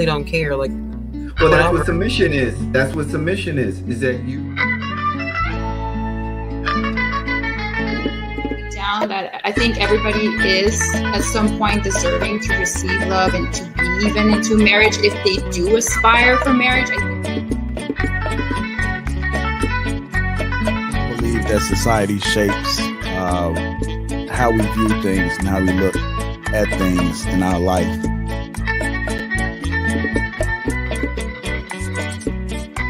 really don't care. Like, well, that's what submission is. That's what submission is that you. Down that I think everybody is at some point deserving to receive love and to be even into marriage if they do aspire for marriage. I believe that society shapes how we view things and how we look at things in our life.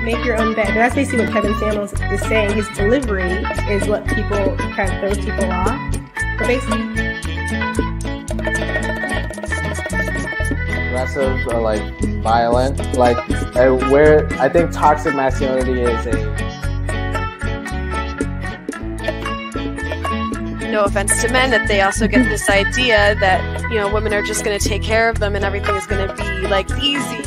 Make your own bed. That's basically what Kevin Samuels is saying. His delivery is what people kind of throws people off. But basically, aggressive or like violent, like where I think toxic masculinity is no offense to men, that they also get this idea that, you know, women are just going to take care of them and everything is going to be like easy.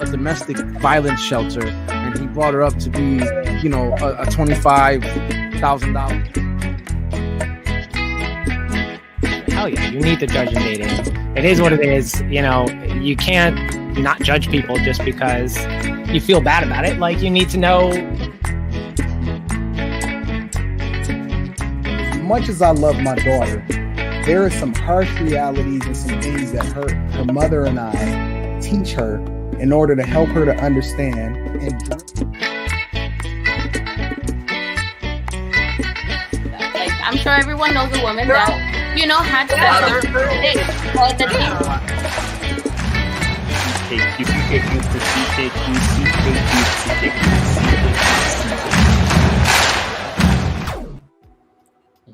A domestic violence shelter, and he brought her up to be, you know, a $25,000. Hell yeah, you need to judge in dating. It is what it is. You know, you can't not judge people just because you feel bad about it. Like, you need to know. As much as I love my daughter, there are some harsh realities and some things that her mother and I teach her in order to help her to understand. And like, I'm sure everyone knows a woman that, you know, had to at the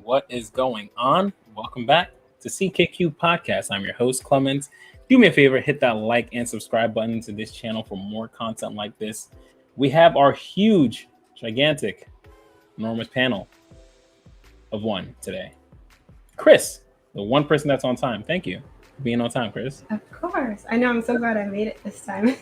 What is going on? Welcome back to CKQ Podcast. I'm your host, Clement. Do me a favor, hit that like and subscribe button to this channel for more content like this. We have our huge, gigantic, enormous panel of one today. Chris, the one person that's on time. Thank you for being on time, Chris. Of course. I know. I'm so glad I made it this time.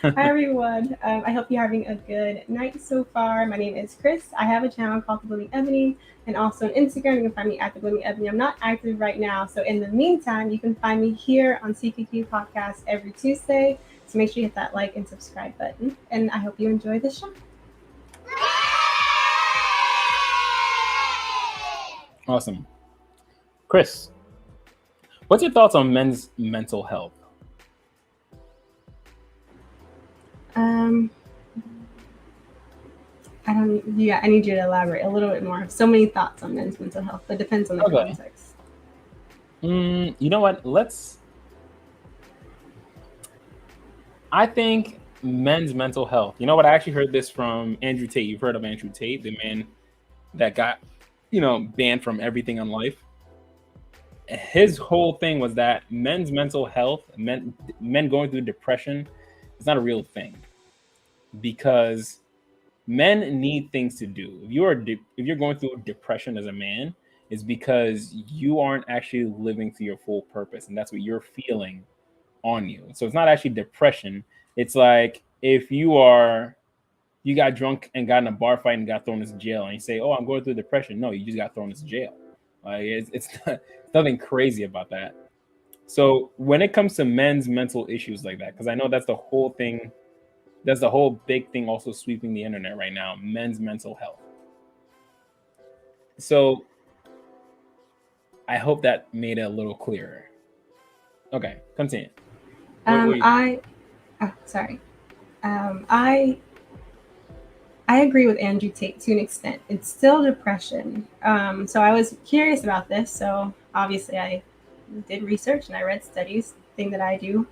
Hi, everyone. I hope you're having a good night so far. My name is Chris. I have a channel called The Blooming Ebony, and also on Instagram. You can find me at The Blooming Ebony. I'm not active right now, so in the meantime, you can find me here on CKQ Podcast every Tuesday. So make sure you hit that like and subscribe button, and I hope you enjoy the show. Awesome. Chris, what's your thoughts on men's mental health? I need you to elaborate a little bit more. So many thoughts on men's mental health, but depends on the context. You know what? I think men's mental health. You know what? I actually heard this from Andrew Tate. You've heard of Andrew Tate, the man that got, banned from everything in life. His whole thing was that men's mental health, men going through depression, is not a real thing, because men need things to do. If you're going through depression as a man, it's because you aren't actually living to your full purpose, and that's what you're feeling on you. So it's not actually depression. It's like if you got drunk and got in a bar fight and got thrown into jail, and you say, "Oh, I'm going through depression." No, you just got thrown into jail. Like it's nothing crazy about that. So when it comes to men's mental issues like that, because I know that's the whole thing. That's the whole big thing also sweeping the internet right now, men's mental health. So I hope that made it a little clearer. Okay, continue. I agree with Andrew Tate to an extent. It's still depression. So I was curious about this. So obviously I did research and I read studies, thing that I do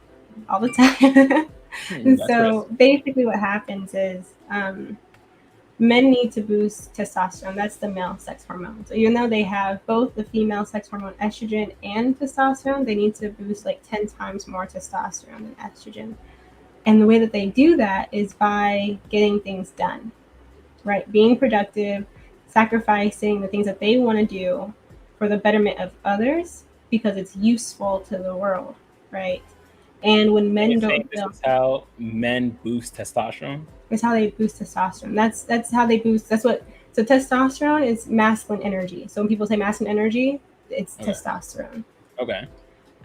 all the time. And so basically what happens is men need to boost testosterone. That's the male sex hormone. So even though they have both the female sex hormone estrogen and testosterone, they need to boost like 10 times more testosterone than estrogen. And the way that they do that is by getting things done, right? Being productive, sacrificing the things that they want to do for the betterment of others because it's useful to the world, right? And when men don't feel, this is how men boost testosterone. It's how they boost testosterone. That's how they boost. So testosterone is masculine energy. So when people say masculine energy, it's testosterone. Okay.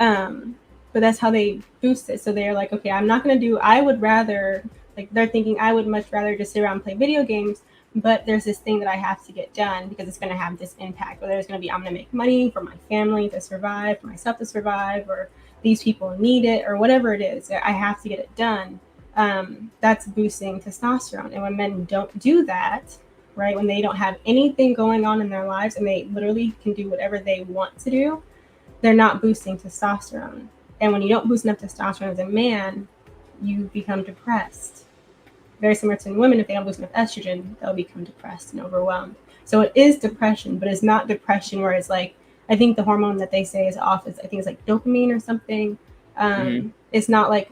But that's how they boost it. So they're like, okay, I'm not going to do, I would rather, like they're thinking I would much rather just sit around and play video games, but there's this thing that I have to get done because it's going to have this impact. Whether it's going to be, I'm going to make money for my family to survive, for myself to survive, or these people need it, or whatever it is, I have to get it done. That's boosting testosterone. And when men don't do that, right, when they don't have anything going on in their lives and they literally can do whatever they want to do, they're not boosting testosterone. And when you don't boost enough testosterone as a man, you become depressed. Very similar to women, if they don't boost enough estrogen, they'll become depressed and overwhelmed. So it is depression, but it's not depression where it's like, I think the hormone that they say is off is, I think it's like dopamine or something. It's not like,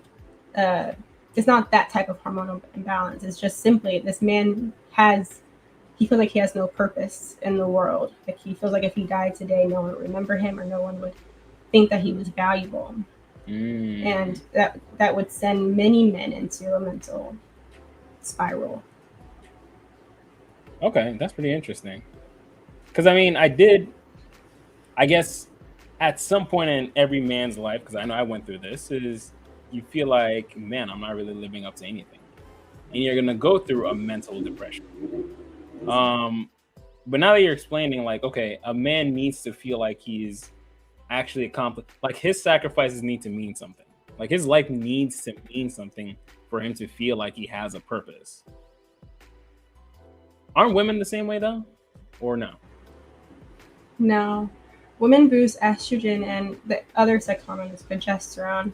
it's not that type of hormonal imbalance. It's just simply this man he feels like he has no purpose in the world. Like he feels like if he died today, no one would remember him or no one would think that he was valuable. And that would send many men into a mental spiral. Okay, that's pretty interesting. Because I mean, I guess at some point in every man's life, because I know I went through this, is you feel like, man, I'm not really living up to anything. And you're going to go through a mental depression. But now that you're explaining, like, okay, a man needs to feel like he's actually accomplished, like his sacrifices need to mean something. Like his life needs to mean something for him to feel like he has a purpose. Aren't women the same way though? Or no? No. Women boost estrogen and the other sex hormone is progesterone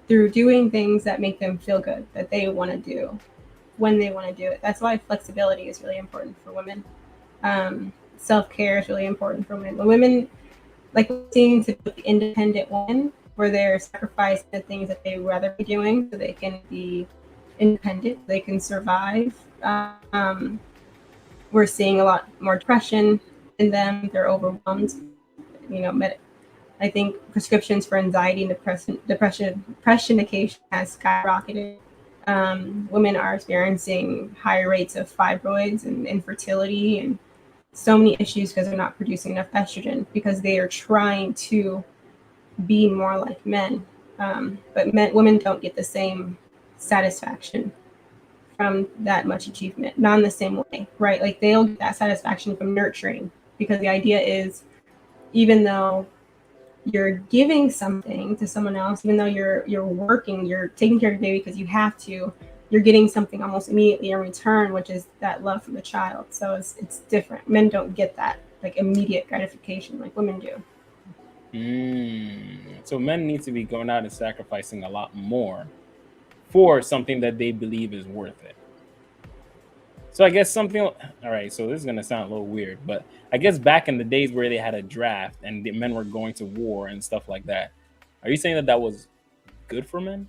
through doing things that make them feel good, that they want to do when they want to do it. That's why flexibility is really important for women. Self-care is really important for women. When women, like seeing to be independent women, where they're sacrificing the things that they would rather be doing so they can be independent, they can survive. We're seeing a lot more depression in them. They're overwhelmed. I think prescriptions for anxiety and depression medication has skyrocketed. Women are experiencing higher rates of fibroids and infertility and so many issues because they're not producing enough estrogen because they are trying to be more like men. But women don't get the same satisfaction from that much achievement, not in the same way, right? Like they'll get that satisfaction from nurturing because the idea is even though you're giving something to someone else, even though you're working, you're taking care of your baby because you have to, you're getting something almost immediately in return, which is that love from the child. So it's different. Men don't get that like immediate gratification like women do. So men need to be going out and sacrificing a lot more for something that they believe is worth it. So I guess all right, so this is going to sound a little weird, but I guess back in the days where they had a draft and the men were going to war and stuff like that, are you saying that was good for men?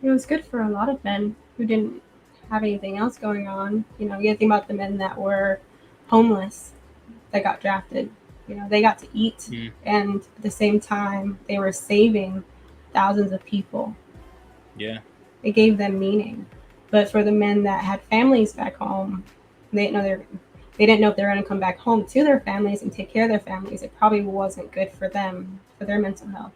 It was good for a lot of men who didn't have anything else going on. You have to think about the men that were homeless that got drafted. They got to eat and at the same time they were saving thousands of people. Yeah. It gave them meaning. But for the men that had families back home, they didn't know if they were going to come back home to their families and take care of their families. It probably wasn't good for them, for their mental health,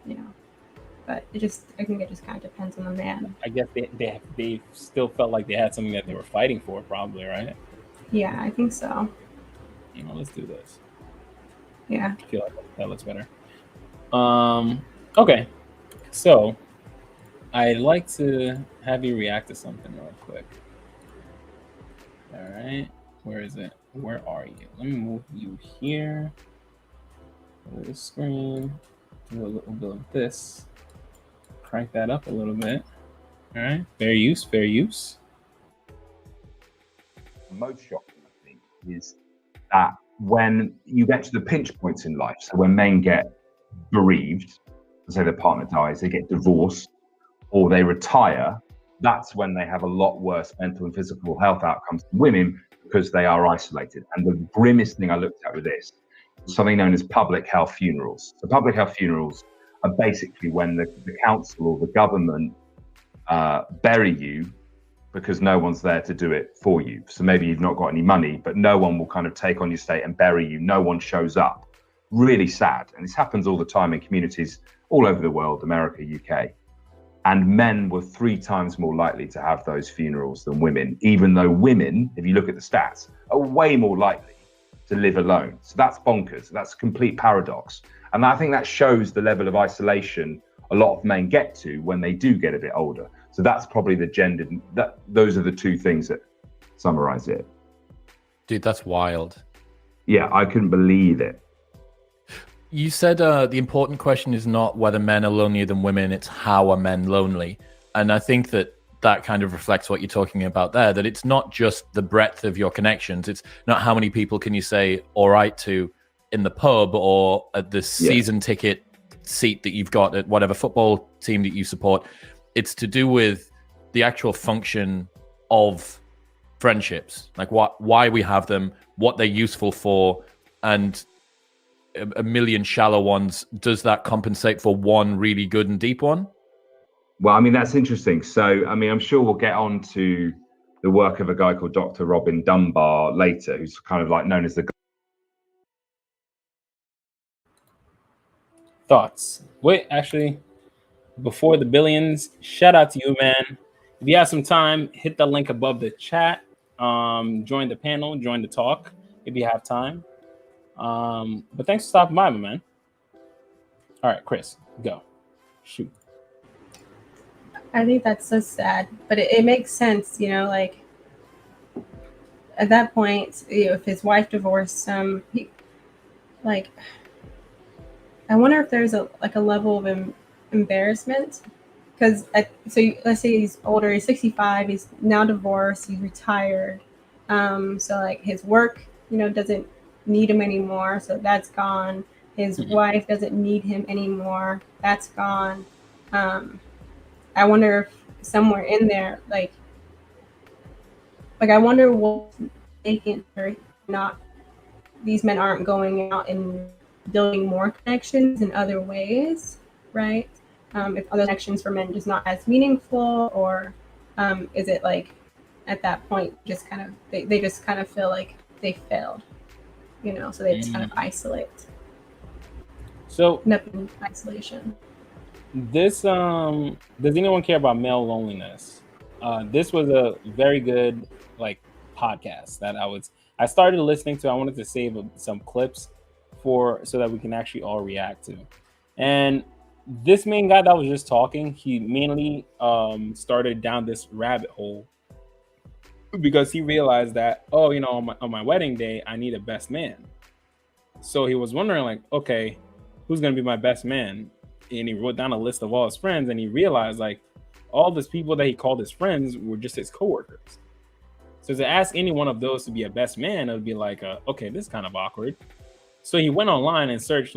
But I think it just kind of depends on the man. I guess they still felt like they had something that they were fighting for, probably, right? Yeah, I think so. Let's do this. Yeah. I feel like that looks better. Okay. So I'd like to have you react to something real quick. All right. Where is it? Where are you? Let me move you here. Go to the screen. Do a little bit of this. Crank that up a little bit. All right. Fair use. Fair use. Most shocking, I think, is that when you get to the pinch points in life, so when men get bereaved, say their partner dies, they get divorced, or they retire, that's when they have a lot worse mental and physical health outcomes than women because they are isolated. And the grimmest thing I looked at with this is something known as public health funerals. So public health funerals are basically when the council or the government bury you because no one's there to do it for you. So maybe you've not got any money, but no one will kind of take on your estate and bury you. No one shows up. really sad. And this happens all the time in communities all over the world, America, UK. And men were 3 times more likely to have those funerals than women, even though women, if you look at the stats, are way more likely to live alone. So that's bonkers. That's a complete paradox. And I think that shows the level of isolation a lot of men get to when they do get a bit older. So that's probably the gendered, those are the 2 things that summarize it. Dude, that's wild. Yeah, I couldn't believe it. You said the important question is not whether men are lonelier than women, it's how are men lonely. And I think that kind of reflects what you're talking about there, that it's not just the breadth of your connections. It's not how many people can you say all right to in the pub or at the season ticket seat that you've got at whatever football team that you support. It's to do with the actual function of friendships, like why we have them, what they're useful for, and a million shallow ones. Does that compensate for one really good and deep one? Well, I mean, that's interesting. So, I mean, I'm sure we'll get on to the work of a guy called Dr. Robin Dunbar later, who's kind of like known as the... Thoughts? Wait, actually, before the billions, shout out to you, man. If you have some time, hit the link above the chat. Join the panel, join the talk if you have time. But thanks for stopping by, my man. All right, Chris, go. Shoot. I think that's so sad, but it makes sense, you know, like at that point, you know, if his wife divorced him, I wonder if there's a level of embarrassment, because let's say he's older, he's 65, he's now divorced, he's retired, so like his work, you know, doesn't need him anymore, so that's gone. His wife doesn't need him anymore, that's gone. I wonder if somewhere in there, like I wonder what's making her not, these men aren't going out and building more connections in other ways, right? If other connections for men just not as meaningful, or is it like at that point just kind of they just kind of feel like they failed, you know, so they just kind of isolate. So end up in isolation. This does anyone care about male loneliness? This was a very good podcast that I started listening to. I wanted to save some clips so that we can actually all react to. And this main guy that was just talking, he mainly started down this rabbit hole because he realized that, on my wedding day, I need a best man. So he was wondering okay, who's going to be my best man? And he wrote down a list of all his friends, and he realized all these people that he called his friends were just his coworkers. So to ask any one of those to be a best man, it would be okay, this is kind of awkward. So he went online and searched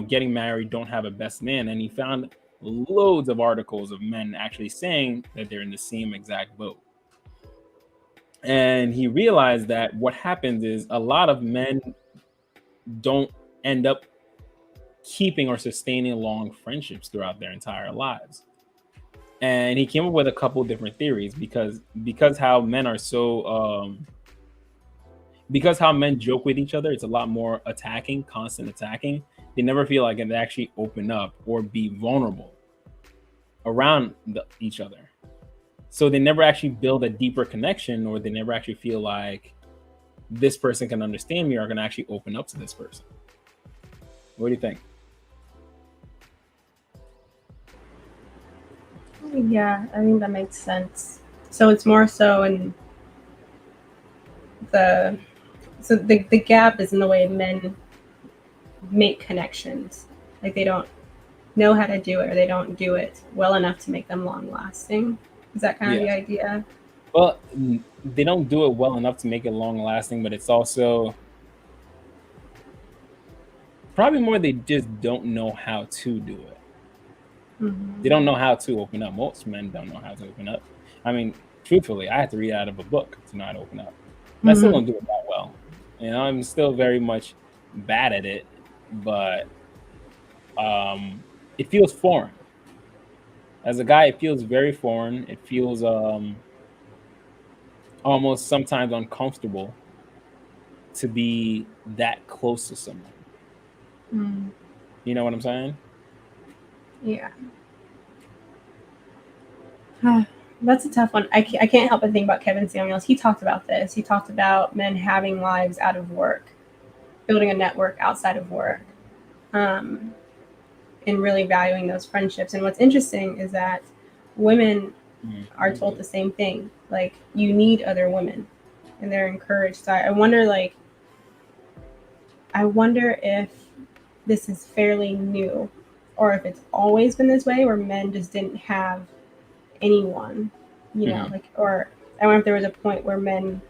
getting married, don't have a best man. And he found loads of articles of men actually saying that they're in the same exact boat. And he realized that what happens is a lot of men don't end up keeping or sustaining long friendships throughout their entire lives. And he came up with a couple different theories because how men are so because how men joke with each other, it's a lot more attacking, constant attacking. They never feel like they actually open up or be vulnerable around each other. So they never actually build a deeper connection, or they never actually feel like this person can understand me or can actually open up to this person. What do you think? Yeah, I think that makes sense. So it's more so in the gap is in the way men make connections. Like they don't know how to do it, or they don't do it well enough to make them long lasting. Is that kind of the idea? Well, they don't do it well enough to make it long lasting, but it's also probably more they just don't know how to do it. Mm-hmm. They don't know how to open up. Most men don't know how to open up. I mean, truthfully, I had to read out of a book to know how to open up. And I still don't do it that well. I'm still very much bad at it, but it feels foreign. As a guy, it feels very foreign. It feels almost sometimes uncomfortable to be that close to someone. Mm. You know what I'm saying? Yeah. That's a tough one. I can't help but think about Kevin Samuels. He talked about this. He talked about men having lives out of work, building a network outside of work, and really valuing those friendships. And what's interesting is that women are told the same thing. Like, you need other women, and they're encouraged. So I wonder if this is fairly new, or if it's always been this way, where men just didn't have anyone, or I wonder if there was a point where men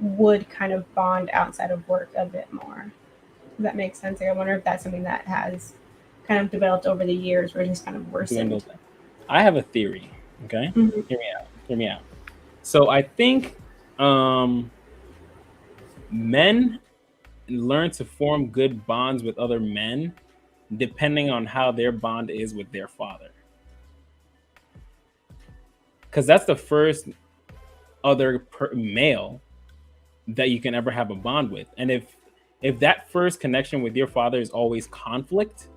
would kind of bond outside of work a bit more. Does that make sense? Like, I wonder if that's something that has kind of developed over the years, where it's just kind of worsened. I have a theory. Okay, Hear me out. So I think men learn to form good bonds with other men depending on how their bond is with their father. Because that's the first other male that you can ever have a bond with. And if that first connection with your father is always conflict,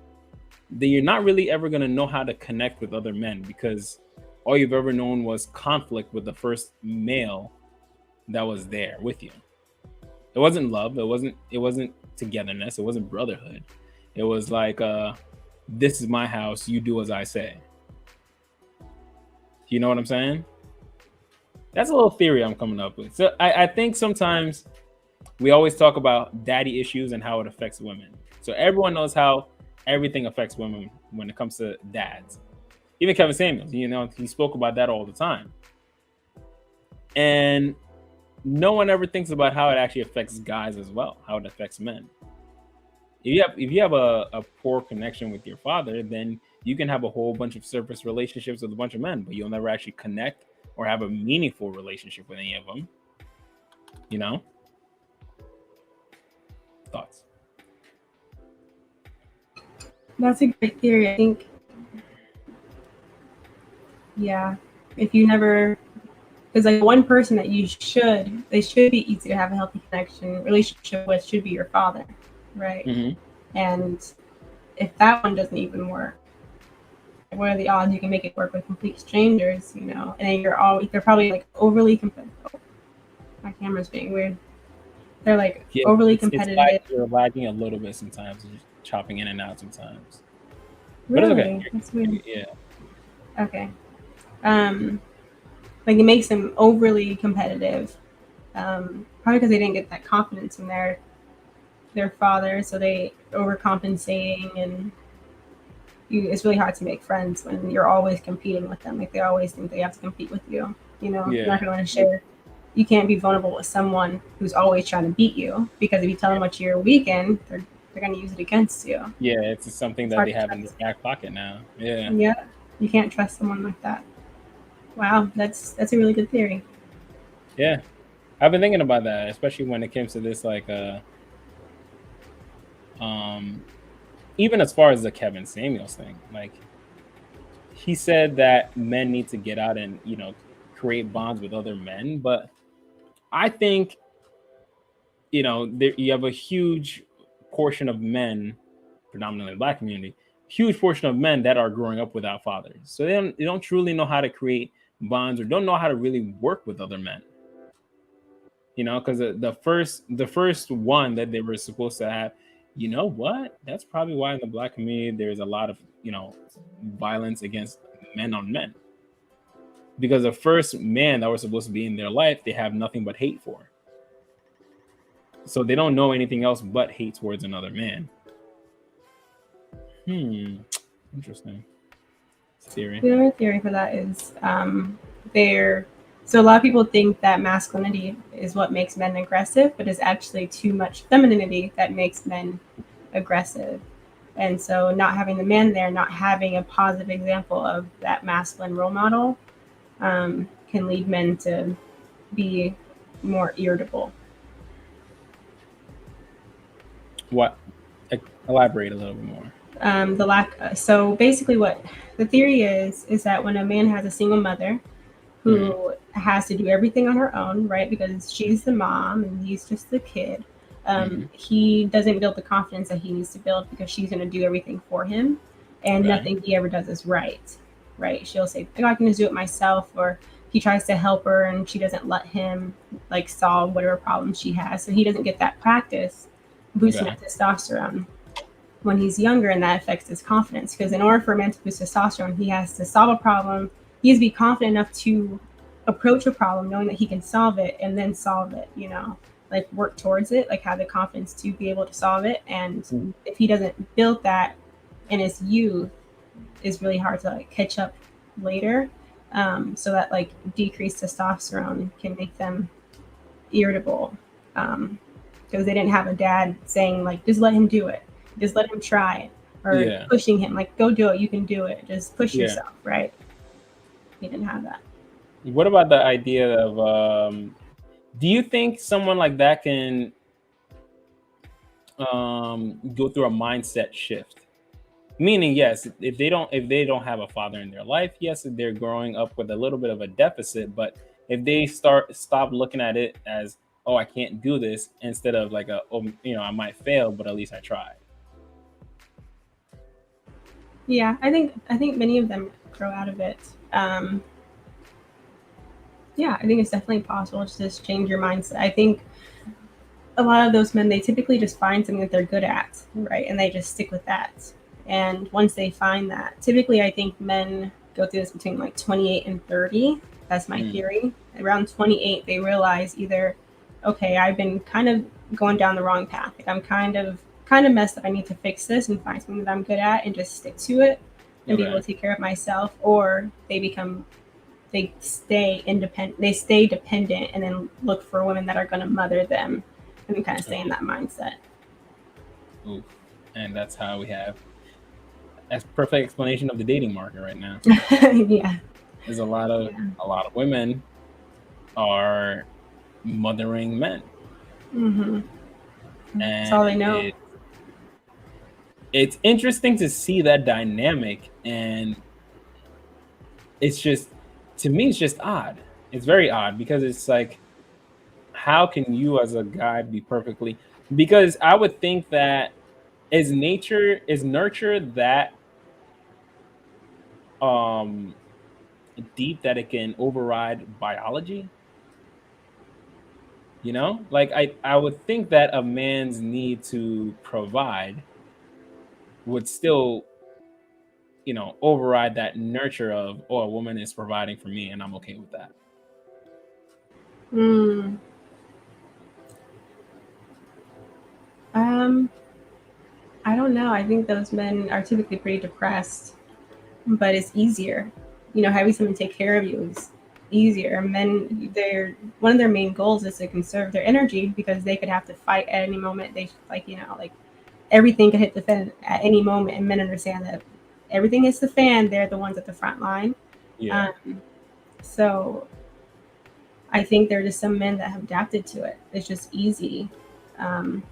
then you're not really ever going to know how to connect with other men, because all you've ever known was conflict with the first male that was there with you. It wasn't love. It wasn't togetherness. It wasn't brotherhood. It was like, this is my house. You do as I say. You know what I'm saying? That's a little theory I'm coming up with. So I think sometimes we always talk about daddy issues and how it affects women. So everyone knows how everything affects women when it comes to dads. Even Kevin Samuels, he spoke about that all the time. And no one ever thinks about how it actually affects guys as well, how it affects men. If you have a poor connection with your father, then you can have a whole bunch of surface relationships with a bunch of men, but you'll never actually connect or have a meaningful relationship with any of them. Thoughts? That's a great theory. I think, if you never, because like one person that they should be easy to have a healthy relationship with should be your father, right? Mm-hmm. And if that one doesn't even work, what are the odds you can make it work with complete strangers, and then they're probably like overly competitive. Oh, my camera's being weird. They're like overly competitive. You're lagging a little bit sometimes, just chopping in and out sometimes. Really? But it's okay. That's weird. Yeah. Okay. Like, it makes them overly competitive, probably because they didn't get that confidence from their father, so they overcompensating, and it's really hard to make friends when you're always competing with them. Like, they always think they have to compete with you. You're not going to want to share. You can't be vulnerable with someone who's always trying to beat you, because if you tell them what you're weak in, they're going to use it against you. Yeah, it's something that they have in their back pocket now. Yeah. Yeah, you can't trust someone like that. Wow, that's a really good theory. Yeah, I've been thinking about that, especially when it comes to this, like, even as far as the Kevin Samuels thing. Like, he said that men need to get out and create bonds with other men, but I think you have a huge portion of men, predominantly the Black community, huge portion of men that are growing up without fathers, so they don't truly know how to create bonds, or don't know how to really work with other men. Because the first one that they were supposed to have, that's probably why in the Black community there's a lot of violence against men on men, because the first man that was supposed to be in their life, they have nothing but hate for, so they don't know anything else but hate towards another man. Interesting theory. The other theory for that is so a lot of people think that masculinity is what makes men aggressive, but it's actually too much femininity that makes men aggressive. And so not having the man there, not having a positive example of that masculine role model, can lead men to be more irritable. What? Elaborate a little bit more. So basically what the theory is that when a man has a single mother who has to do everything on her own, right? Because she's the mom and he's just the kid. He doesn't build the confidence that he needs to build because she's going to do everything for him, and nothing he ever does is right. She'll say, oh, I can just do it myself, or he tries to help her and she doesn't let him like solve whatever problem she has. So he doesn't get that practice boosting that testosterone when he's younger, and that affects his confidence. Because in order for a man to boost testosterone, he has to solve a problem. He has to be confident enough to approach a problem knowing that he can solve it and then solve it, you know, like work towards it, like have the confidence to be able to solve it. And if he doesn't build that in his youth, it's really hard to like catch up later. So that like decreased testosterone can make them irritable, because they didn't have a dad saying like, just let him do it, just let him try it, or pushing him like, go do it, you can do it, just push yourself, right? He didn't have that. What about the idea of do you think someone like that can go through a mindset shift? Meaning, yes, if they don't have a father in their life, yes, they're growing up with a little bit of a deficit. But if they stop looking at it as, oh, I can't do this, instead of like I might fail, but at least I tried. Yeah, I think many of them grow out of it. Yeah, I think it's definitely possible to just change your mindset. I think a lot of those men, they typically just find something that they're good at, right? And they just stick with that. And once they find that, typically I think men go through this between like 28 and 30. That's my theory. Around 28, they realize either, okay, I've been kind of going down the wrong path. Like I'm kind of messed up. I need to fix this and find something that I'm good at and just stick to it and be able to take care of myself. Or they stay independent, they stay dependent, and then look for women that are going to mother them and then kind of stay in that mindset. Ooh. And that's how we have, that's perfect explanation of the dating market right now. Yeah. There's a lot of women are mothering men. Mm-hmm. And that's all they know. It's interesting to see that dynamic, and it's just, to me, it's just odd. It's very odd, because it's like, how can you as a guy be perfectly, because I would think that is nurture that deep that it can override biology? You know, like I would think that a man's need to provide would still, you know, override that nurture of, oh, a woman is providing for me and I'm okay with that. I don't know. I think those men are typically pretty depressed, but it's easier. You know, having someone take care of you is easier. Men, one of their main goals is to conserve their energy, because they could have to fight at any moment. They like everything could hit the fan at any moment, and men understand that everything hits the fan, they're the ones at the front line. So I think there are just some men that have adapted to it. It's just easy. And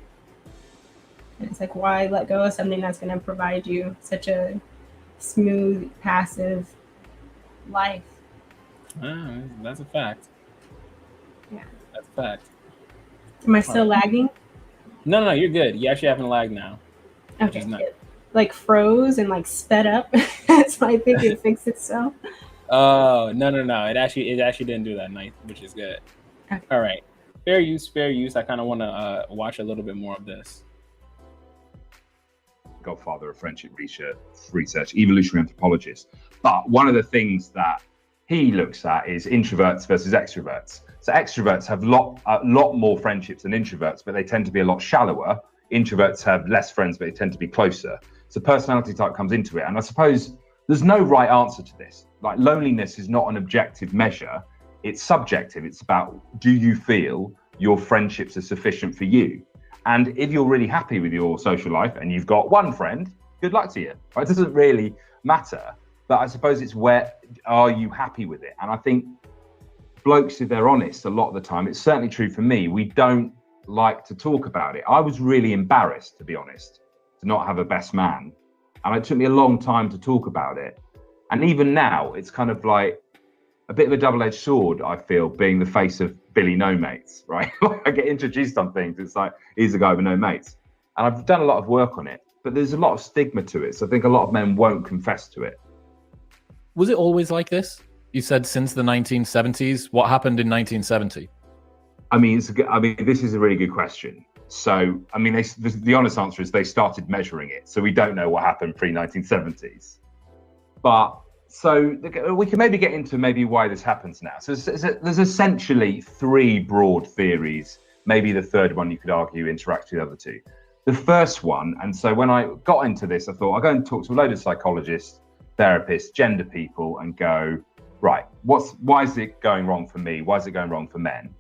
it's like, why let go of something that's going to provide you such a smooth, passive life? That's a fact. Yeah. That's a fact. Am I still lagging? No, you're good. You actually haven't lagged now. Okay. It, like froze and like sped up. That's why I think it fixed itself. Oh, no. It actually didn't do that, night, which is good. Okay. All right. Fair use. I kind of want to watch a little bit more of this. Godfather of friendship research, evolutionary anthropologist. But one of the things that he looks at is introverts versus extroverts. So extroverts have a lot more friendships than introverts, but they tend to be a lot shallower. Introverts have less friends, but they tend to be closer. So personality type comes into it. And I suppose there's no right answer to this. Like, loneliness is not an objective measure. It's subjective. It's about, do you feel your friendships are sufficient for you? And if you're really happy with your social life and you've got one friend, good luck to you. Right? It doesn't really matter. But I suppose it's, where are you happy with it? And I think blokes, if they're honest, a lot of the time, it's certainly true for me, we don't like to talk about it. I was really embarrassed, to be honest, to not have a best man. And it took me a long time to talk about it. And even now, it's kind of like a bit of a double-edged sword, I feel, being the face of Billy no mates, right? I get introduced on things. It's like, he's a guy with no mates. And I've done a lot of work on it, but there's a lot of stigma to it. So I think a lot of men won't confess to it. Was it always like this? You said since the 1970s. What happened in 1970? I mean, this is a really good question. So, I mean, the honest answer is they started measuring it. So we don't know what happened pre-1970s. But so we can maybe get into maybe why this happens now. So there's essentially three broad theories. Maybe the third one you could argue interacts with the other two. The first one, and so when I got into this, I thought I'll go and talk to a load of psychologists, therapists, gender people, and go, right, why is it going wrong for me? Why is it going wrong for men?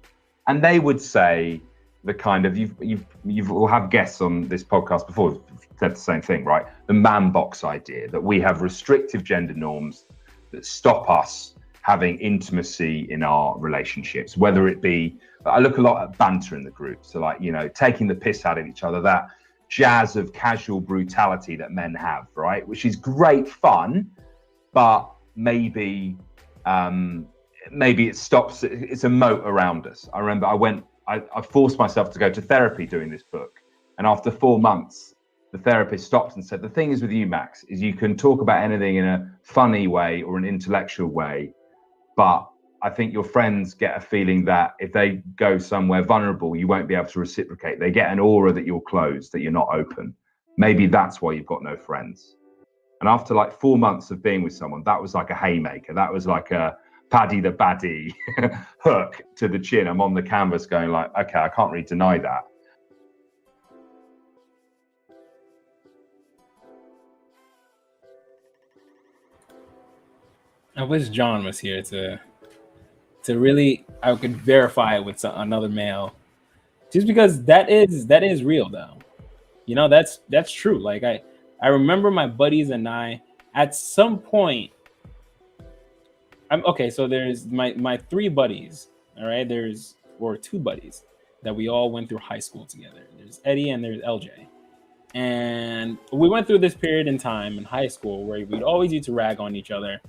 And they would say the kind of, you've all had guests on this podcast before who've said the same thing, right? The man box idea, that we have restrictive gender norms that stop us having intimacy in our relationships, whether it be, I look a lot at banter in the group. So like, you know, taking the piss out of each other, that jazz of casual brutality that men have, right? Which is great fun, but maybe it stops, it's a moat around us. I remember I forced myself to go to therapy doing this book. And after 4 months, the therapist stopped and said, the thing is with you, Max, is you can talk about anything in a funny way or an intellectual way, but I think your friends get a feeling that if they go somewhere vulnerable, you won't be able to reciprocate. They get an aura that you're closed, that you're not open. Maybe that's why you've got no friends. And after like 4 months of being with someone, that was like a haymaker. That was like a Paddy the Baddy hook to the chin. I'm on the canvas going like, okay, I can't really deny that. I wish John was here to really, I could verify it with another male, just because that is real though. You know, that's true. Like I remember my buddies and I at some point. So there's my three buddies. All right, or two buddies that we all went through high school together. There's Eddie and there's LJ, and we went through this period in time in high school where we'd always need to rag on each other.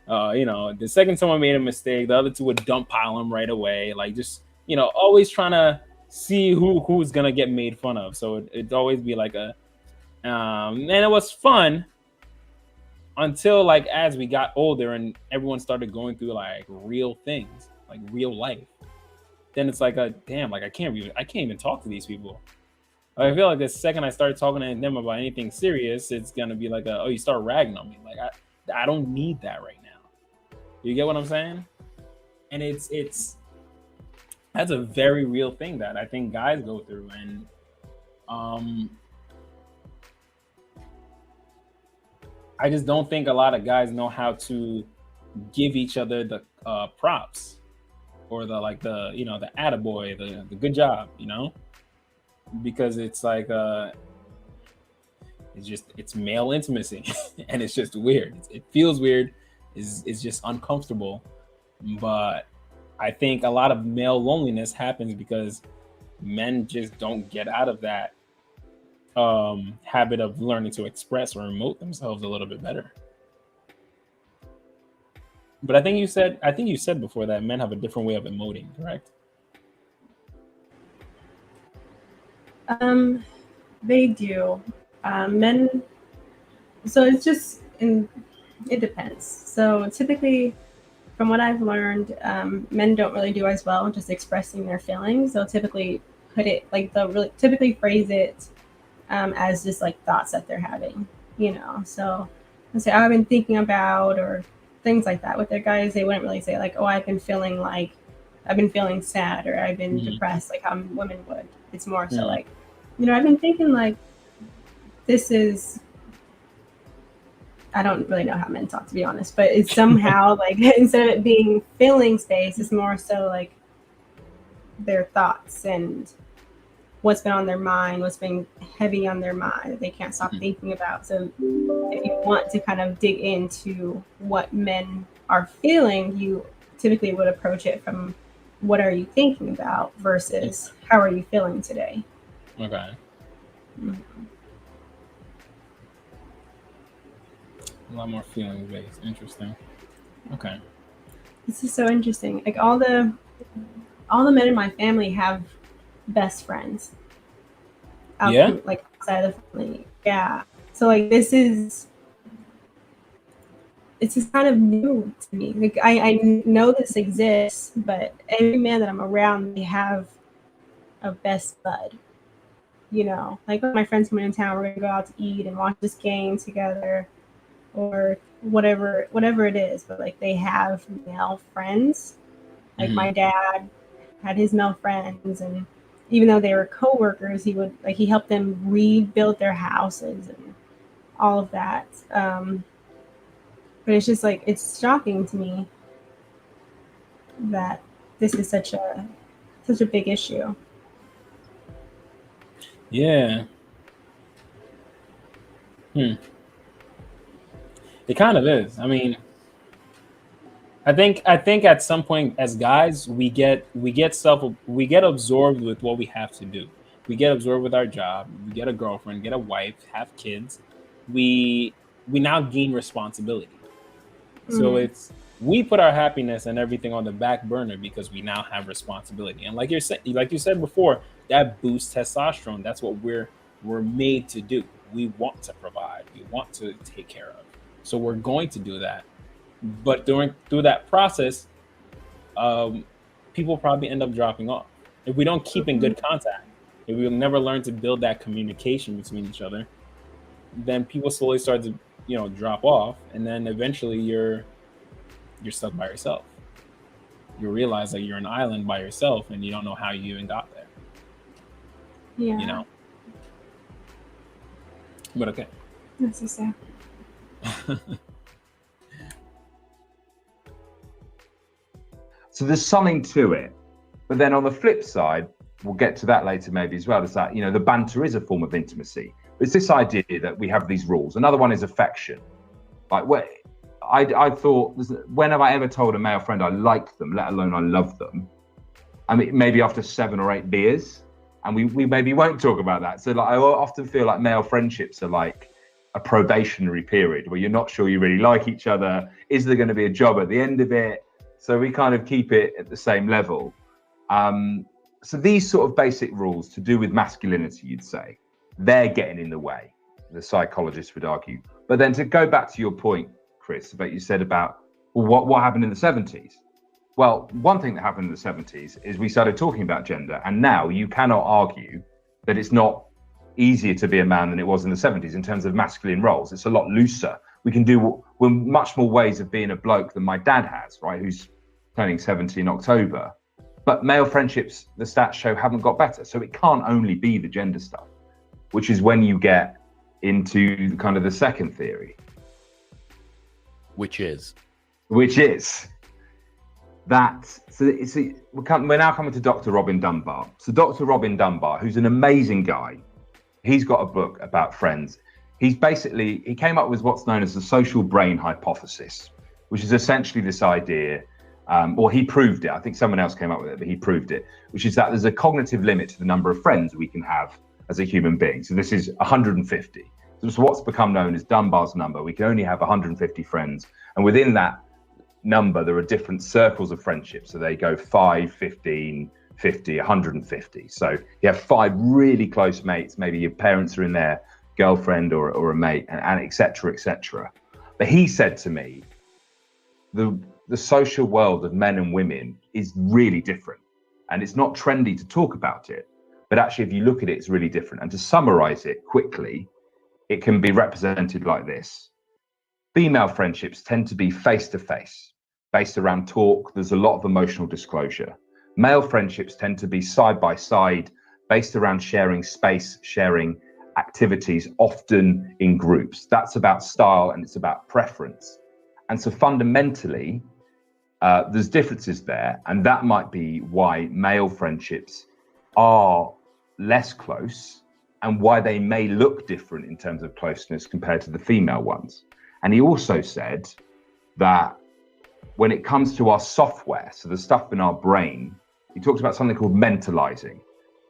You know, the second someone made a mistake, the other two would dump pile them right away. Like just, you know, always trying to see who's gonna get made fun of. So it'd always be like and it was fun until like as we got older and everyone started going through like real things, like real life. Then it's like damn, like I can't even talk to these people. I feel like the second I start talking to them about anything serious, it's gonna be like you start ragging on me. Like I don't need that right now. You get what I'm saying? And it's that's a very real thing that I think guys go through. And I just don't think a lot of guys know how to give each other the props or the attaboy, the good job, you know? Because it's like it's male intimacy and it's just weird. It feels weird. It's just uncomfortable. But I think a lot of male loneliness happens because men just don't get out of that habit of learning to express or emote themselves a little bit better. But I think you said before that men have a different way of emoting, correct? They do. Men. So it's just it depends. So typically, from what I've learned, men don't really do as well just expressing their feelings. They'll typically put it typically phrase it as just like thoughts that they're having, you know. So they say, I've been thinking about, or things like that. With their guys, they wouldn't really say like, oh, I've been feeling sad, or I've been depressed, like how women would. It's more so like, you know, I've been thinking like this is, I don't really know how men talk, to be honest, but it's somehow like instead of it being feeling space, it's more so like their thoughts and what's been on their mind, what's been heavy on their mind that they can't stop thinking about. So if you want to kind of dig into what men are feeling, you typically would approach it from what are you thinking about versus how are you feeling today? Okay. Mm-hmm. A lot more feeling based. Interesting. Okay. This is so interesting. Like all the all the men in my family have best friends. Yeah? Like outside of the family. Yeah. So like this is kind of new to me. Like I know this exists, but every man that I'm around, they have a best bud. You know, like when my friends coming in town, we're gonna go out to eat and watch this game together, or whatever it is. But like they have male friends. Like my dad had his male friends, and even though they were coworkers, he helped them rebuild their houses and all of that. But it's just like, it's shocking to me that this is such a big issue. Yeah. It kind of is. I mean, I think at some point as guys, we get absorbed with what we have to do. We get absorbed with our job. We get a girlfriend, get a wife, have kids. We now gain responsibility. So we put our happiness and everything on the back burner because we now have responsibility. And like you said before, that boosts testosterone. That's what we're made to do. We want to provide. We want to take care of. So we're going to do that. But through that process, people probably end up dropping off. If we don't keep in good contact, if we never learn to build that communication between each other, then people slowly start to, drop off, and then eventually you're stuck by yourself. You realize that you're an island by yourself, and you don't know how you even got there. Yeah. But okay. That's so sad. So there's something to it. But then on the flip side, we'll get to that later maybe as well, is that, the banter is a form of intimacy. But it's this idea that we have these rules. Another one is affection. Like, I thought, when have I ever told a male friend I like them, let alone I love them? I mean, maybe after 7 or 8 beers. And we maybe won't talk about that. So like, I often feel like male friendships are like a probationary period where you're not sure you really like each other. Is there going to be a job at the end of it? So we kind of keep it at the same level. So these sort of basic rules to do with masculinity, you'd say, they're getting in the way, the psychologists would argue. But then to go back to your point, Chris, about you said about, well, what happened in the 70s? Well, one thing that happened in the 70s is we started talking about gender, and now you cannot argue that it's not easier to be a man than it was in the 70s in terms of masculine roles. It's a lot looser. We're much more ways of being a bloke than my dad has, right, who's turning 70 in October. But male friendships, the stats show, haven't got better. So it can't only be the gender stuff, which is when you get into kind of the second theory. Which is that, we're now coming to Dr. Robin Dunbar. So Dr. Robin Dunbar, who's an amazing guy, he's got a book about friends. He came up with what's known as the social brain hypothesis, which is essentially this idea, or he proved it. I think someone else came up with it, but he proved it, which is that there's a cognitive limit to the number of friends we can have as a human being. So this is 150. So it's what's become known as Dunbar's number. We can only have 150 friends. And within that number, there are different circles of friendship. So they go 5, 15, 50, 150. So you have 5 really close mates. Maybe your parents are in there, girlfriend or a mate, and et cetera, et cetera. But he said to me, the social world of men and women is really different. And it's not trendy to talk about it, but actually if you look at it, it's really different. And to summarize it quickly, it can be represented like this. Female friendships tend to be face-to-face, based around talk. There's a lot of emotional disclosure. Male friendships tend to be side-by-side, based around sharing space, sharing activities, often in groups. That's about style and it's about preference. And so fundamentally, there's differences there. And that might be why male friendships are less close and why they may look different in terms of closeness compared to the female ones. And he also said that when it comes to our software, so the stuff in our brain, he talks about something called mentalizing.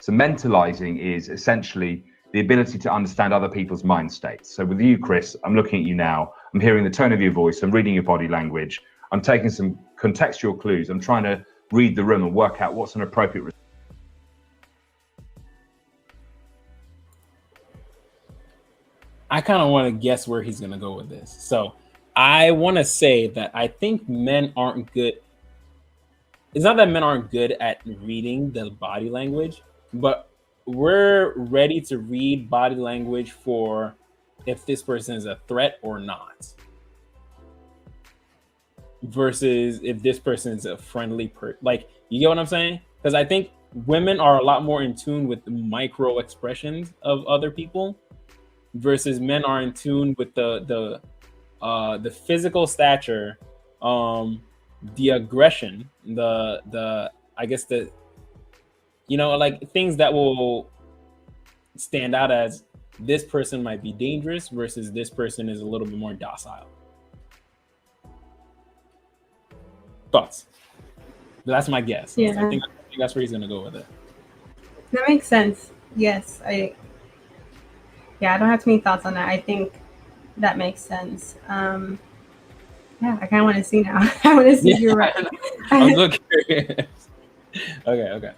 So mentalizing is essentially the ability to understand other people's mind states. So with you, Chris, I'm looking at you now, I'm hearing the tone of your voice, I'm reading your body language, I'm taking some contextual clues, I'm trying to read the room and work out what's an appropriate response. I kind of want to guess where he's going to go with this. So I want to say that I think men aren't good. It's not that men aren't good at reading the body language, but we're ready to read body language for if this person is a threat or not, versus if this person is a friendly person. Like, you get what I'm saying? Because I think women are a lot more in tune with the micro expressions of other people, versus men are in tune with the physical stature, the aggression, the I guess the, you know, like things that will stand out as this person might be dangerous versus this person is a little bit more docile. Thoughts? That's my guess. Yeah. I think that's where he's gonna go with it. That makes sense. Yes, I don't have too many thoughts on that. I think that makes sense. Yeah, I kind of want to see now. I want to see if you're right. I'm so curious. Okay.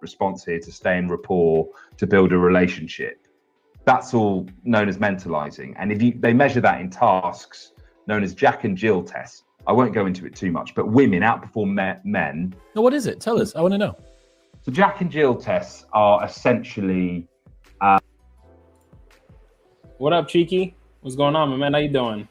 Response here to stay in rapport, to build a relationship. That's all known as mentalizing. And if they measure that in tasks known as Jack and Jill tests. I won't go into it too much, but women outperform men. No, what is it? Tell us. I want to know. So Jack and Jill tests are essentially. What up, Cheeky? What's going on, my man? How you doing?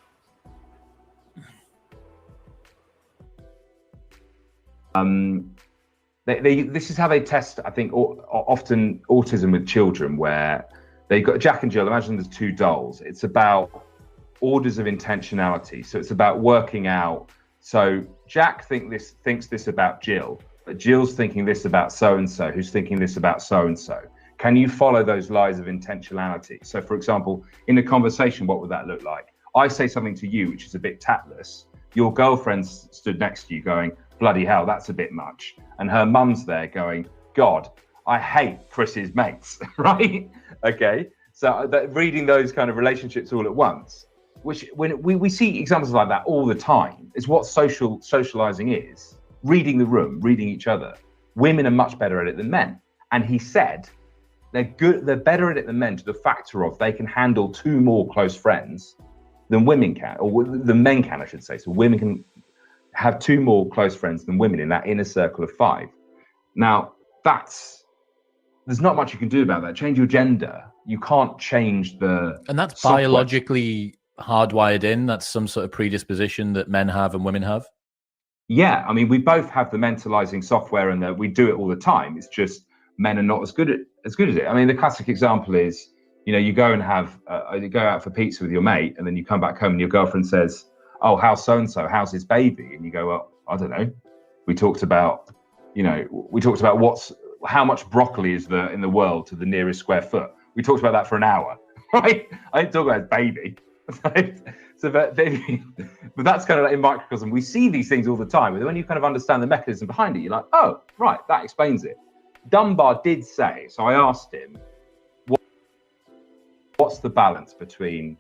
This is how they test, I think, often autism with children, where they've got Jack and Jill. Imagine there's two dolls. It's about orders of intentionality. So it's about working out. So Jack thinks this about Jill, but Jill's thinking this about so-and-so, who's thinking this about so-and-so. Can you follow those lines of intentionality? So for example, in a conversation, what would that look like? I say something to you, which is a bit tactless. Your girlfriend stood next to you going, bloody hell, that's a bit much. And her mum's there going, God, I hate Chris's mates, right? Okay, so reading those kind of relationships all at once, which when we see examples like that all the time, is what socializing is. Reading the room, reading each other. Women are much better at it than men. And he said, they're better at it than men to the factor of they can handle two more close friends than women can, or than men can, I should say. So women can have two more close friends than women in that inner circle of 5. Now, there's not much you can do about that. Change your gender. You can't change And that's software. biologically hardwired in. That's some sort of predisposition that men have and women have. Yeah, I mean, we both have the mentalizing software, and we do it all the time. It's just men are not as good at it. I mean, the classic example is, you go and you go out for pizza with your mate, and then you come back home and your girlfriend says, oh, how's so-and-so? How's his baby? And you go, well, I don't know. We talked about how much broccoli is there in the world to the nearest square foot. We talked about that for an hour, right? I didn't talk about his baby. But that's kind of like in microcosm. We see these things all the time. But when you kind of understand the mechanism behind it, you're like, oh, right, that explains it. Dunbar did say, so I asked him, what's the balance between,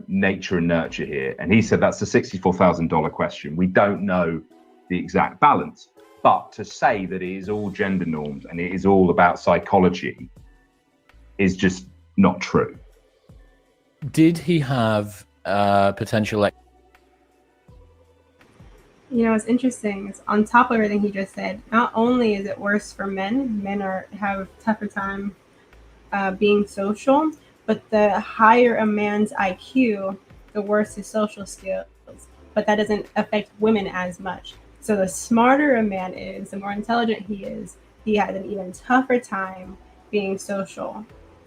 nature and nurture here? And he said, that's a $64,000 question. We don't know the exact balance. But to say that it is all gender normed and it is all about psychology is just not true. Did he have potential? It's interesting. It's on top of everything he just said. Not only is it worse for men have a tougher time being social, but the higher a man's IQ, the worse his social skills. But that doesn't affect women as much. So the smarter a man is, the more intelligent he is, he has an even tougher time being social.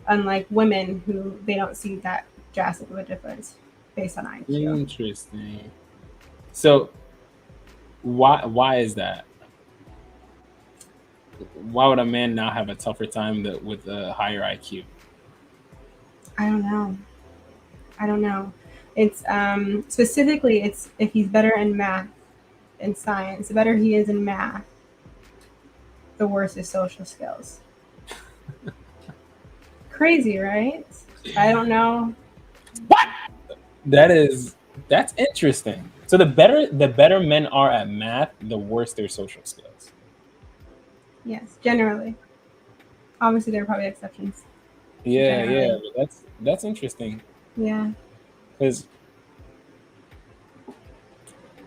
Unlike women, who they don't see that drastic of a difference based on IQ. Interesting. So why is that? Why would a man now have a tougher time with a higher IQ? I don't know. It's specifically, it's if he's better in math and science, the better he is in math, the worse his social skills. Crazy, right? I don't know. What? That's interesting. So the better men are at math, the worse their social skills. Yes, generally. Obviously, there are probably exceptions. Yeah, Generally. yeah, that's interesting. Yeah. Because,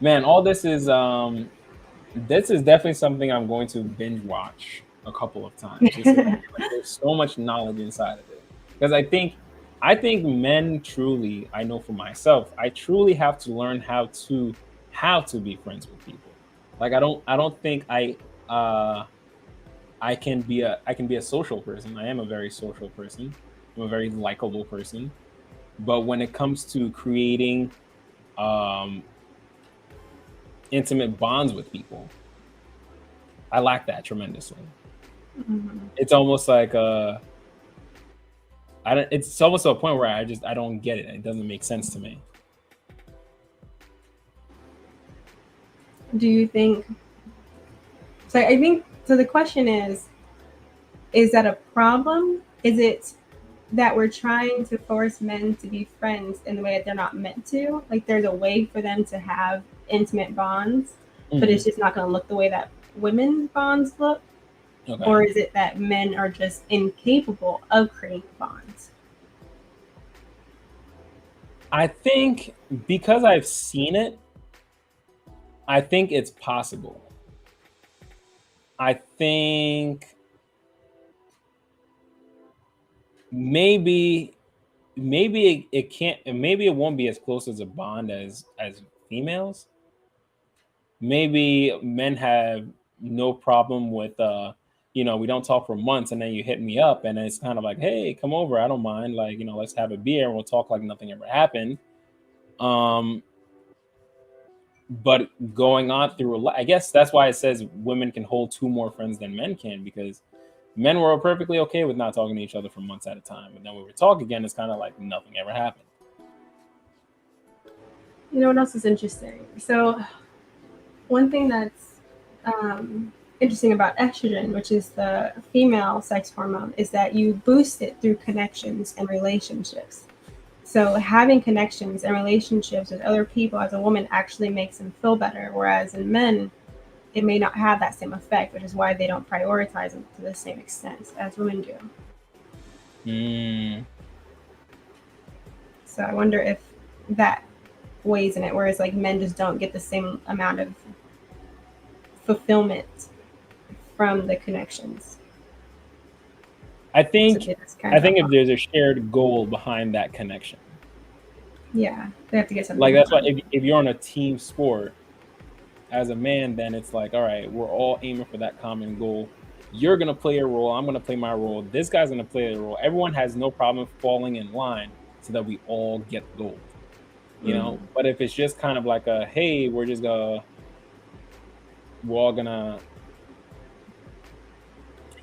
man, all this is definitely something I'm going to binge watch a couple of times. There's so much knowledge inside of it. Because I think men truly, I know for myself, I truly have to learn how to be friends with people. Like I don't think I can be a social person. I am a very social person. I'm a very likable person. But when it comes to creating intimate bonds with people, I lack that tremendously. Mm-hmm. It's almost like it's almost to a point where I don't get it. It doesn't make sense to me. Do you think? So I think so. The question is that a problem? Is it that we're trying to force men to be friends in the way that they're not meant to? Like there's a way for them to have intimate bonds, but it's just not going to look the way that women bonds look? Okay. Or is it that men are just incapable of creating bonds? I think because I've seen it, I think it's possible. I think maybe it can't, maybe it won't be as close as a bond as females. Maybe men have no problem with we don't talk for months and then you hit me up and it's kind of like, hey, come over, I don't mind, like, let's have a beer and we'll talk like nothing ever happened. But going on through I guess that's why it says women can hold 2 more friends than men can, because men were perfectly okay with not talking to each other for months at a time. And then when we talk again, it's kind of like nothing ever happened. You know what else is interesting? So one thing that's interesting about estrogen, which is the female sex hormone, is that you boost it through connections and relationships. So having connections and relationships with other people as a woman actually makes them feel better. Whereas in men, it may not have that same effect, which is why they don't prioritize them to the same extent as women do. So I wonder if that weighs in it, whereas like men just don't get the same amount of fulfillment from the connections. I think if there's a shared goal behind that connection. Yeah, they have to get something. Like that's why if you're on a team sport as a man, then it's like, all right, we're all aiming for that common goal. You're gonna play your role, I'm gonna play my role, this guy's gonna play their role. Everyone has no problem falling in line so that we all get gold. You know? But if it's just kind of like a, hey, we're all gonna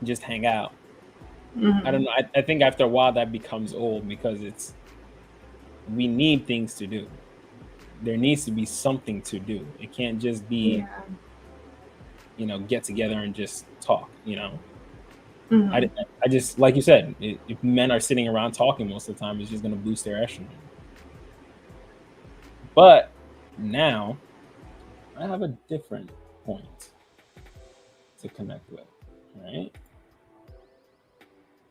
just hang out. I don't know. I think after a while that becomes old, because we need things to do. There needs to be something to do. It can't just be, get together and just talk, I just, like you said, if men are sitting around talking most of the time, it's just going to boost their estrogen. But now I have a different point to connect with, right?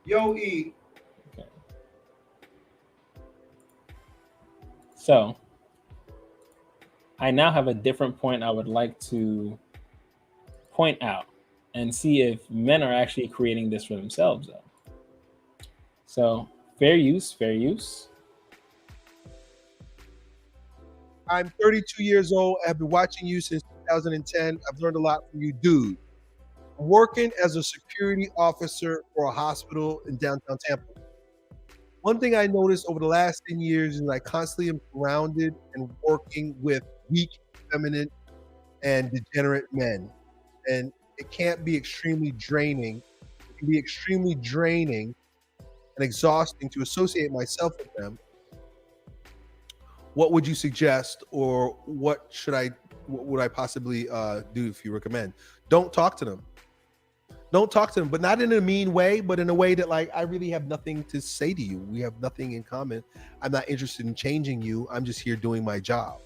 Yo, E. Okay. So I now have a different point I would like to point out and see if men are actually creating this for themselves, though. So fair use. I'm 32 years old. I've been watching you since 2010. I've learned a lot from you, dude. I'm working as a security officer for a hospital in downtown Tampa. One thing I noticed over the last 10 years is I constantly am surrounded and working with weak, feminine, and degenerate men. And it can't be extremely draining. It can be extremely draining and exhausting to associate myself with them. What would you suggest, or what would I possibly do if you recommend? Don't talk to them. Don't talk to them, but not in a mean way, but in a way that, like, I really have nothing to say to you. We have nothing in common. I'm not interested in changing you. I'm just here doing my job.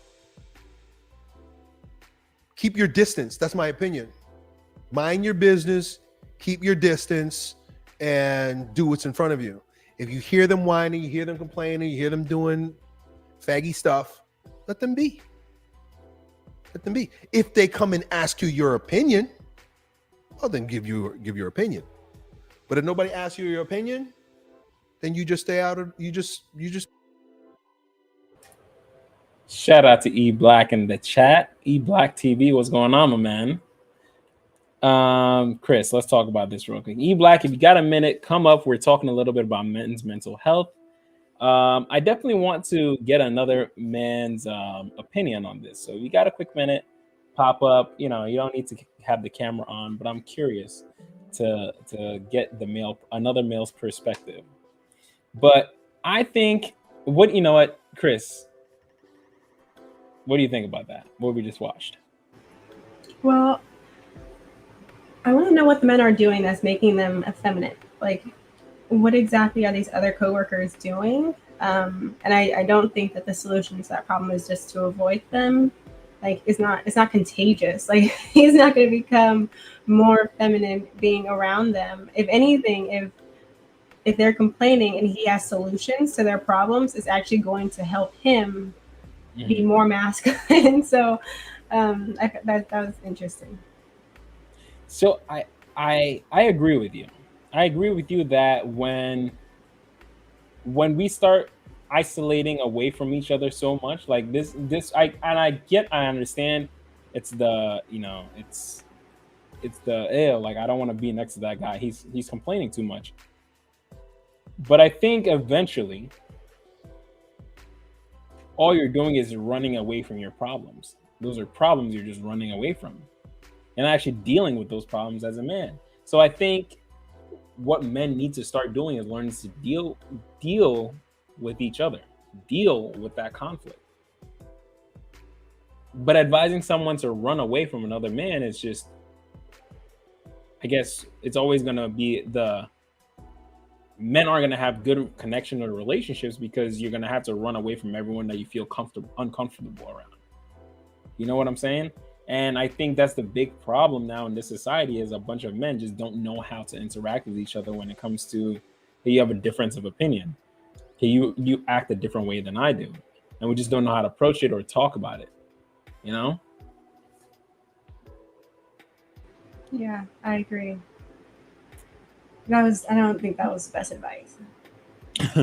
keep your distance. That's my opinion. Mind your business, keep your distance, and do what's in front of you. If you hear them whining, you hear them complaining, you hear them doing faggy stuff, let them be. Let them be. If they come and ask you your opinion, well, then give your opinion. But if nobody asks you your opinion, then you just stay out of, you just. Shout out to E Black in the chat. E Black TV, what's going on, my man? Chris, let's talk about this real quick. E Black, if you got a minute, come up. We're talking a little bit about men's mental health. I definitely want to get another man's opinion on this. So if you got a quick minute, pop up. You know, you don't need to have the camera on, but I'm curious to get another male's perspective. But I think Chris, what do you think about that? What we just watched? Well, I want to know what the men are doing that's making them effeminate. Like, what exactly are these other coworkers doing? And I don't think that the solution to that problem is just to avoid them. Like, it's not contagious. Like, he's not going to become more feminine being around them. If anything, if they're complaining and he has solutions to their problems, it's actually going to help him be more masculine. So that was interesting. So I agree with you. I agree with you that when we start isolating away from each other so much, like I understand it's the like, I don't want to be next to that guy. He's complaining too much. But I think eventually all you're doing is running away from your problems. Those are problems you're just running away from, and actually dealing with those problems as a man. So I think what men need to start doing is learning to deal with each other, deal with that conflict. But advising someone to run away from another man is just, I guess it's always going to be men aren't going to have good connection or relationships because you're going to have to run away from everyone that you feel uncomfortable around. You know what I'm saying? And I think that's the big problem now in this society, is a bunch of men just don't know how to interact with each other when it comes to, hey, you have a difference of opinion. Hey, you act a different way than I do. And we just don't know how to approach it or talk about it. You know? Yeah, I agree. I don't think that was the best advice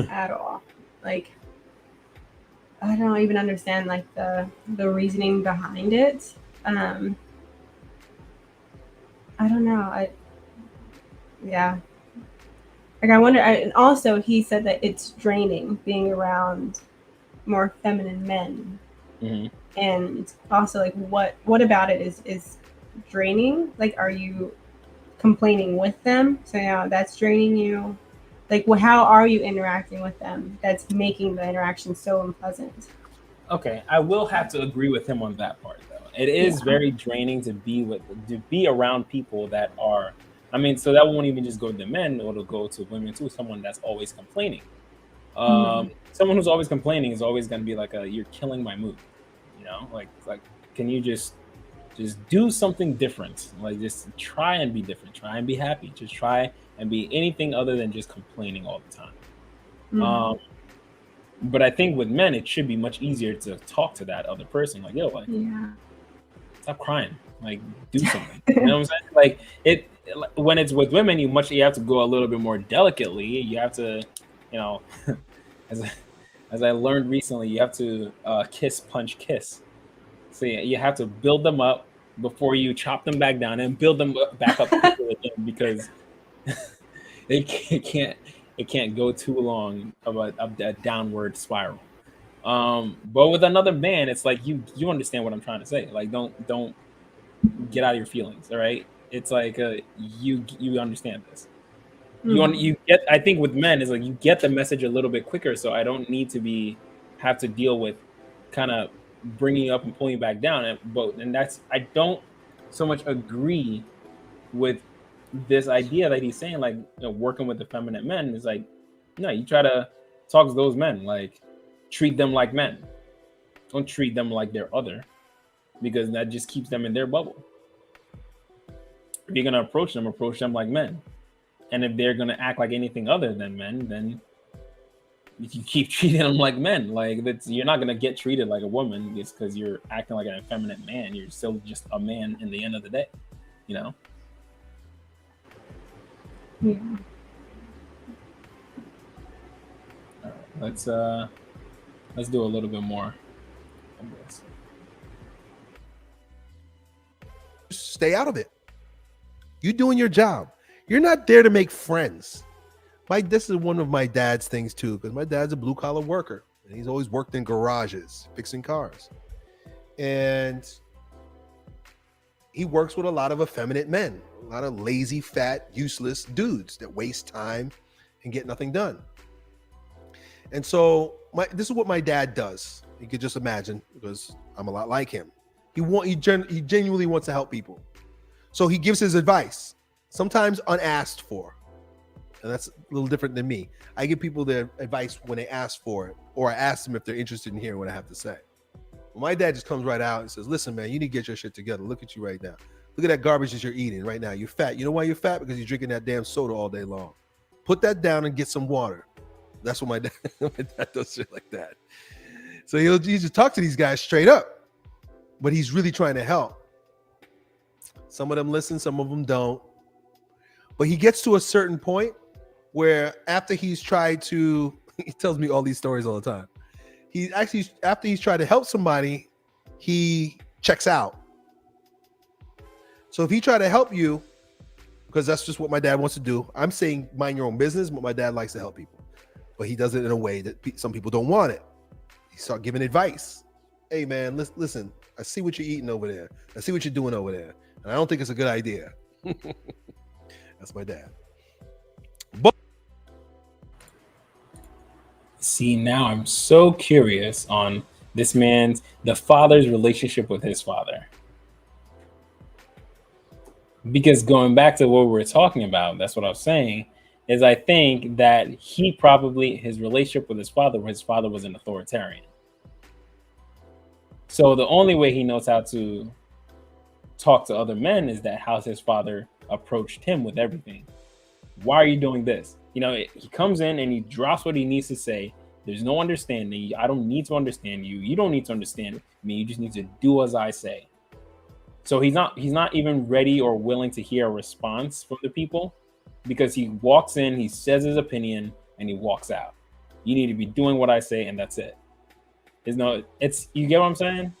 at all. Like, I don't even understand like the reasoning behind it. I don't know. Like, I wonder. And also, he said that it's draining being around more feminine men. Mm-hmm. And also, like, what about it is draining? Like, are you complaining with them? So now that's draining you. Like, how are you interacting with them that's making the interaction so unpleasant? Okay, I will have to agree with him on that part, though. It is very draining to be around people that are, I mean, so that won't even just go to men, it'll go to women too. Someone that's always complaining. Someone who's always complaining is always going to be like you're killing my mood. You know, like can you just do something different? Like, just try and be different. Try and be happy. Just try and be anything other than just complaining all the time. But I think with men, it should be much easier to talk to that other person. Like, yo, like, stop crying. Like, do something. You know what I'm saying? When it's with women, you have to go a little bit more delicately. You have to, you know, as I learned recently, you have to kiss, punch, kiss. So you have to build them up before you chop them back down and build them back up again, because it can't go too long of a downward spiral. But with another man, it's like you understand what I'm trying to say. Like, don't get out of your feelings. All right, it's like you understand this. You get. I think with men is like you get the message a little bit quicker, so I don't need to have to deal with kind of bringing you up and pulling you back down. And that's, I don't so much agree with this idea that he's saying, like, you know, working with effeminate men is like, no, you try to talk to those men, like, treat them like men. Don't treat them like they're other. because that just keeps them in their bubble. If you're gonna approach them like men. And if they're gonna act like anything other than men, then you keep treating them like men. Like you're not gonna get treated like a woman just because you're acting like an effeminate man. You're still just a man in the end of the day, you know. Yeah. All right, let's do a little bit more of this. Stay out of it. You're doing your job. You're not there to make friends. This is one of my dad's things too, because my dad's a blue collar worker and he's always worked in garages fixing cars. And he works with a lot of effeminate men, a lot of lazy, fat, useless dudes that waste time and get nothing done. And so this is what my dad does. You could just imagine, because I'm a lot like him. He genuinely wants to help people. So he gives his advice, sometimes unasked for. And that's a little different than me. I give people their advice when they ask for it, or I ask them if they're interested in hearing what I have to say. Well, my dad just comes right out and says, listen, man, you need to get your shit together. Look at you right now. Look at that garbage that you're eating right now. You're fat. You know why you're fat? Because you're drinking that damn soda all day long. Put that down and get some water. That's what my dad does shit like that. So he just talk to these guys straight up, but he's really trying to help. Some of them listen, some of them don't. But he gets to a certain point where after he's tried to, he tells me all these stories all the time. He actually, after he's tried to help somebody, he checks out. So if he tried to help you, because that's just what my dad wants to do. I'm saying mind your own business, but my dad likes to help people. But he does it in a way that some people don't want it. He start giving advice. Hey man, listen, I see what you're eating over there. I see what you're doing over there. And I don't think it's a good idea. That's my dad. But see, now I'm so curious on the father's relationship with his father. Because going back to what we were talking about, that's what I was saying, is I think that his relationship with his father was an authoritarian. So the only way he knows how to talk to other men is that how his father approached him with everything. Why are you doing this? You know, he comes in and he drops what he needs to say. There's no understanding. I don't need to understand you. You don't need to understand me. You just need to do as I say. So he's not even ready or willing to hear a response from the people, because he walks in, he says his opinion, and he walks out. You need to be doing what I say, and that's it. You get what I'm saying?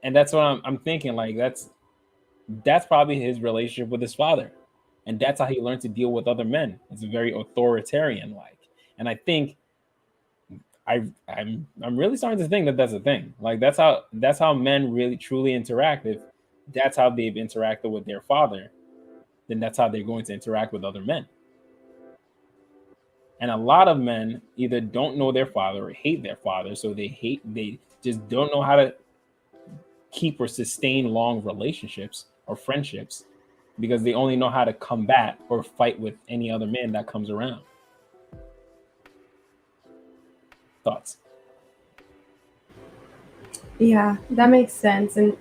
And that's what I'm thinking. Like that's probably his relationship with his father, and that's how he learned to deal with other men. It's very authoritarian-like, and I think I'm really starting to think that that's a thing. Like that's how men really truly interact. If that's how they've interacted with their father, then that's how they're going to interact with other men. And a lot of men either don't know their father or hate their father, so they just don't know how to keep or sustain long relationships or friendships, because they only know how to combat or fight with any other man that comes around. Thoughts? Yeah, that makes sense. And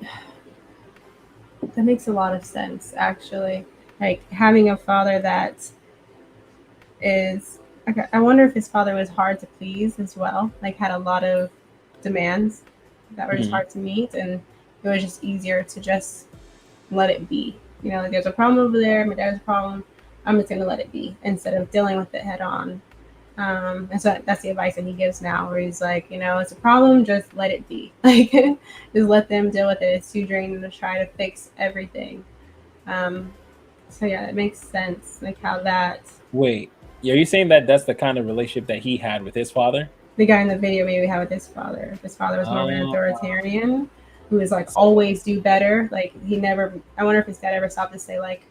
that makes a lot of sense, actually. Like having a father that is, I wonder if his father was hard to please as well, like had a lot of demands that were just hard to meet, and it was just easier to just let it be. You know, like there's a problem over there, my dad's a problem, I'm just gonna let it be instead of dealing with it head on. And so that's the advice that he gives now, where he's like, you know, it's a problem, just let it be. Like just let them deal with it. It's too draining to try to fix everything. So yeah, it makes sense, like how that. Wait, are you saying that that's the kind of relationship that he had with his father? The guy in the video maybe had with his father. His father was more of an authoritarian, who was like always do better. Like he never. I wonder if his dad ever stopped to say like,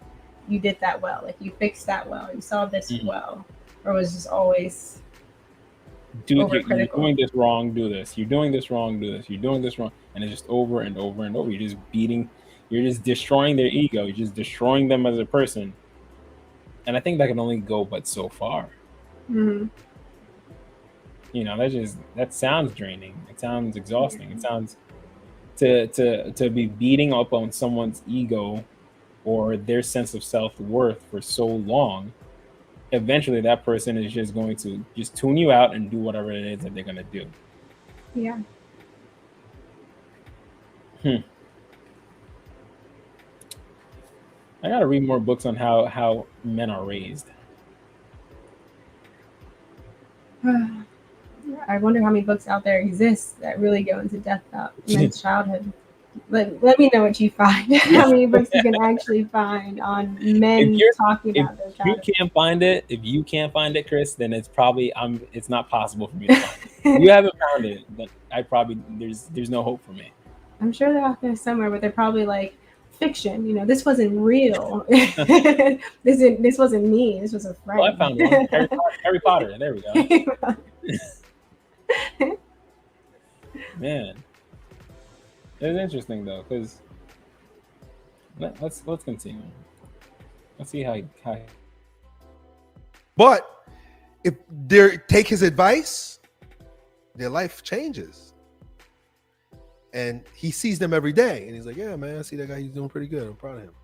"You did that well. Like you fixed that well. You solved this well," or was just always. You're doing this wrong. Do this. You're doing this wrong. Do this. You're doing this wrong, and it's just over and over and over. You're just beating. You're just destroying their ego. You're just destroying them as a person. And I think that can only go but so far. Mm-hmm. You know, that sounds draining. It sounds exhausting. It sounds to be beating up on someone's ego or their sense of self-worth for so long, eventually that person is just going to just tune you out and do whatever it is that they're going to do. Yeah. I gotta read more books on how men are raised. I wonder how many books out there exist that really go into depth about men's childhood. Let me know what you find. How many books you can actually find on men talking about their childhood. If you can't find it, Chris, then it's probably it's not possible for me to find it. If you haven't found it, then there's no hope for me. I'm sure they're out there somewhere, but they're probably like fiction. You know, this wasn't real. this wasn't me. This was a friend. Oh, I found one. Harry Potter. There we go. Man, it's interesting though, because let's continue. Let's see how. But if they take his advice, their life changes. And he sees them every day, and he's like, "Yeah, man, I see that guy. He's doing pretty good. I'm proud of him."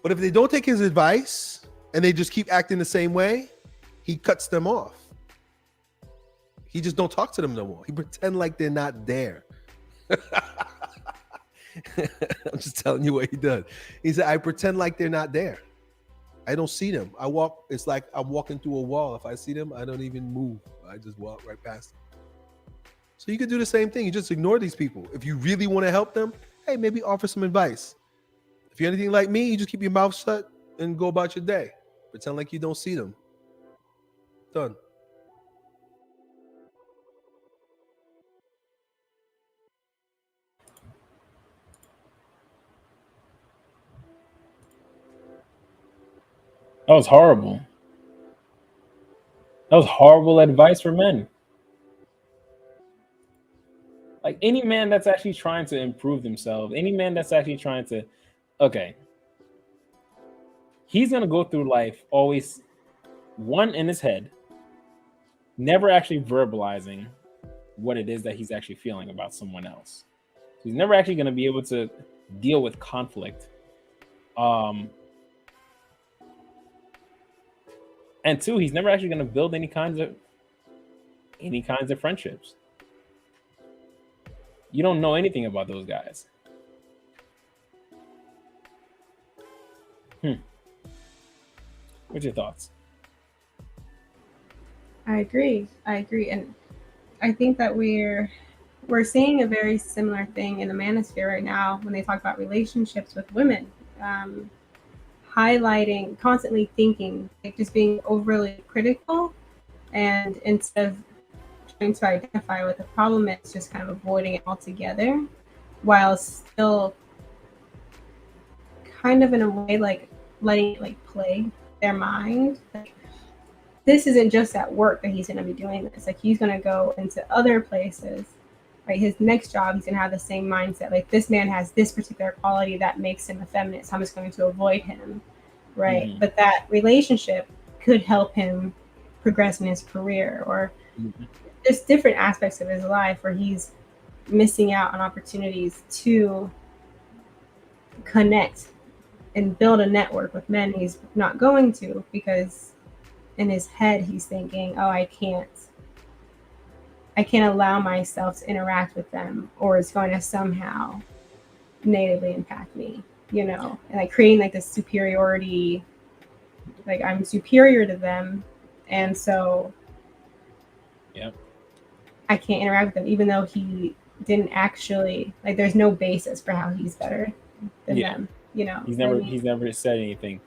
But if they don't take his advice and they just keep acting the same way, he cuts them off. He just don't talk to them no more. He pretend like they're not there. I'm just telling you what he does. He said, "I pretend like they're not there. I don't see them. I walk. It's like I'm walking through a wall. If I see them, I don't even move. I just walk right past them." So you could do the same thing. You just ignore these people. If you really want to help them, hey, maybe offer some advice. If you're anything like me, you just keep your mouth shut and go about your day. Pretend like you don't see them. Done. That was horrible. That was horrible advice for men. Like any man that's actually trying to improve themselves, any man that's actually trying to, okay, he's gonna go through life always one in his head, never actually verbalizing what it is that he's actually feeling about someone else. He's never actually gonna be able to deal with conflict. And two, he's never actually gonna build any kinds of friendships. You don't know anything about those guys. What's your thoughts? I agree. And I think that we're seeing a very similar thing in the manosphere right now when they talk about relationships with women, highlighting, constantly thinking, like just being overly critical, and instead of trying to identify what the problem is, just kind of avoiding it altogether, while still kind of in a way like letting it like plague their mind. Like, this isn't just at work that he's going to be doing this. Like, he's going to go into other places, right? His next job, he's going to have the same mindset. Like, this man has this particular quality that makes him effeminate, so I'm just going to avoid him, right? Mm-hmm. But that relationship could help him progress in his career, or just different aspects of his life where he's missing out on opportunities to connect and build a network with men he's not going to, because in his head he's thinking, oh, I can't allow myself to interact with them, or it's going to somehow negatively impact me, you know, and like creating like this superiority, like I'm superior to them, and so I can't interact with them, even though he didn't actually, like, there's no basis for how he's better than them, you know. He's never said anything.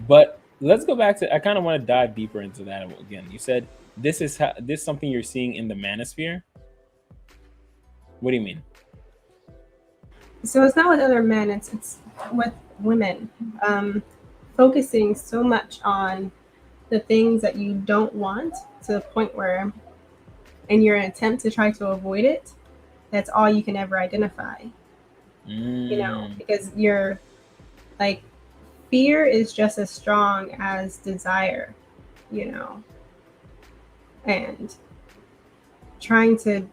But let's go back to, I kind of want to dive deeper into that again. You said this is something you're seeing in the manosphere. What do you mean? So it's not with other men, it's with women. Focusing so much on the things that you don't want, to the point where in your attempt to try to avoid it, that's all you can ever identify. You know, because you're like, fear is just as strong as desire, you know, and trying to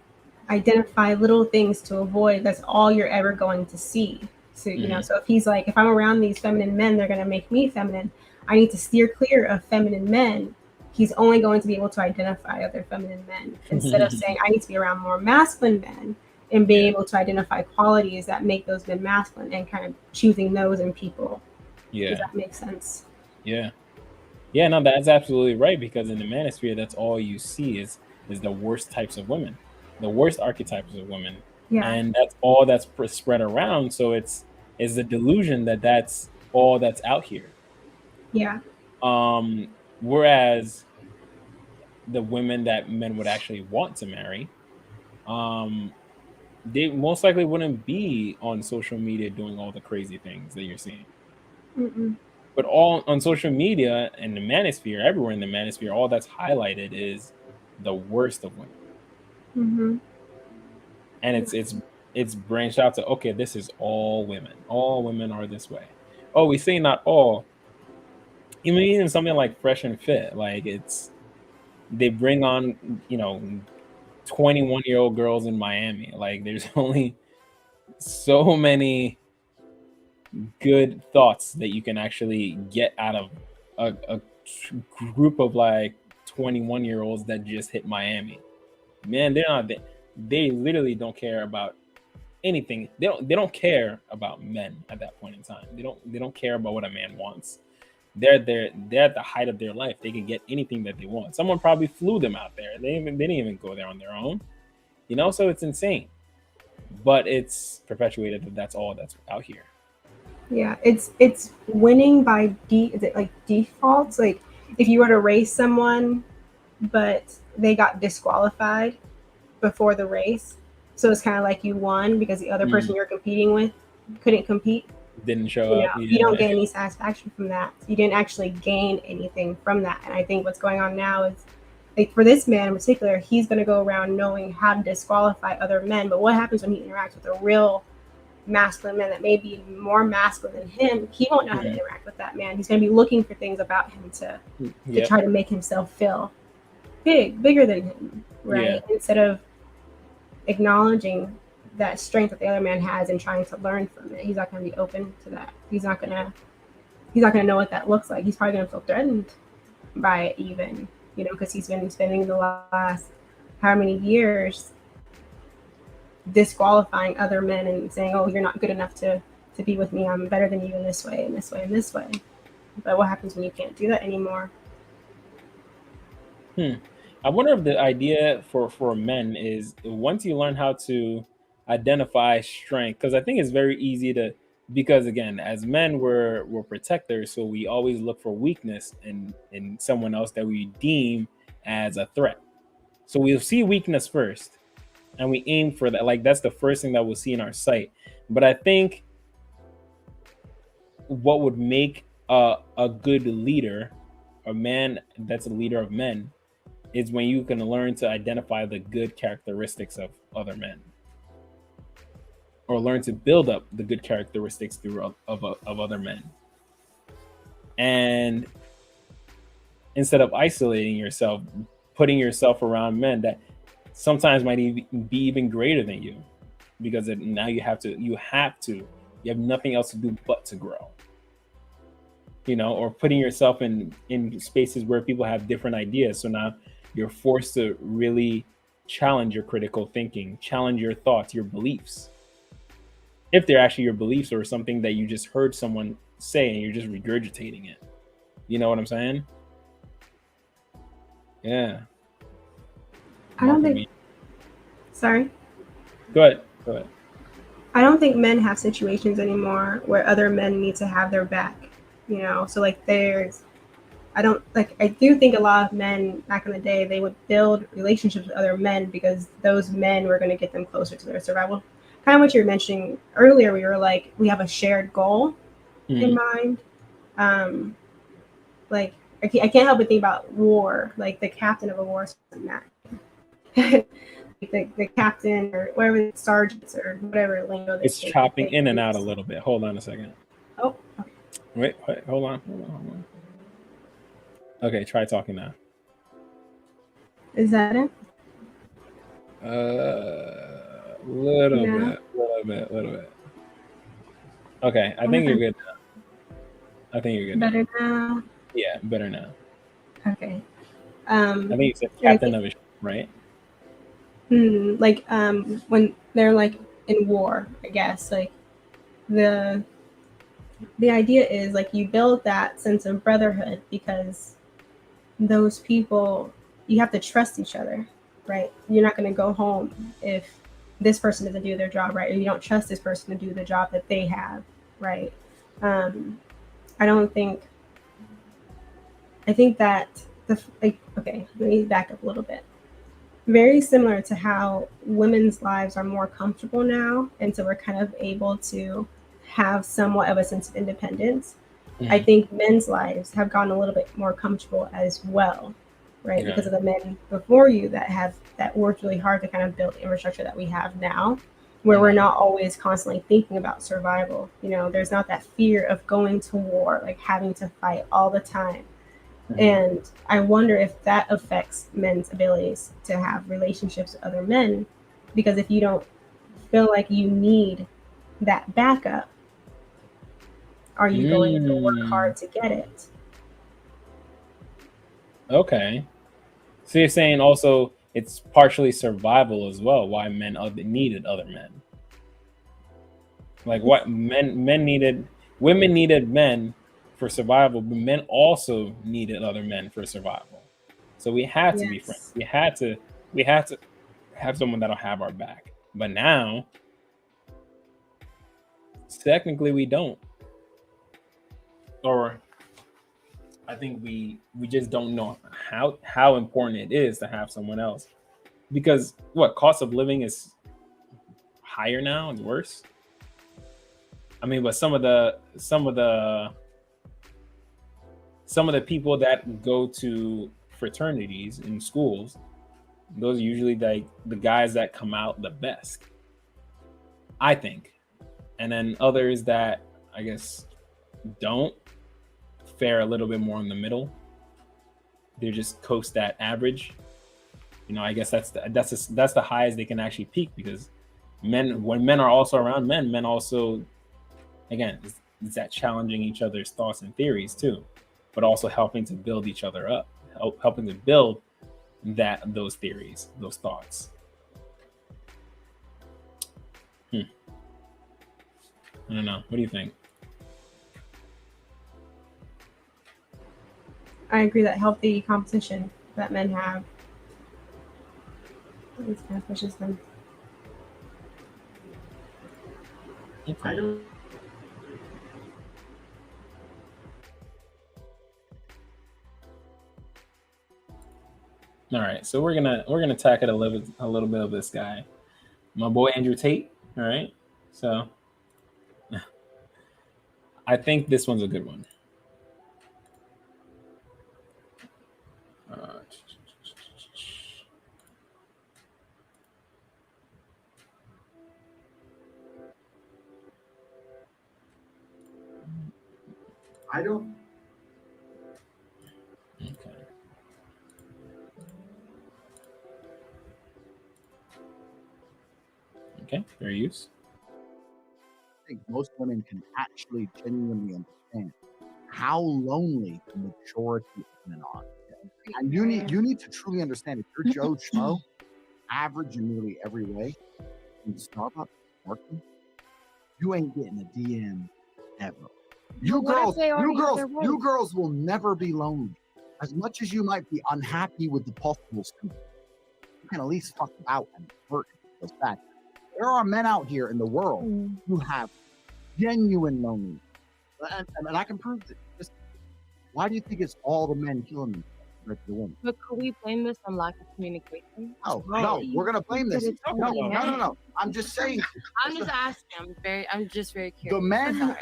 identify little things to avoid. That's all you're ever going to see. So, you know, so if he's like, if I'm around these feminine men, they're going to make me feminine. I need to steer clear of feminine men. He's only going to be able to identify other feminine men instead of saying, I need to be around more masculine men and be able to identify qualities that make those men masculine and kind of choosing those in people. Yeah. Does that make sense? Yeah. Yeah, no, that's absolutely right, because in the manosphere, that's all you see is the worst types of women, the worst archetypes of women. Yeah. And that's all that's spread around. So it's the delusion that that's all that's out here. Yeah. Whereas the women that men would actually want to marry, they most likely wouldn't be on social media doing all the crazy things that you're seeing. Mm-mm. But all on social media and the manosphere, everywhere in the manosphere, all that's highlighted is the worst of women. Mm-hmm. And it's branched out to, okay, this is all women. All women are this way. Oh, we say not all. Even something like Fresh and Fit, like they bring on 21-year-old girls in Miami. Like there's only so many good thoughts that you can actually get out of a group of like 21-year-olds that just hit Miami. Man, they literally don't care about anything. They don't care about men at that point in time. They don't care about what a man wants. They're at the height of their life. They can get anything that they want. Someone probably flew them out there. They didn't even go there on their own. So it's insane. But it's perpetuated that that's all that's out here. Yeah, it's winning by is it like default? Like if you were to race someone, but they got disqualified before the race, so it's kind of like you won because the other person you're competing with couldn't compete. Didn't show up. You don't get any satisfaction from that. You didn't actually gain anything from that. And I think what's going on now is, like for this man in particular, he's going to go around knowing how to disqualify other men. But what happens when he interacts with a real masculine man that may be more masculine than him? He won't know how to interact with that man. He's going to be looking for things about him to try to make himself feel bigger than him, right? Instead of acknowledging that strength that the other man has and trying to learn from it. He's not going to be open to that. He's not going to know what that looks like. He's probably going to feel threatened by it even, because he's been spending the last how many years disqualifying other men and saying, oh, you're not good enough to be with me. I'm better than you in this way and this way and this way. But what happens when you can't do that anymore? I wonder if the idea for men is once you learn how to identify strength, because I think it's very easy to, because again, as men, we're protectors, so we always look for weakness in someone else that we deem as a threat. So we'll see weakness first, and we aim for that. Like that's the first thing that we'll see in our sight. But I think what would make a good leader, a man that's a leader of men, is when you can learn to identify the good characteristics of other men, or learn to build up the good characteristics of other men. And instead of isolating yourself, putting yourself around men that sometimes might even be even greater than you, because now you have nothing else to do but to grow. Or putting yourself in spaces where people have different ideas. So now you're forced to really challenge your critical thinking, challenge your thoughts, your beliefs. If they're actually your beliefs or something that you just heard someone say and you're just regurgitating it. You know what I'm saying? Yeah. I don't think. Sorry. Go ahead. I don't think men have situations anymore where other men need to have their back. So like I do think a lot of men back in the day, they would build relationships with other men because those men were going to get them closer to their survival. Kind of what you were mentioning earlier, we were like, we have a shared goal in mind. Like I can't help but think about war, like the captain of a war, the captain or whatever, sergeants or whatever lingo. It's chopping in and out a little bit. Hold on a second. Oh. Okay. Wait, hold on. Okay, try talking now. Is that it? Little No? bit. Okay, I think you're good now. Better now? Yeah, better now. Okay. I think you said I captain think- of a ship, right? like when they're like in war, I guess, like the idea is like you build that sense of brotherhood because those people, you have to trust each other, right? You're not going to go home if this person doesn't do their job right, or you don't trust this person to do the job that they have, right? I think that okay, let me back up a little bit. Very similar to how women's lives are more comfortable now, and so we're kind of able to have somewhat of a sense of independence. I think men's lives have gotten a little bit more comfortable as well, right? Because of the men before you that worked really hard to kind of build the infrastructure that we have now, where we're not always constantly thinking about survival. There's not that fear of going to war, like having to fight all the time. And I wonder if that affects men's abilities to have relationships with other men, because if you don't feel like you need that backup, are you going to work hard to get it? Okay. So you're saying also it's partially survival as well, why men needed other men. Like what women needed men for survival, but men also needed other men for survival. So we had to be friends. We had to have someone that'll have our back. But now, technically, we don't. Or I think we just don't know how important it is to have someone else. Because cost of living is higher now, it's worse. I mean, but some of the people that go to fraternities in schools, those are usually the guys that come out the best, I think. And then others that I guess don't fare a little bit more in the middle. They just coast that average. I guess that's the highest they can actually peak, because when men are also around men also, again, it's that challenging each other's thoughts and theories too, but also helping to build each other up, helping to build those theories, those thoughts. I don't know. What do you think? I agree that healthy competition that men have, this kind of pushes them. Okay. All right, so we're gonna tackle a little bit of this guy, my boy Andrew Tate. All right, so I think this one's a good one. I don't. Okay, fair use. I think most women can actually genuinely understand how lonely the majority of men are. And you need to truly understand, if you're Joe Schmo, average in nearly every way, in Starbucks working, you ain't getting a DM ever. You girls will never be lonely. As much as you might be unhappy with the possible scoop, you can at least fuck out and hurt those facts. There are men out here in the world who have genuine loneliness. And I can prove it. Just, why do you think it's all the men killing them compared to the women? But could we blame this on lack of communication? No, we're gonna blame this. No. I'm just saying. I'm just asking. I'm just very curious.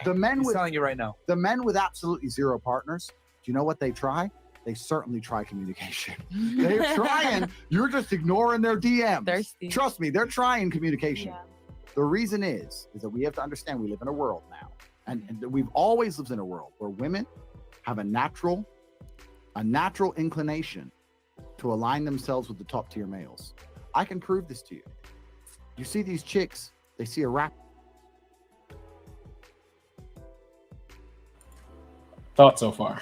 The men with telling you right now. The men with absolutely zero partners. Do you know what they try? They certainly try communication. They're trying. You're just ignoring their DMs. Thirsty. Trust me, they're trying communication. Yeah. The reason is that we have to understand we live in a world now, and we've always lived in a world where women have a natural inclination to align themselves with the top tier males. I can prove this to you. You see these chicks, they see a rapper. Thoughts so far?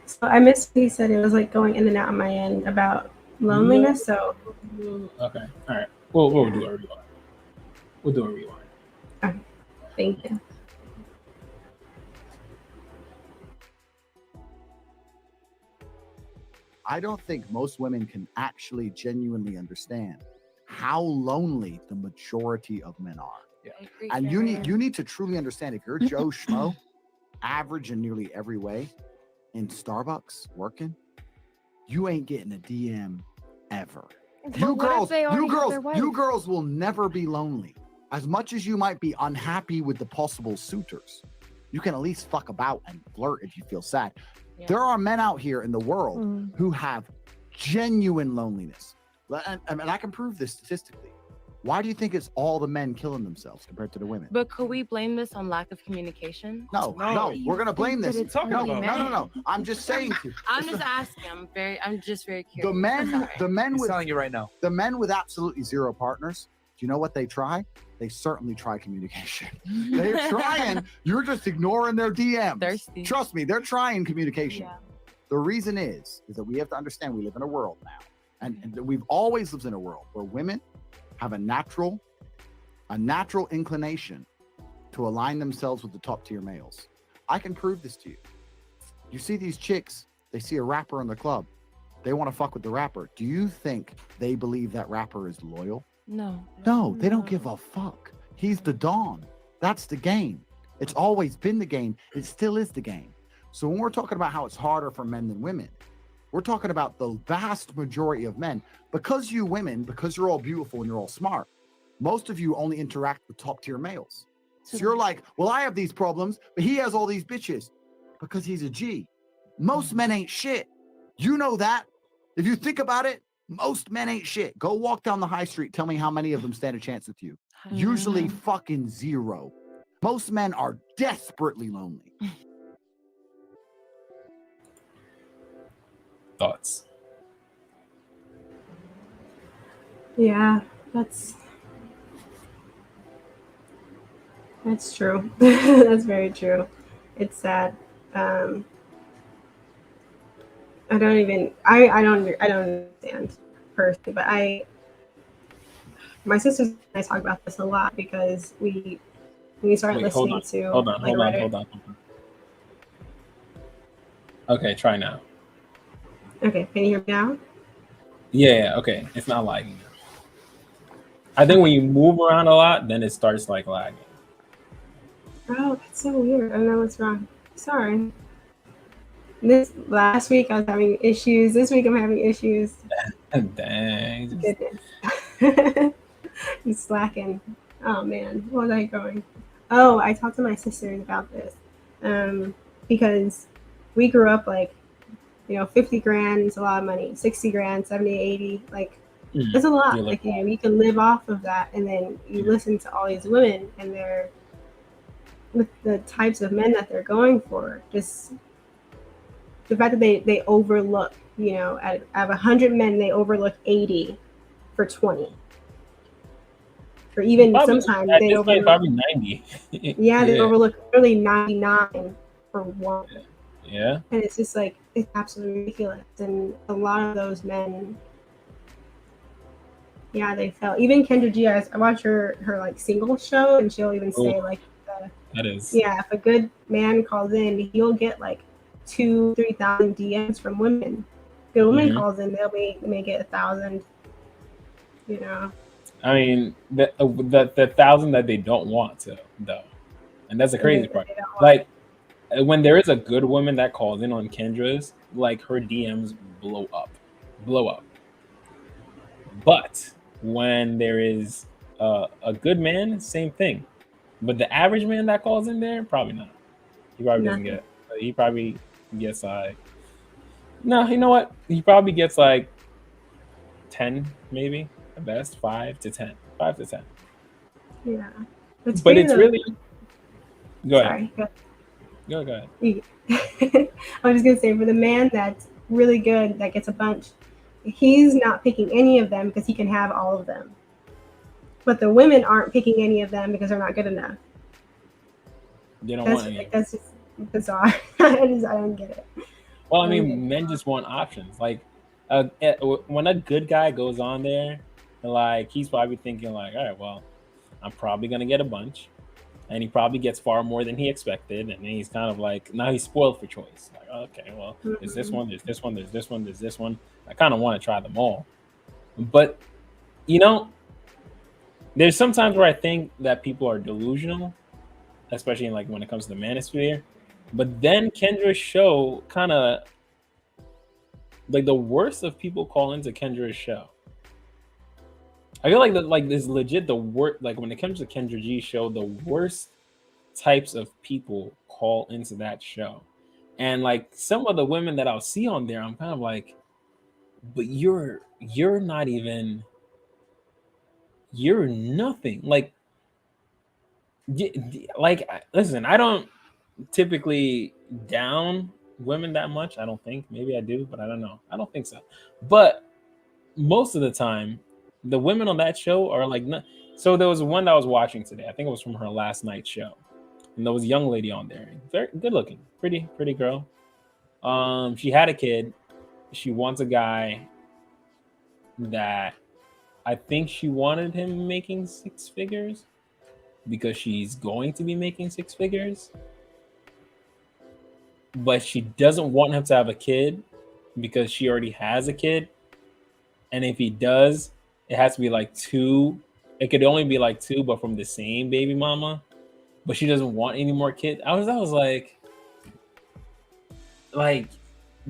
So I missed what he said. It was like going in and out on my end about loneliness. So Okay, all right. We'll do a rewind. We'll do a rewind. okay. Thank you. I don't think most women can actually genuinely understand how lonely the majority of men are. Yeah. And you need to truly understand, if you're Joe Schmo, average in nearly every way, in Starbucks working, you ain't getting a DM ever. You girls will never be lonely. As much as you might be unhappy with the possible suitors, you can at least fuck about and flirt if you feel sad. Yeah. There are men out here in the world who have genuine loneliness. And I can prove this statistically. Why do you think it's all the men killing themselves compared to the women? But could we blame this on lack of communication? No, we're going to blame this. No. I'm just saying to you. I'm just asking. I'm just very curious. The men with telling you right now. The men with absolutely zero partners, do you know what they try? They certainly try communication. They're trying. You're just ignoring their DMs. Thirsty. Trust me, they're trying communication. Yeah. The reason is that we have to understand we live in a world now, and we've always lived in a world where women have a natural inclination to align themselves with the top tier males. I can prove this to you. You see these chicks, they see a rapper in the club, they want to fuck with the rapper. Do you think they believe that rapper is loyal? No, they don't give a fuck. He's the Don. That's the game. It's always been the game. It still is the game. So when we're talking about how it's harder for men than women, we're talking about the vast majority of men. Because you women, because you're all beautiful and you're all smart, most of you only interact with top tier males. So you're like, well, I have these problems, but he has all these bitches because he's a G. Most men ain't shit. You know that. If you think about it, most men ain't shit. Go walk down the high street. Tell me how many of them stand a chance with you. Usually fucking zero. Most men are desperately lonely. Thoughts? Yeah, that's true. That's very true. It's sad. I don't understand personally, but my sisters and I talk about this a lot because we started listening to. Hold on. Okay, try now. Okay, can you hear me now? Yeah, okay. It's not lagging now. I think when you move around a lot, then it starts like lagging. Oh, that's so weird. I don't know what's wrong. Sorry. This last week I was having issues. This week I'm having issues. Dang. Goodness. I'm slacking. Oh man, what was I going? Oh, I talked to my sisters about this. Because we grew up like, 50 grand is a lot of money. 60 grand, 70, 80, like it's a lot. Like, you can live off of that. And then you listen to all these women and they're with the types of men that they're going for, just the fact that they overlook, out of 100 men, they overlook 80 for 20. Or even sometimes they overlook probably 90. yeah, they overlook really 99 for one. Yeah. And it's just like, it's absolutely ridiculous. And a lot of those men, yeah, they fell. Even Kendra G, I watch her like single show, and she'll even say like, that is. Yeah, if a good man calls in, he'll get like 2,000-3,000 DMs from women. Good woman calls in, they may get 1,000. I mean, the 1,000 that they don't want to, though, and that's the crazy part. Like, when there is a good woman that calls in on Kendra's, like her DMs blow up. But when there is a good man, same thing. But the average man that calls in there, probably not. He probably doesn't get. He probably gets like. No, you know what? He probably gets like 10, maybe the best, 5 to 10. Yeah, but it's really. Go ahead. Sorry. Go ahead. I was just gonna say, for the man that's really good, that gets a bunch, he's not picking any of them because he can have all of them. But the women aren't picking any of them because they're not good enough. They don't want any. That's just bizarre. I don't get it. Well, I mean, men just want options. Like, when a good guy goes on there, like, he's probably thinking like, all right, well, I'm probably gonna get a bunch, and he probably gets far more than he expected, and then he's kind of like, now he's spoiled for choice. Like, okay, well, there's this one, there's this one, there's this one, there's this one. I kind of want to try them all, but you know, there's sometimes where I think that people are delusional, especially like when it comes to the manosphere. But then Kendra's show kind of like the worst of people call into Kendra's show. I feel like that like this legit the worst, like when it comes to Kendra G's show, the worst types of people call into that show. And like some of the women that I'll see on there, I'm kind of like, but you're not even, you're nothing. Like listen, I don't typically down women that much. I don't think. Maybe I do, but I don't know. I don't think so. But most of the time, the women on that show are like, so there was one that I was watching today. I think it was from her last night show. And there was a young lady on there. Very good looking. Pretty girl. She had a kid. She wants a guy that I think she wanted him making 6 figures because she's going to be making 6 figures. But she doesn't want him to have a kid because she already has a kid. And if he does, it has to be like 2. It could only be like 2, but from the same baby mama. But she doesn't want any more kids. I was like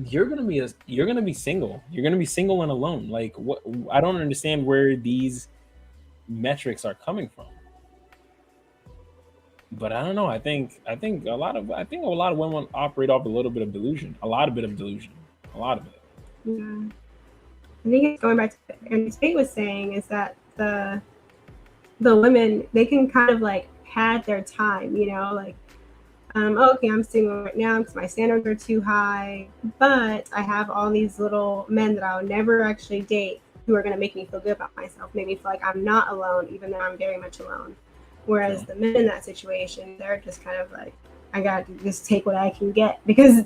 you're gonna be single. You're gonna be single and alone. Like what? I don't understand where these metrics are coming from. But I don't know. I think a lot of women operate off a little bit of delusion. A lot of it. Yeah. I think it's going back to what Andrew Tate was saying is that the women, they can kind of like pad their time, you know, like, okay, I'm single right now because my standards are too high, but I have all these little men that I'll never actually date who are going to make me feel good about myself, make me feel like I'm not alone, even though I'm very much alone. Whereas the men in that situation, they're just kind of like, I got to just take what I can get because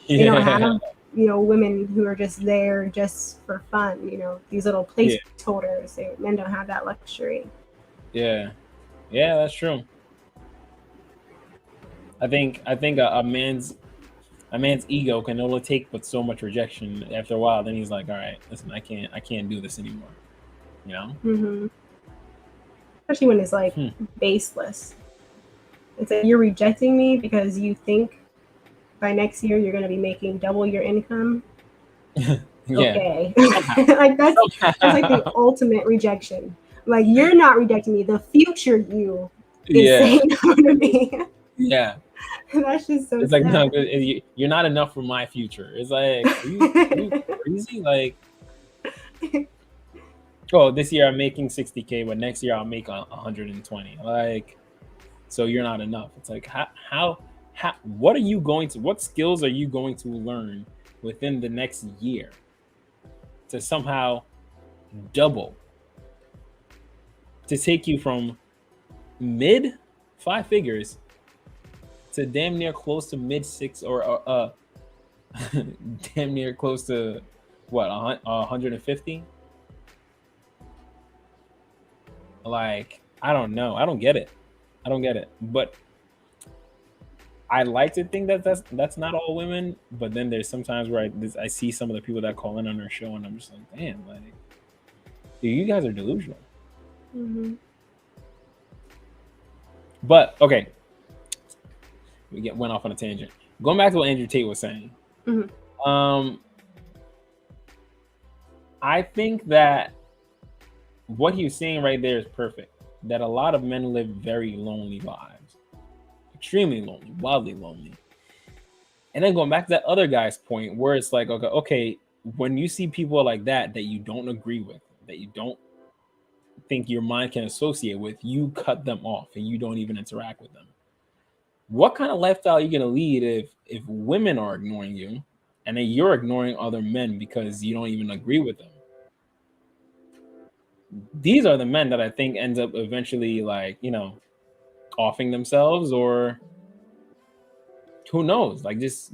they don't have, you know, women who are just there just for fun, you know, these little placeholders. Men don't have that luxury. Yeah, that's true. I think a man's ego can only take but so much rejection. After a while, then he's like, all right, listen, I can't do this anymore. You know? Mm-hmm. Especially when it's like baseless. It's like you're rejecting me because you think by next year you're going to be making double your income. Okay. Like that's like the ultimate rejection. Like you're not rejecting me. The future you is saying no to me. Yeah. That's just so it's sad. like, no, you're not enough for my future. It's like, are you crazy? Like, oh, this year I'm making 60K, but next year I'll make 120. Like, so you're not enough. It's like, how what skills are you going to learn within the next year to somehow double, to take you from mid 5 figures to damn near close to mid 6 or damn near close to what, 150? Like, I don't know. I don't get it. But I like to think that that's not all women. But then there's sometimes where I see some of the people that call in on our show, and I'm just like, damn, like, dude, you guys are delusional. Mm-hmm. But okay, went off on a tangent. Going back to what Andrew Tate was saying. Mm-hmm. I think that what he was saying right there is perfect. That a lot of men live very lonely lives, extremely lonely, wildly lonely. And then going back to that other guy's point, where it's like, okay, when you see people like that you don't agree with, that you don't think your mind can associate with, you cut them off and you don't even interact with them. What kind of lifestyle are you going to lead if women are ignoring you and then you're ignoring other men because you don't even agree with them? these are the men that I think ends up eventually offing themselves, or who knows, just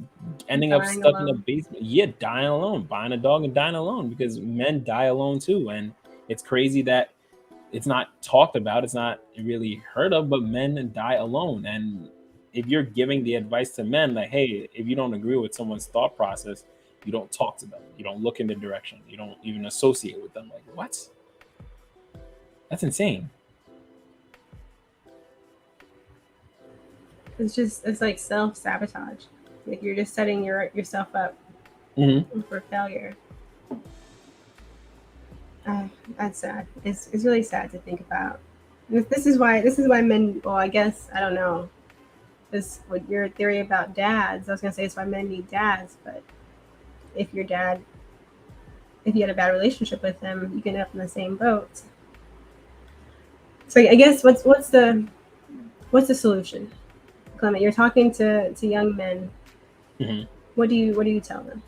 ending up Dying stuck in a alone. basement. Yeah, dying alone, buying a dog and dying alone, because men die alone too. And it's crazy that it's not talked about, it's not really heard of, but men die alone. And if you're giving the advice to men, like, hey, if you don't agree with someone's thought process, you don't talk to them, you don't look in the direction, you don't even associate with them. Like, what? That's insane. It's like self-sabotage. Like you're just setting yourself up for failure. That's sad. It's really sad to think about. This is why men. Well, I guess I don't know. This what your theory about dads. I was gonna say it's why men need dads, but if you had a bad relationship with them, you can end up in the same boat. So I guess what's the solution, Clement? You're talking to young men. What do you tell them?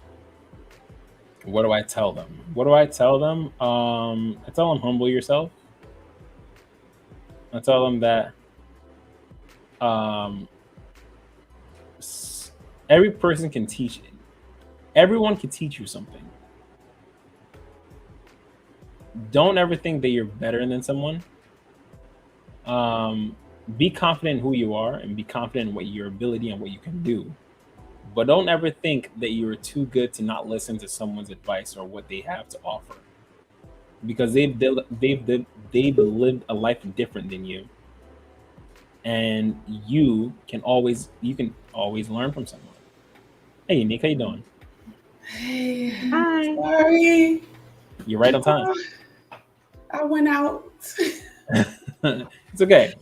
What do I tell them? I tell them humble yourself. I tell them that every person can teach. Everyone can teach you something. Don't ever think that you're better than someone. Be confident in who you are and be confident in what your ability and what you can do. But don't ever think that you're too good to not listen to someone's advice or what they have to offer, because they've lived a life different than you, and you can always learn from someone. Hey, Nick, how you doing? Hey, hi. Sorry, you're right on time. I went out. It's okay.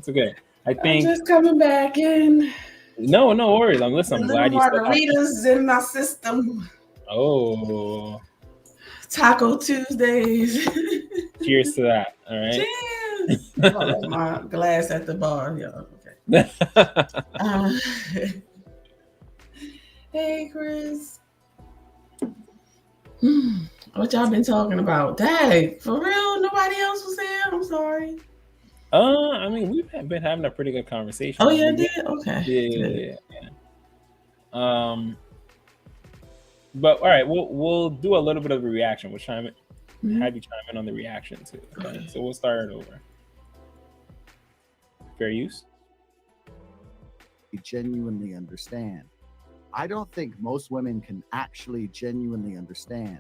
I think I'm just coming back in. No worries. I'm glad you stuck out. Margaritas in my system. Oh, Taco Tuesdays. Cheers to that. All right. Cheers. Oh, that's my glass at the bar. Yeah. Okay. Hey, Chris. What y'all been talking about? Dang, for real? Nobody else was there? I'm sorry. I mean, we've been having a pretty good conversation. Oh, yeah, did? Okay. Yeah. But all right, we'll do a little bit of a reaction. We'll have you chime in on the reaction too. Okay? So we'll start it over. Fair use. You genuinely understand. I don't think most women can actually genuinely understand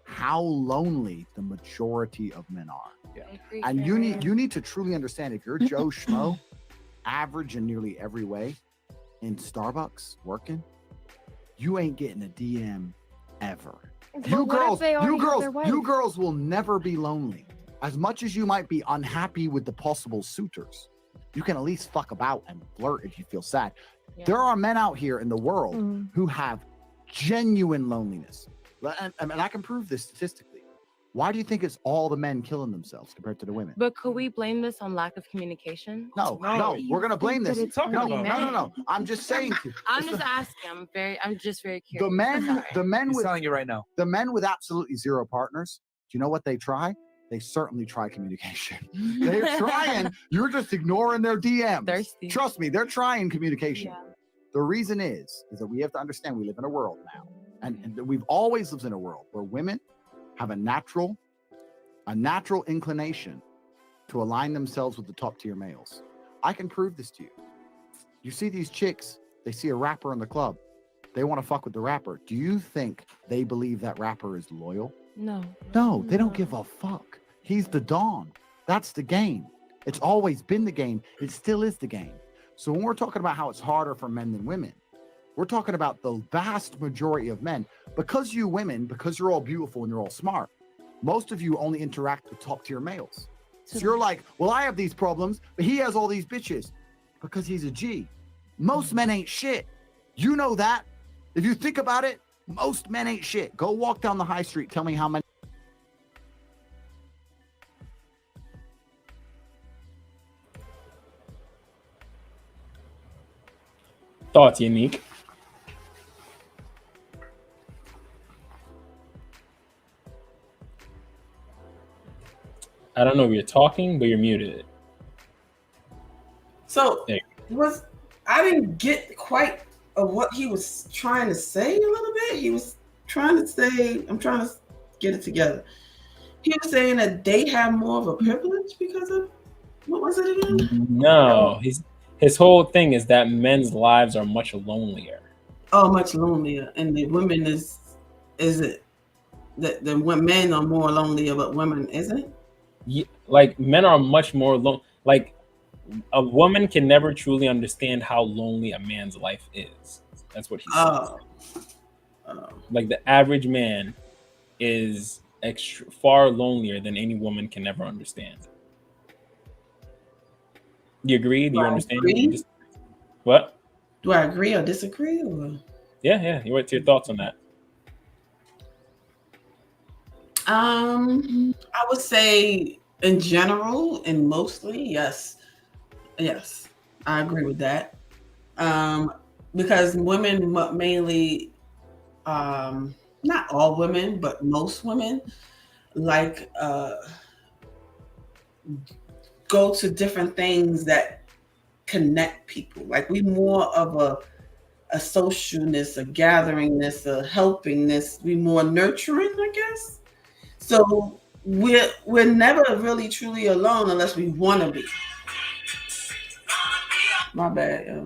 how lonely the majority of men are. Yeah. And you need to truly understand, if you're Joe Schmo, average in nearly every way, in Starbucks working, you ain't getting a DM ever. You girls will never be lonely. As much as you might be unhappy with the possible suitors, you can at least fuck about and flirt if you feel sad. Yeah. There are men out here in the world who have genuine loneliness. And I can prove this statistically. Why do you think it's all the men killing themselves compared to the women? But could we blame this on lack of communication? No, we're going to blame this. No. I'm just saying. I'm just asking. I'm just very curious. The men He's with telling you right now. The men with absolutely zero partners, do you know what they try? They certainly try communication. They're trying. You're just ignoring their DMs. Thirsty. Trust me, they're trying communication. Yeah. The reason is that we have to understand we live in a world now, and we've always lived in a world where women have a natural inclination to align themselves with the top tier males. I can prove this to you. You see these chicks, they see a rapper in the club. They want to fuck with the rapper. Do you think they believe that rapper is loyal? No, they don't give a fuck. He's the Don. That's the game. It's always been the game. It still is the game. So when we're talking about how it's harder for men than women, we're talking about the vast majority of men. Because you women, because you're all beautiful and you're all smart, most of you only interact with top tier males. So you're like, well, I have these problems, but he has all these bitches because he's a G. Most men ain't shit. You know that. If you think about it, most men ain't shit. Go walk down the high street. Tell me how many. Thoughts, Unique? I don't know if you're talking, but you're muted. So I didn't get quite what he was trying to say a little bit. He was trying to say, I'm trying to get it together. He was saying that they have more of a privilege because of, what was it again? No, his whole thing is that men's lives are much lonelier. Oh, much lonelier, and the women is it that the men are more lonelier, but women isn't? Yeah, like men are much more like a woman can never truly understand how lonely a man's life is. That's what he says. Like the average man is far lonelier than any woman can ever understand. Do you agree? Do you understand? What? Do I agree or disagree? Or? Yeah. What's your thoughts on that? I would say in general and mostly, yes, I agree with that. Because women mainly, not all women, but most women, like go to different things that connect people. Like we more of a socialness, a gatheringness, a helpingness. We more nurturing, I guess. So we're never really truly alone unless we want to be. My bad, yeah.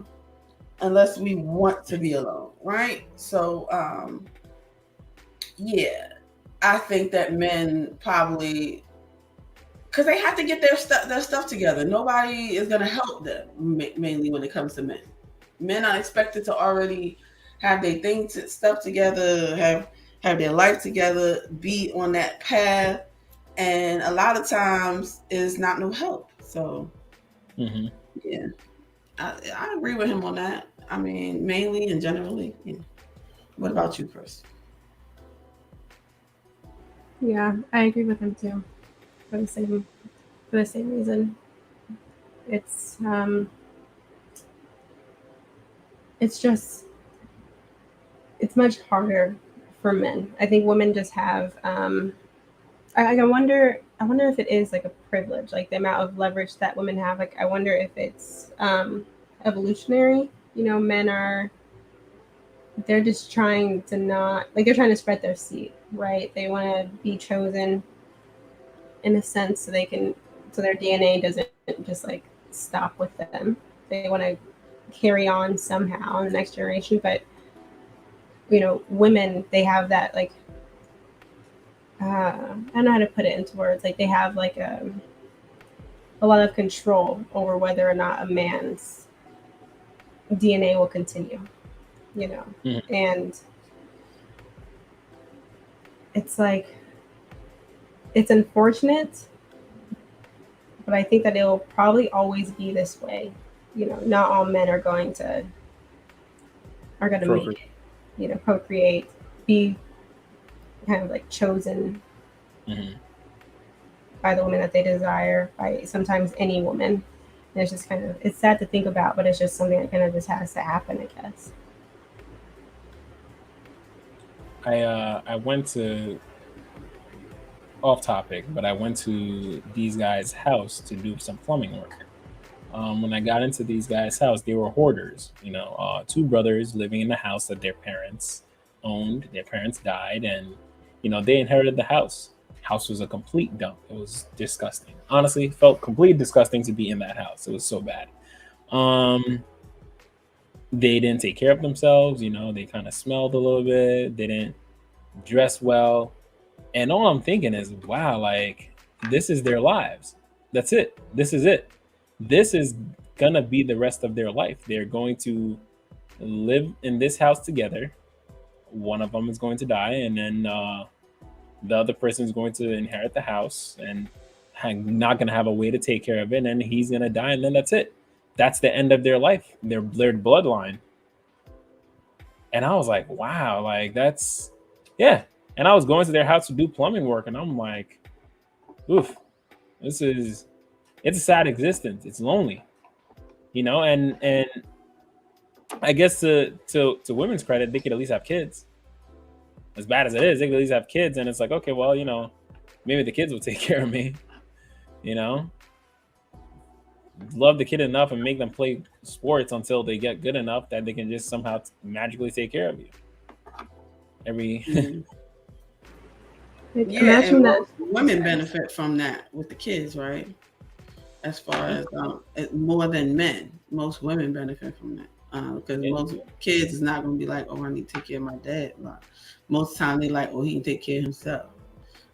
Unless we want to be alone, right? So yeah, I think that men probably, because they have to get their stuff together. Nobody is going to help them, mainly when it comes to men. Men are expected to already have their stuff together, have their life together, be on that path, and a lot of times is not no help. So yeah, I agree with him on that. I mean, mainly and generally. Yeah. What about you, Chris? Yeah, I agree with him too. For the same reason. It's much harder for men. I think women just have I wonder if it is like a privilege, like the amount of leverage that women have. Like I wonder if it's evolutionary. They're just trying to not, like, they're trying to spread their seed, right? They want to be chosen in a sense so their DNA doesn't just like stop with them. They want to carry on somehow in the next generation. But women, they have that like I don't know how to put it into words. Like they have like a lot of control over whether or not a man's DNA will continue. And it's like, it's unfortunate, but I think that it'll probably always be this way. Not all men are going to make it, procreate, be kind of like chosen by the woman that they desire, by sometimes any woman. And it's just it's sad to think about, but it's just something that kind of just has to happen, I guess. I went to, off topic, but I went to these guys' house to do some plumbing work. When I got into these guys' house, they were hoarders. Two brothers living in the house that their parents owned. Their parents died, and they inherited the house. House was a complete dump. It was disgusting. Honestly, felt completely disgusting to be in that house. It was so bad. They didn't take care of themselves. They kind of smelled a little bit. They didn't dress well. And all I'm thinking is, wow, like, this is their lives. That's it. This is it. This is going to be the rest of their life. They're going to live in this house together. One of them is going to die, and then the other person is going to inherit the house and not going to have a way to take care of it. And then he's going to die, and then that's it. That's the end of their life, their bloodline. And I was like, wow, like that's, yeah. And I was going to their house to do plumbing work, and I'm like, oof, it's a sad existence. It's lonely, and I guess to women's credit, they could at least have kids. As bad as it is, they could at least have kids. And it's like, okay, well, maybe the kids will take care of me. You know, love the kid enough and make them play sports until they get good enough that they can just somehow magically take care of you. Yeah, and most women benefit from that with the kids, right? As far as more than men, most women benefit from that because most kids is not going to be like, oh, I need to take care of my dad. Like, most time they like, oh, he can take care of himself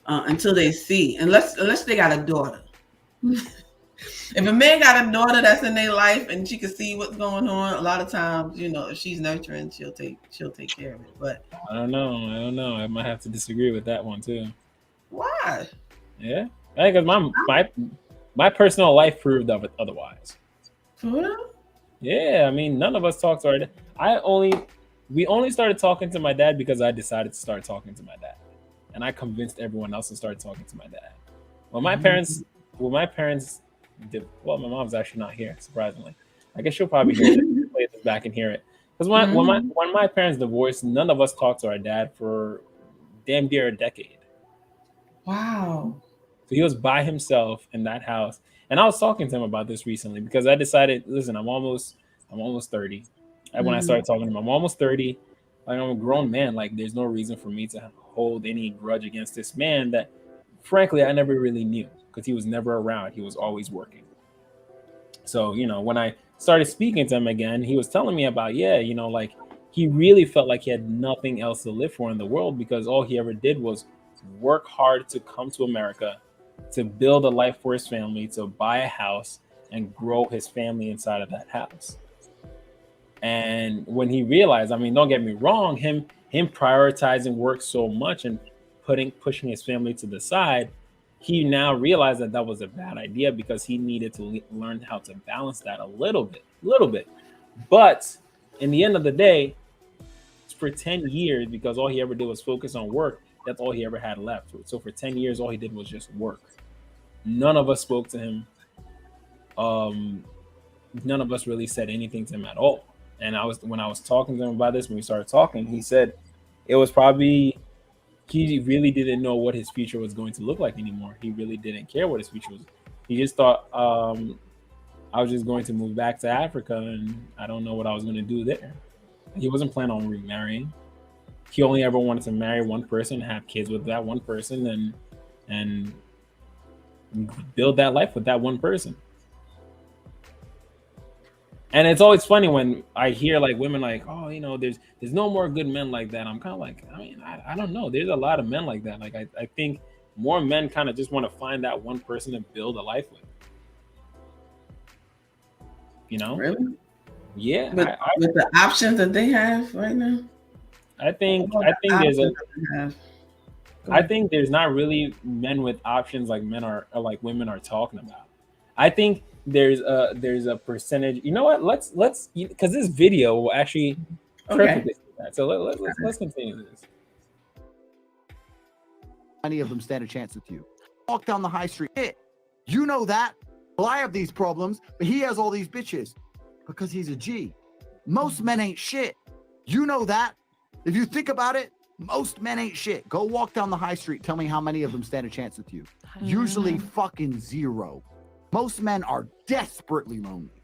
until they see, unless they got a daughter. If a man got a daughter that's in their life and she can see what's going on, a lot of times, you know, if she's nurturing, she'll take care of it. But I don't know. I might have to disagree with that one too. Why? Yeah, I think my personal life proved of it otherwise. For real? Yeah, I mean, none of us talked to our dad. We only started talking to my dad because I decided to start talking to my dad, and I convinced everyone else to start talking to my dad. Well, my parents did. Well, my mom's actually not here, surprisingly. I guess she'll probably hear it, play this back and hear it. Because when my parents divorced, none of us talked to our dad for damn near a decade. Wow. So he was by himself in that house. And I was talking to him about this recently because I decided, listen, I'm almost 30. And when I started talking to him, I'm almost 30. Like, I'm a grown man. Like, there's no reason for me to hold any grudge against this man that, frankly, I never really knew because he was never around. He was always working. So, you know, when I started speaking to him again, he was telling me about, like, he really felt like he had nothing else to live for in the world because all he ever did was work hard to come to America, to build a life for his family, to buy a house and grow his family inside of that house. And when he realized, I mean, don't get me wrong, him prioritizing work so much and pushing his family to the side, he now realized that was a bad idea because he needed to learn how to balance that a little bit. But in the end of the day, for 10 years, because all he ever did was focus on work, that's all he ever had left. So for 10 years, all he did was just work. None of us spoke to him. None of us really said anything to him at all. And when I was talking to him about this, when we started talking, he said it was probably, he really didn't know what his future was going to look like anymore. He really didn't care what his future was. He just thought I was just going to move back to Africa and I don't know what I was going to do there. He wasn't planning on remarrying. He only ever wanted to marry one person, have kids with that one person, and build that life with that one person. And it's always funny when I hear like women like, oh, you know, there's no more good men like that. I'm kind of like, I mean, I don't know. There's a lot of men like that. Like I think more men kind of just want to find that one person to build a life with. You know? Really? Yeah. With the options that they have right now? I think there's not really men with options like men are like women are talking about. I think there's a percentage. You know what? Let's because this video will actually perfectly do that. So let's continue this. Many of them stand a chance with you. Walk down the high street. You know that. Well, I have these problems, but he has all these bitches because he's a G. Most men ain't shit. You know that. If you think about it, most men ain't shit. Go walk down the high street. Tell me how many of them stand a chance with you. Usually fucking zero. Most men are desperately lonely.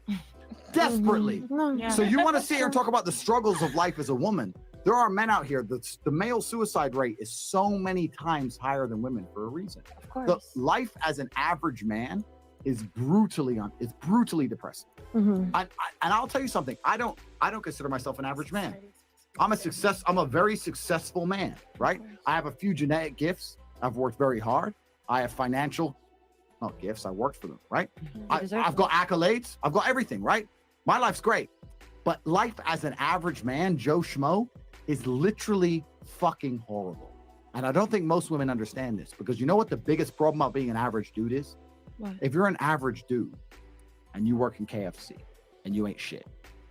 Desperately. So you want to sit here and talk about the struggles of life as a woman. There are men out here. The male suicide rate is so many times higher than women for a reason. Of course. The life as an average man is brutally depressing. And I'll tell you something. I don't consider myself an average man. I'm a very successful man, right? I have a few genetic gifts. I've worked very hard. I have financial, not gifts, I worked for them, right? I've got accolades. I've got everything, right? My life's great. But life as an average man, Joe Schmo, is literally fucking horrible. And I don't think most women understand this because you know what the biggest problem about being an average dude is? What? If you're an average dude and you work in KFC and you ain't shit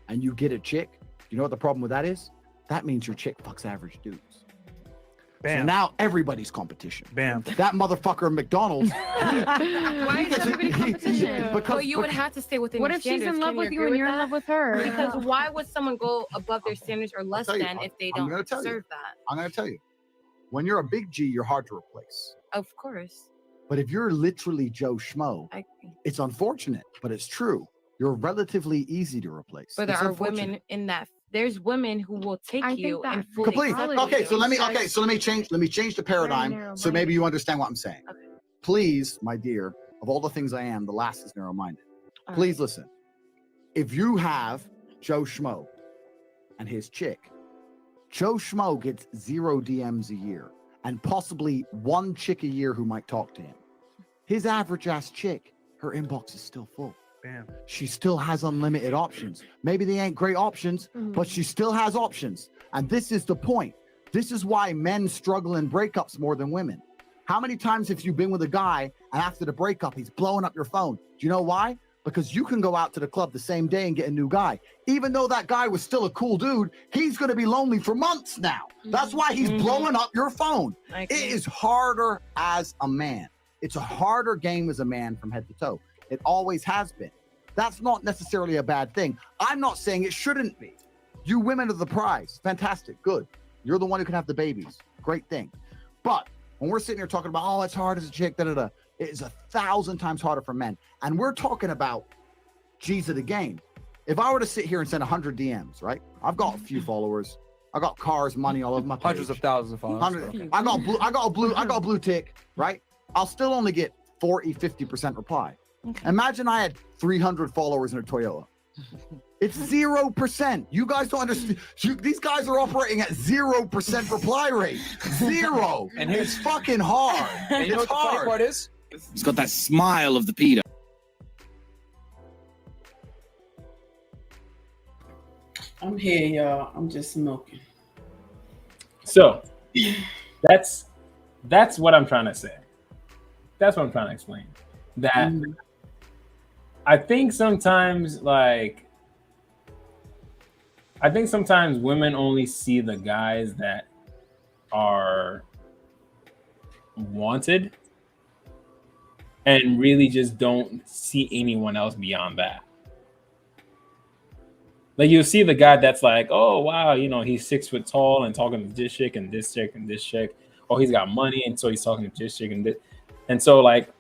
and you get a chick, you know what the problem with that is? That means your chick fucks average dudes. Bam. So now everybody's competition. Bam. That motherfucker at McDonald's. Why is everybody competition? Because you would have to stay within your standards. What if she's in love with you and you're in love with her? Because why would someone go above their standards or less than if they don't deserve that? I'm going to tell you. When you're a big G, you're hard to replace. Of course. But if you're literally Joe Schmo, it's unfortunate, but it's true. You're relatively easy to replace. But there are women in that. There's women who will take you and fully complete. accept Okay, you. so let me change the paradigm so maybe you understand what I'm saying. Okay. Please, my dear, of all the things I am, the last is narrow-minded. Please listen. If you have Joe Schmo and his chick, Joe Schmo gets 0 DMs a year and possibly 1 chick a year who might talk to him. His average ass chick, her inbox is still full. Bam. She still has unlimited options. Maybe they ain't great options, but she still has options. And this is the point. This is why men struggle in breakups more than women. How many times have you been with a guy and after the breakup, he's blowing up your phone? Do you know why? Because you can go out to the club the same day and get a new guy. Even though that guy was still a cool dude, he's going to be lonely for months now. That's why he's blowing up your phone. It is harder as a man. It's a harder game as a man from head to toe. It always has been. That's not necessarily a bad thing. I'm not saying it shouldn't be. You women are the prize. Fantastic. Good. You're the one who can have the babies. Great thing. But when we're sitting here talking about, oh, it's hard as a chick, it is 1,000 times harder for men. And we're talking about G's of the game. If I were to sit here and send 100 DMs, right? I've got a few followers. I got cars, money all over my page. Hundreds of thousands of followers. I got a blue tick, right? I'll still only get 40, 50% reply. Okay. Imagine I had 300 followers in a Toyota. It's 0%. You guys don't understand. These guys are operating at 0% reply rate. 0. And it's fucking hard. And you know what the funny part is? It's got that smile of the Peter. I'm here, y'all. I'm just smoking. So that's what I'm trying to say. That's what I'm trying to explain. That I think sometimes women only see the guys that are wanted and really just don't see anyone else beyond that. Like you'll see the guy that's like, oh wow, he's 6 foot tall and talking to this chick and this chick and this chick. Oh, he's got money and so he's talking to this chick and this. And so like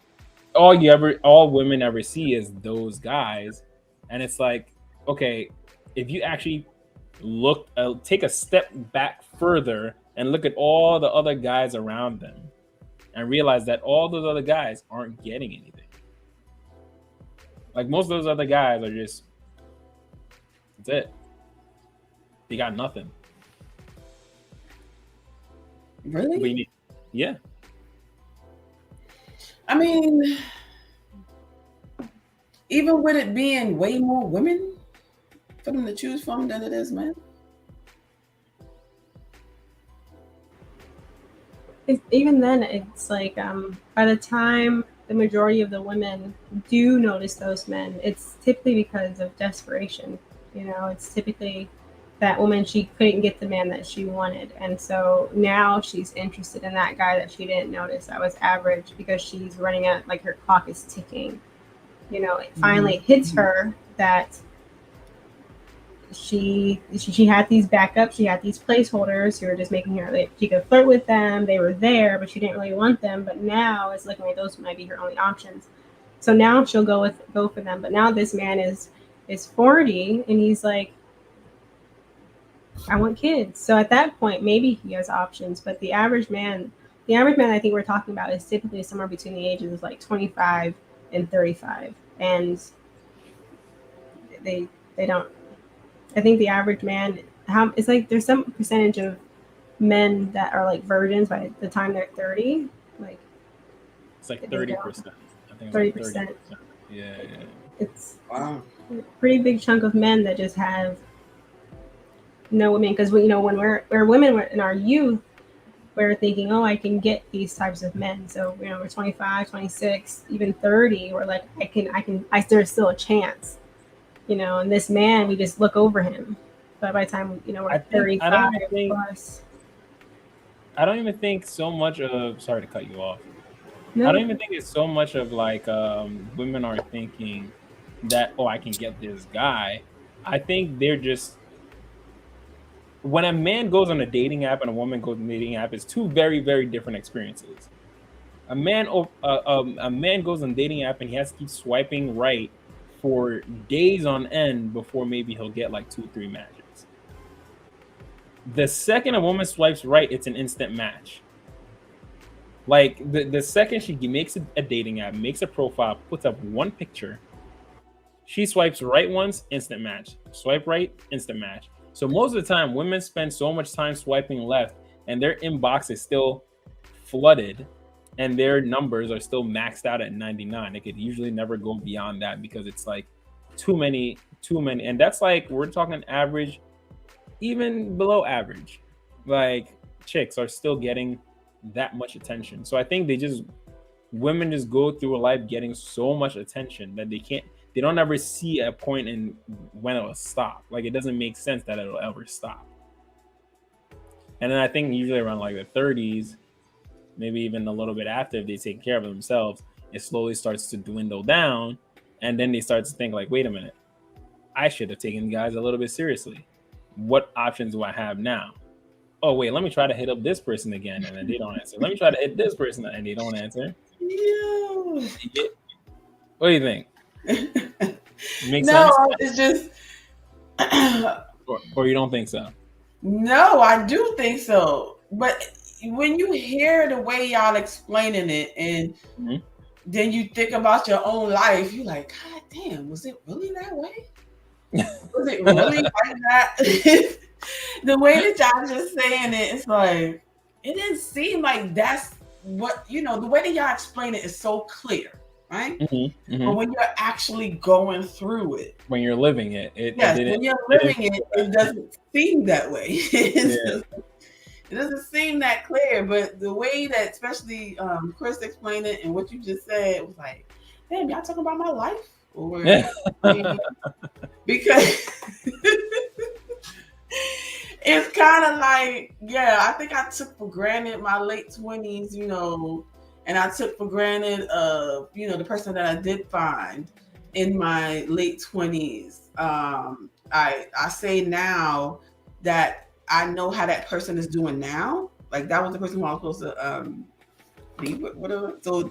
all women ever see is those guys. And it's like, okay, if you actually take a step back further and look at all the other guys around them and realize that all those other guys aren't getting anything. Like most of those other guys are just, that's it. They got nothing. Really? Yeah. I mean, even with it being way more women for them to choose from than it is men. Even then, it's like by the time the majority of the women do notice those men, it's typically because of desperation. It's typically that woman, she couldn't get the man that she wanted. And so now she's interested in that guy that she didn't notice that was average because she's running out, like her clock is ticking. It finally hits her that she had these backups, she had these placeholders who were just making her, like, she could flirt with them, they were there, but she didn't really want them. But now it's looking like those might be her only options. So now she'll go for them. But now this man is 40 and he's like, I want kids. So at that point, maybe he has options. But the average man I think we're talking about is typically somewhere between the ages of like 25 and 35. And they don't, I think the average man, it's like there's some percentage of men that are like virgins by the time they're 30. Like it's like 30%. I think 30%. Yeah. It's a pretty big chunk of men that just have no women, because when we're women in our youth, we're thinking, oh, I can get these types of men. So we're 25, 26, even 30. We're like, there's still a chance, and this man, we just look over him. But by the time we're 35 plus, I don't even think so much of. Sorry to cut you off. No. I don't even think it's so much of like women are thinking that, oh, I can get this guy. I think they're just, when a man goes on a dating app and a woman goes on a dating app, it's two very, very different experiences. A man goes on dating app and he has to keep swiping right for days on end before maybe he'll get like 2-3 matches. The second a woman swipes right, it's an instant match. Like the second she makes a dating app, makes a profile, puts up one picture, she swipes right once, instant match. Swipe right, instant match. So most of the time, women spend so much time swiping left, and their inbox is still flooded, and their numbers are still maxed out at 99. They could usually never go beyond that because it's like too many. And that's like, we're talking average, even below average. Like, chicks are still getting that much attention. So I think women just go through life getting so much attention that they don't ever see a point in when it'll stop. Like, it doesn't make sense that it'll ever stop. And then I think usually around like the 30s, maybe even a little bit after, if they take care of themselves, it slowly starts to dwindle down. And then they start to think like, wait a minute, I should have taken guys a little bit seriously. What options do I have now? Oh, wait, let me try to hit up this person again. And then they don't answer. Let me try to hit this person and they don't answer. Yeah. What do you think? Makes no, sense? it's just or you don't think so? No, I do think so. But when you hear the way y'all explaining it, and then you think about your own life, you're like, God damn, was it really that way? Was it really like that? The way that y'all just saying it, it's like, it didn't seem like that's what, the way that y'all explain it is so clear. Right? But when you're actually going through it, when you're living it, when you're living it, it doesn't seem that way. It doesn't seem that clear. But the way that, especially Chris explained it and what you just said, was like, damn, y'all talking about my life? Or because it's kind of like, I think I took for granted my late 20s, and I took for granted, the person that I did find in my late 20s. I say now that I know how that person is doing now. Like, that was the person who I was supposed to be, whatever. So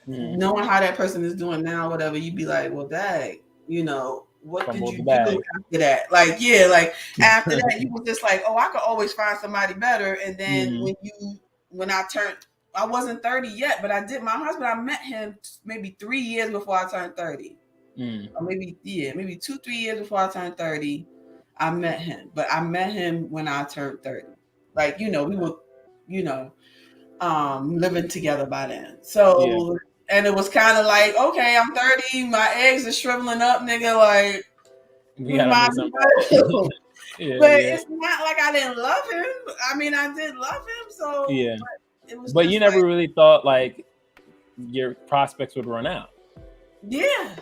knowing how that person is doing now, whatever, you'd be like, well, dag, what did you do after that? Like, after that, you was just like, oh, I could always find somebody better. And then when I wasn't 30 yet, but I did. My husband, I met him maybe 3 years before I turned 30. Or maybe 2-3 years before I turned 30, I met him. But I met him when I turned 30. Like, we were, living together by then. So, and it was kind of like, okay, I'm 30, my eggs are shriveling up, nigga. Like, but it's not like I didn't love him. I mean, I did love him. So, But you never really thought like your prospects would run out. Yeah.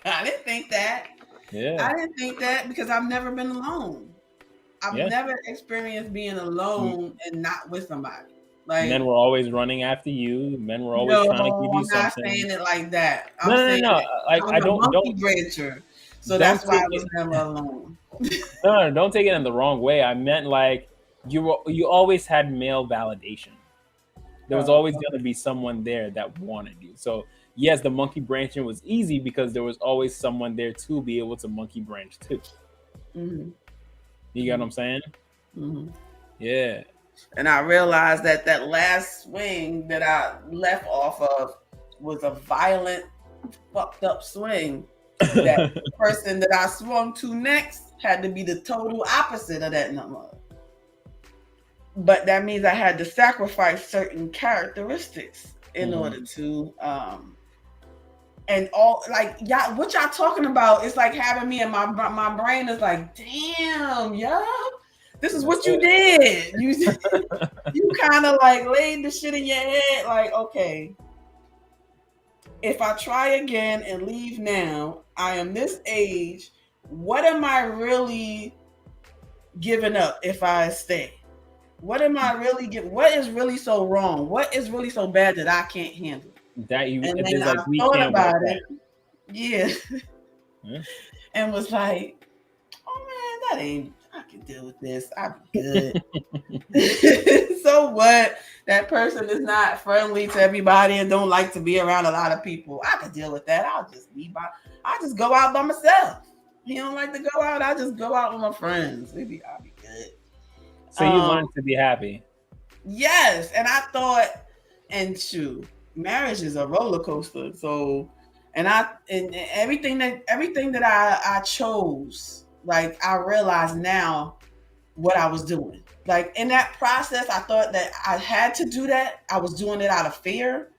I didn't think that. Yeah. I didn't think that because I've never been alone. I've never experienced being alone and not with somebody. Like, men were always running after you. Men were always trying to give you something. I'm not saying it like that. No. Like, I don't. Brancher, so that's why I was never alone. No, don't take it in the wrong way. I meant like you always had male validation. There was always going to be someone there that wanted you. So yes, the monkey branching was easy because there was always someone there to be able to monkey branch too. You get what I'm saying? Yeah. And I realized that last swing that I left off of was a violent, fucked up swing. That the person that I swung to next had to be the total opposite of that number. But that means I had to sacrifice certain characteristics in order to, and all, like, y'all, what y'all talking about? It's like having me in my brain is like, damn, yo. This is what you did. You kind of like laid the shit in your head. Like, okay, if I try again and leave now, I am this age. What am I really giving up if I stay? What am I really giving? What is really so wrong? What is really so bad that I can't handle? That you and then I like we thought can't about work it. Yeah. And was like, oh man, that ain't. I can deal with this. I'm good. So what? That person is not friendly to everybody and don't like to be around a lot of people. I can deal with that. I just go out by myself. He don't like to go out. I just go out with my friends. I'll be good. So you learned to be happy. Yes, and I thought, and shoot, marriage is a roller coaster. So, and everything that I chose, like I realize now what I was doing. Like in that process, I thought that I had to do that. I was doing it out of fear,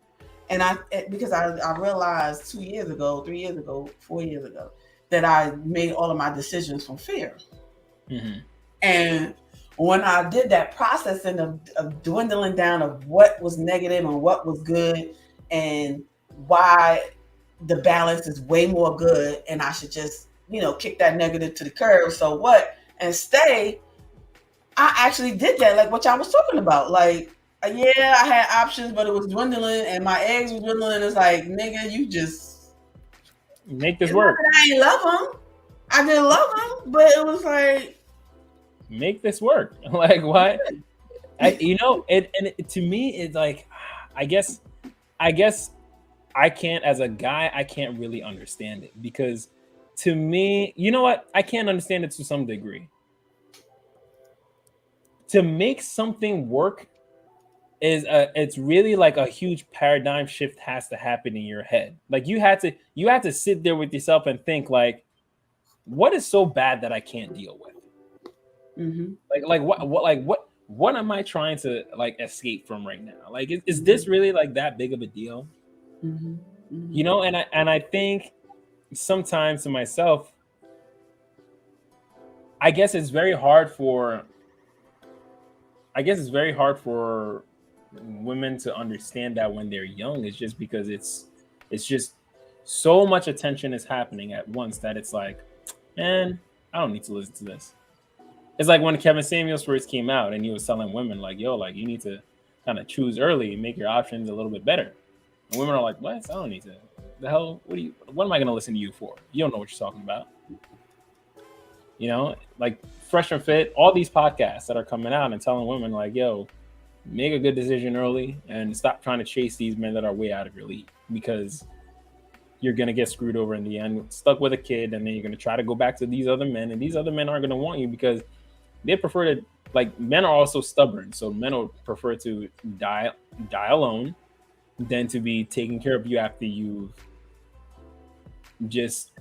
and because I realized 2 years ago, 3 years ago, 4 years ago that I made all of my decisions from fear. Mm-hmm. And when I did that processing of dwindling down of what was negative and what was good, and why the balance is way more good, and I should just kick that negative to the curb. So what? And stay. I actually did that, like what y'all was talking about. Like, yeah, I had options, but it was dwindling, and my eggs were dwindling. It's like, nigga, you just make this work. I ain't love him. I didn't love him, but it was like, make this work. Like what? To me, it's like, I guess I can't, as a guy, I can't really understand it, because to me, you know what? I can't understand it to some degree. To make something work it's really like a huge paradigm shift has to happen in your head. Like you had to sit there with yourself and think, like, what is so bad that I can't deal with? Mm-hmm. What am I trying to like escape from right now? Like, is this really like that big of a deal? Mm-hmm. Mm-hmm. You know, and I think sometimes to myself, I guess it's very hard for women to understand that when they're young. It's just because it's just so much attention is happening at once that it's like, man, I don't need to listen to this. It's like when Kevin Samuels first came out and he was telling women like, yo, like you need to kind of choose early and make your options a little bit better. And women are like, what? I don't need to. The hell? What am I going to listen to you for? You don't know what you're talking about. You know, like Fresh and Fit, all these podcasts that are coming out and telling women like, yo, make a good decision early and stop trying to chase these men that are way out of your league, because you're going to get screwed over in the end, stuck with a kid, and then you're going to try to go back to these other men, and these other men aren't going to want you because they prefer to, like, men are also stubborn. So men will prefer to die alone than to be taking care of you after you've just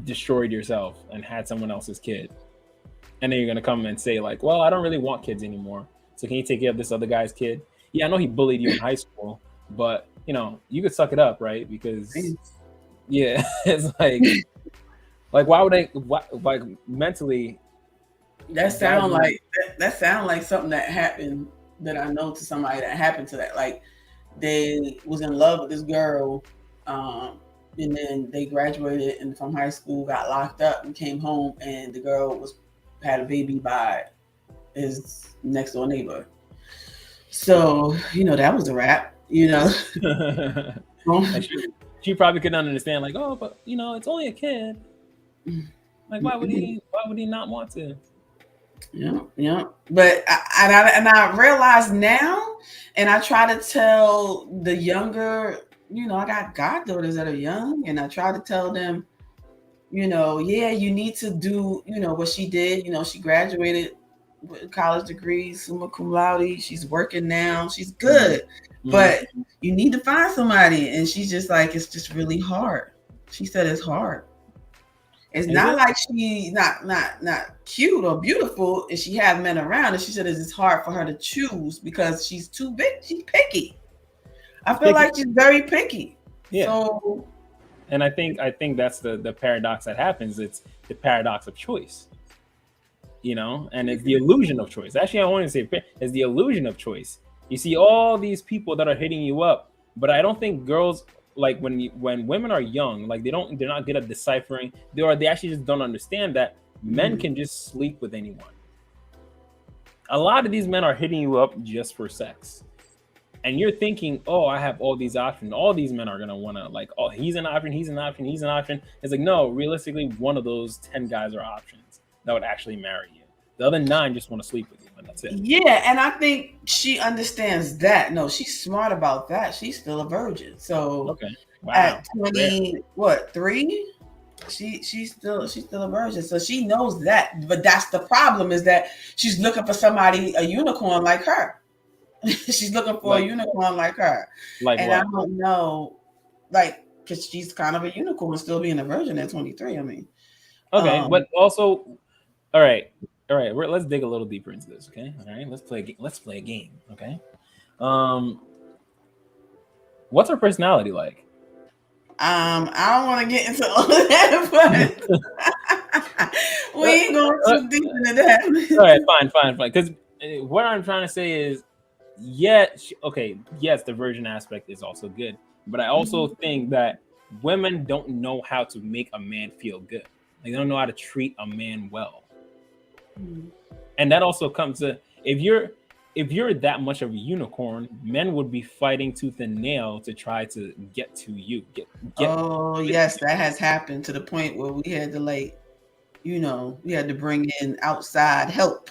destroyed yourself and had someone else's kid. And then you're going to come and say like, well, I don't really want kids anymore. So can you take care of this other guy's kid? Yeah, I know he bullied you in high school, but you know, you could suck it up, right? Because yeah, it's like why would like mentally that sound like something that happened, that I know to somebody that happened to that. Like they was in love with this girl, and then they graduated and from high school, got locked up and came home, and the girl had a baby by his next door neighbor. So, you know, that was a wrap, you know. she probably couldn't understand, like, oh, but you know, it's only a kid. Like, why would he not want to? Yeah. But I realize now, and I try to tell the younger, you know, I got goddaughters that are young, and I try to tell them, you know, yeah, you need to do, you know, what she did. You know, she graduated with college degrees, summa cum laude. She's working now. She's good. Mm-hmm. But you need to find somebody. And she's just like, it's just really hard. She said it's hard. It's not like she's not cute or beautiful and she have men around. And she said it's hard for her to choose because she's too big. She's picky. I feel like she's very picky. Yeah. So, and I think that's the paradox that happens. It's the paradox of choice, you know, and it's the illusion of choice. Actually, I want to say it's the illusion of choice. You see all these people that are hitting you up, but I don't think girls, like when women are young, like they're not good at deciphering. They actually just don't understand that men can just sleep with anyone. A lot of these men are hitting you up just for sex. And you're thinking, oh, I have all these options. All these men are going to want to, like, oh, he's an option, he's an option, he's an option. It's like, no, realistically, one of those 10 guys are options that would actually marry you. The other 9 just want to sleep with you, and that's it. Yeah, and I think she understands that. No, she's smart about that. She's still a virgin. So Okay. Wow. At 3, she's still a virgin. So she knows that. But that's the problem, is that she's looking for somebody, a unicorn like her. She's looking for a unicorn like her. Like and what? I don't know, like, because she's kind of a unicorn still being a virgin at 23. I mean. Okay, but also, all right. Let's dig a little deeper into this. Okay, all right. Let's play a game. Okay. What's her personality like? I don't want to get into all of that, but we ain't going too deep into that. All right, fine. Because what I'm trying to say is, yes, the virgin aspect is also good, but I also think that women don't know how to make a man feel good. Like, they don't know how to treat a man well. And that also comes to, if you're that much of a unicorn, men would be fighting tooth and nail to try to get to you. Yes, that has happened to the point where we had to, like, we had to bring in outside help.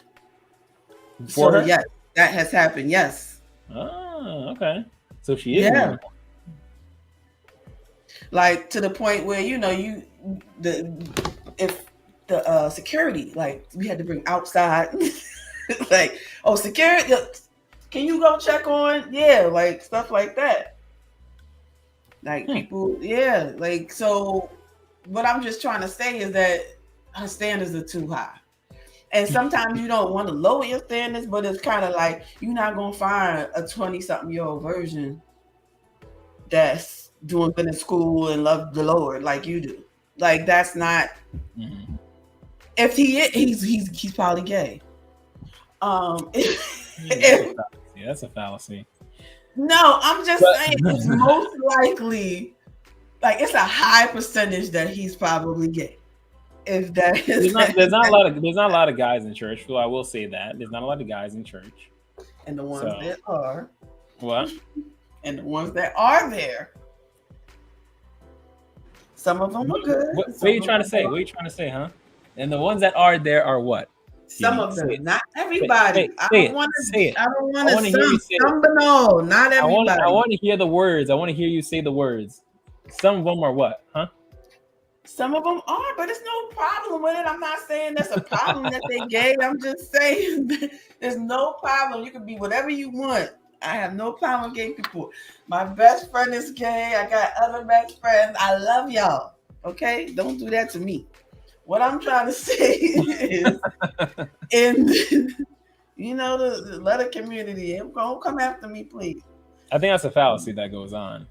For her? Yes, that has happened. Yes. Oh, okay. So she is. Yeah. Like, to the point where if the security, like, we had to bring outside, like, security, can you go check on? Yeah, like, stuff like that. Like, people, yeah, like, so what I'm just trying to say is that her standards are too high. And sometimes you don't want to lower your standards, but it's kind of like, you're not going to find a 20-something-year-old version that's doing good in school and love the Lord like you do. Like, that's not. If he is, he's probably gay. That's a fallacy. No, I'm just saying it's most likely, like, it's a high percentage that he's probably gay. If that is, there's not a lot of guys in church. So I will say that there's not a lot of guys in church. And the ones that are. What? And the ones that are there. Some of them are good. What are you trying to say? What are you trying to say, huh? And the ones that are there are what? Some of them, not everybody. I don't want to say it. I don't want to say some, but no, not everybody. I want to hear the words. I want to hear you say the words. Some of them are what, huh? Some of them are, but there's no problem with it. I'm not saying there's a problem that they gay. I'm just saying there's no problem. You can be whatever you want. I have no problem with gay people. My best friend is gay. I got other best friends. I love y'all. Okay? Don't do that to me. What I'm trying to say is, in the letter community, don't come after me, please. I think that's a fallacy that goes on.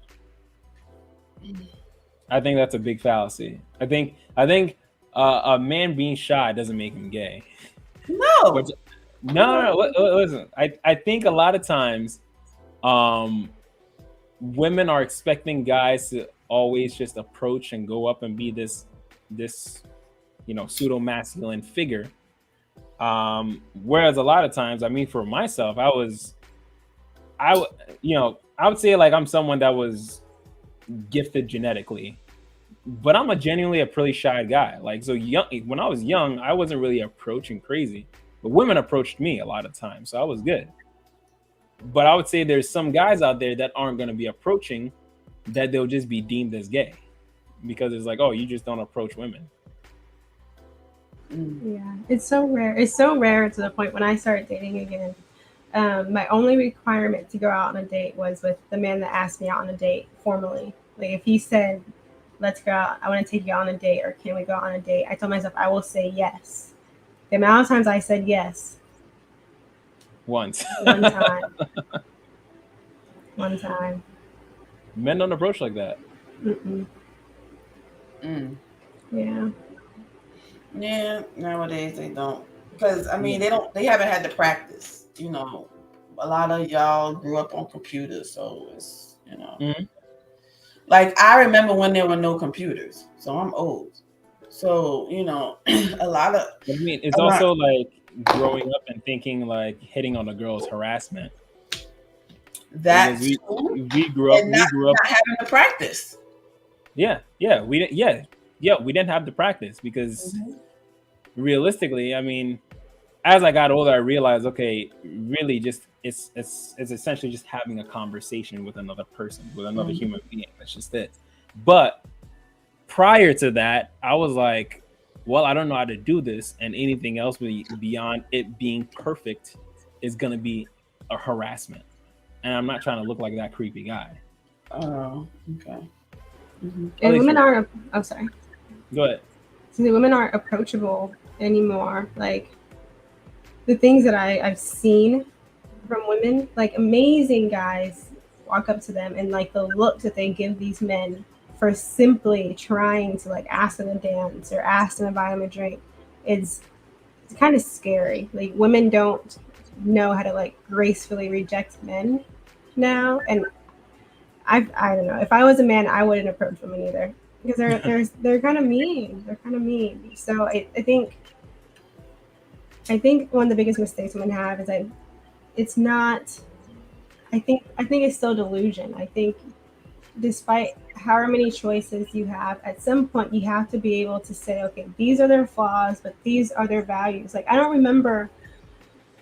I think that's a big fallacy. I think a man being shy doesn't make him gay. No. No. Listen, I think a lot of times, women are expecting guys to always just approach and go up and be this pseudo masculine figure. Whereas a lot of times, I mean, for myself, I would say, like, I'm someone that was gifted genetically, but I'm genuinely a pretty shy guy. Like, so young, when I was young, I wasn't really approaching crazy, but women approached me a lot of times, so I was good. But I would say there's some guys out there that aren't going to be approaching, that they'll just be deemed as gay, because it's like, oh, you just don't approach women. Yeah, it's so rare. It's so rare to the point when I started dating again. My only requirement to go out on a date was with the man that asked me out on a date formally. Like, if he said, let's go out, I want to take you on a date, or can we go on a date? I told myself I will say yes. The amount of times I said yes. One time. One time. Men don't approach like that. Yeah. Yeah, nowadays they don't. Because, I mean, they haven't had the practice. A lot of y'all grew up on computers, so it's, like, I remember when there were no computers, so I'm old. So, a lot of. I mean, it's also like growing up and thinking like hitting on a girl is harassment. That's we grew up. Not having the practice. We didn't have the practice because realistically, I mean, as I got older, I realized, okay, really just it's essentially just having a conversation with another person, with another human being. That's just it. But prior to that, I was like, well, I don't know how to do this, and anything else beyond it being perfect is going to be a harassment. And I'm not trying to look like that creepy guy. Oh, okay. And women aren't. Oh, sorry. Go ahead. So the women aren't approachable anymore. Like the things that I've seen from women, like amazing guys walk up to them, and like the look that they give these men for simply trying to like ask them to dance or ask them to buy them a drink, it's kind of scary. Like women don't know how to like gracefully reject men now, and I don't know. If I was a man, I wouldn't approach women either, because they're kind of mean. They're kind of mean. So I think one of the biggest mistakes women have is it's not. I think it's still delusion. I think despite however many choices you have, at some point you have to be able to say, okay, these are their flaws, but these are their values. Like I don't remember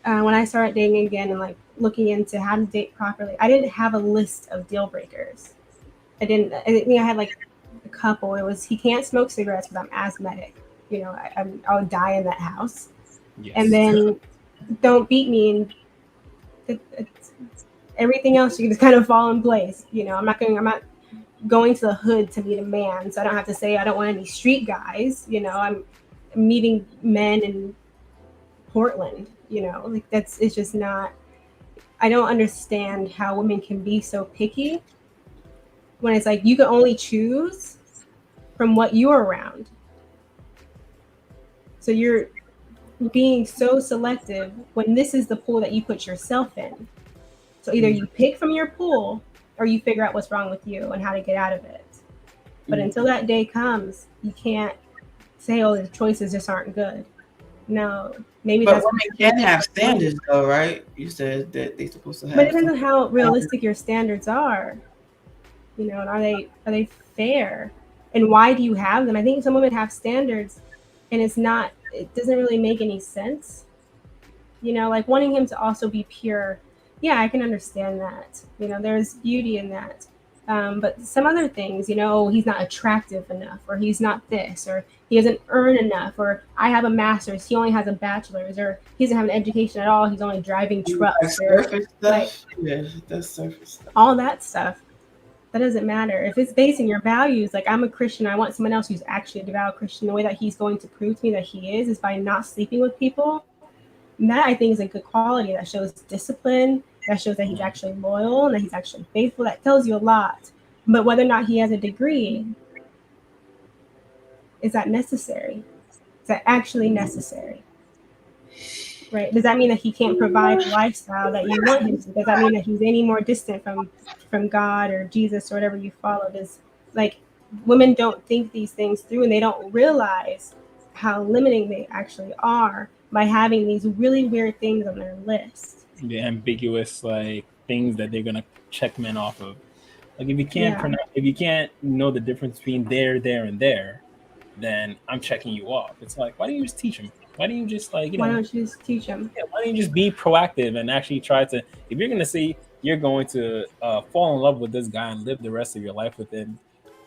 when I started dating again and like looking into how to date properly, I didn't have a list of deal breakers. I think I had like a couple. It was, he can't smoke cigarettes because I'm asthmatic. You know, I would die in that house. Yes. And then don't beat me, and everything else you can just kind of fall in place. You know, I'm not going to the hood to meet a man, so I don't have to say I don't want any street guys. You know, I'm meeting men in Portland. You know, like it's just not. I don't understand how women can be so picky when it's like you can only choose from what you're around. So you're being so selective when this is the pool that you put yourself in. So either you pick from your pool or you figure out what's wrong with you and how to get out of it. But until that day comes, you can't say, oh, the choices just aren't good. No, maybe but that's. women can have standards, though, right? You said that they're supposed to have. But it depends on how realistic your standards are. You know, and are they fair? And why do you have them? I think some women have standards, and it doesn't really make any sense. You know, like wanting him to also be pure. Yeah, I can understand that. You know, there's beauty in that. But some other things, you know, he's not attractive enough, or he's not this, or he doesn't earn enough, or I have a master's, he only has a bachelor's, or he doesn't have an education at all, he's only driving trucks. Surface stuff. Yeah, that's surface stuff. All that stuff. That doesn't matter. If it's based on your values, like I'm a Christian, I want someone else who's actually a devout Christian. The way that he's going to prove to me that he is by not sleeping with people. And that I think is a good quality that shows discipline, that shows that he's actually loyal and that he's actually faithful. That tells you a lot. But whether or not he has a degree, is that necessary? Is that actually necessary? Right? Does that mean that he can't provide the lifestyle that you want him to? Does that mean that he's any more distant from God or Jesus or whatever you follow? Like women don't think these things through, and they don't realize how limiting they actually are by having these really weird things on their list. The ambiguous like things that they're gonna check men off of. Like if you can't if you can't know the difference between there, and there, then I'm checking you off. It's like, why don't you just teach them? Why don't you just like, you know? Why don't you just teach them? Yeah, why don't you just be proactive and actually try to? If you're gonna say you're going to fall in love with this guy and live the rest of your life with him,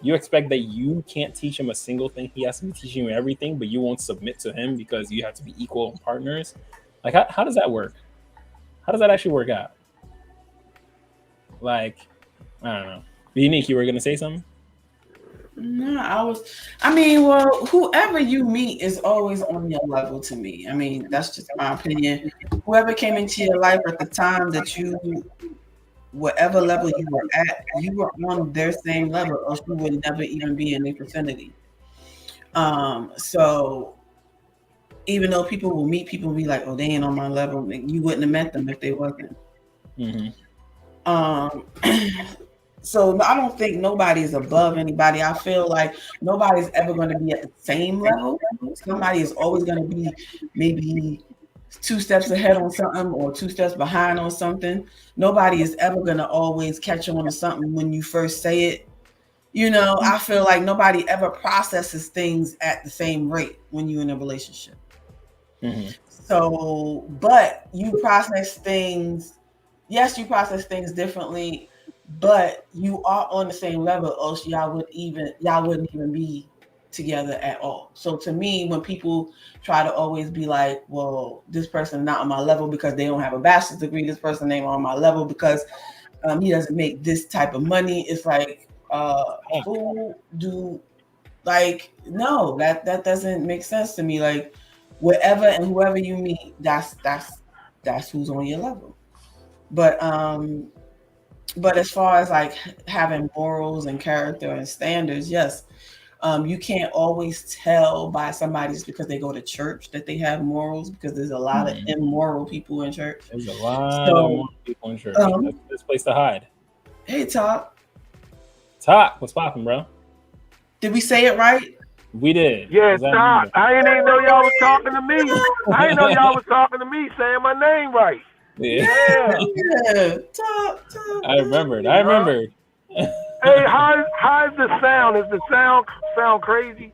you expect that you can't teach him a single thing. He has to be teaching you everything, but you won't submit to him because you have to be equal partners. Like, how does that work? How does that actually work out? Like, I don't know. Unique, you were gonna say something? No, well, whoever you meet is always on your level to me. I mean, that's just my opinion. Whoever came into your life at the time that whatever level you were at, you were on their same level, or you would never even be in their vicinity. So even though people will meet people and be like, oh, they ain't on my level, you wouldn't have met them if they wasn't. Mm-hmm. So I don't think nobody is above anybody. I feel like nobody's ever going to be at the same level. Somebody is always going to be maybe 2 steps ahead on something or 2 steps behind on something. Nobody is ever going to always catch on to something when you first say it. You know, I feel like nobody ever processes things at the same rate when you're in a relationship. So, but you process things. Yes, you process things differently, but you are on the same level, or else y'all wouldn't even be together at all. So to me, when people try to always be like, well, this person not on my level because they don't have a bachelor's degree, this person ain't on my level because he doesn't make this type of money, it's like who do, like, no, that doesn't make sense to me. Like, wherever and whoever you meet, that's who's on your level. But as far as like having morals and character and standards, yes, you can't always tell by somebody just because they go to church that they have morals, because there's a lot of immoral people in church. There's a lot of immoral people in church. That's this place to hide. Hey, Talk, what's poppin', bro? Did we say it right? We did. Yeah, Talk. I didn't even know y'all was talking to me. I didn't know y'all was talking to me, saying my name right. Yeah. Talk. I remembered. Hey, how's the sound? Is the sound crazy?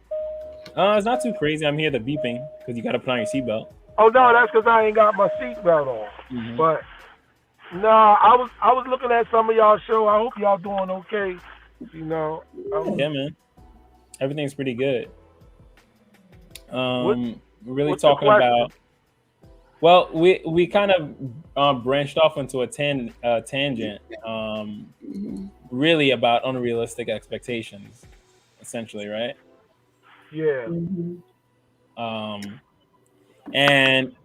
It's not too crazy. I'm here the beeping because you got to put on your seatbelt. Oh no, that's because I ain't got my seatbelt on. But no, I was looking at some of y'all show. I hope y'all doing okay. You know. Yeah, man. Everything's pretty good. We're really talking about. Well, we kind of branched off into a tangent, really about unrealistic expectations, essentially, right? Yeah. And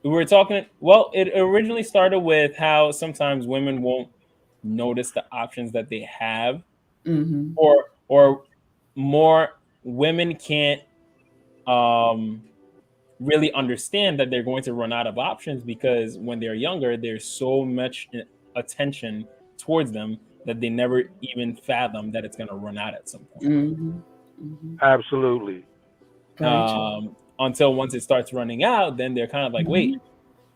we were talking. Well, it originally started with how sometimes women won't notice the options that they have, or more women can't really understand that they're going to run out of options, because when they're younger, there's so much attention towards them that they never even fathom that it's going to run out at some point. Absolutely. Until once it starts running out, then they're kind of like, wait,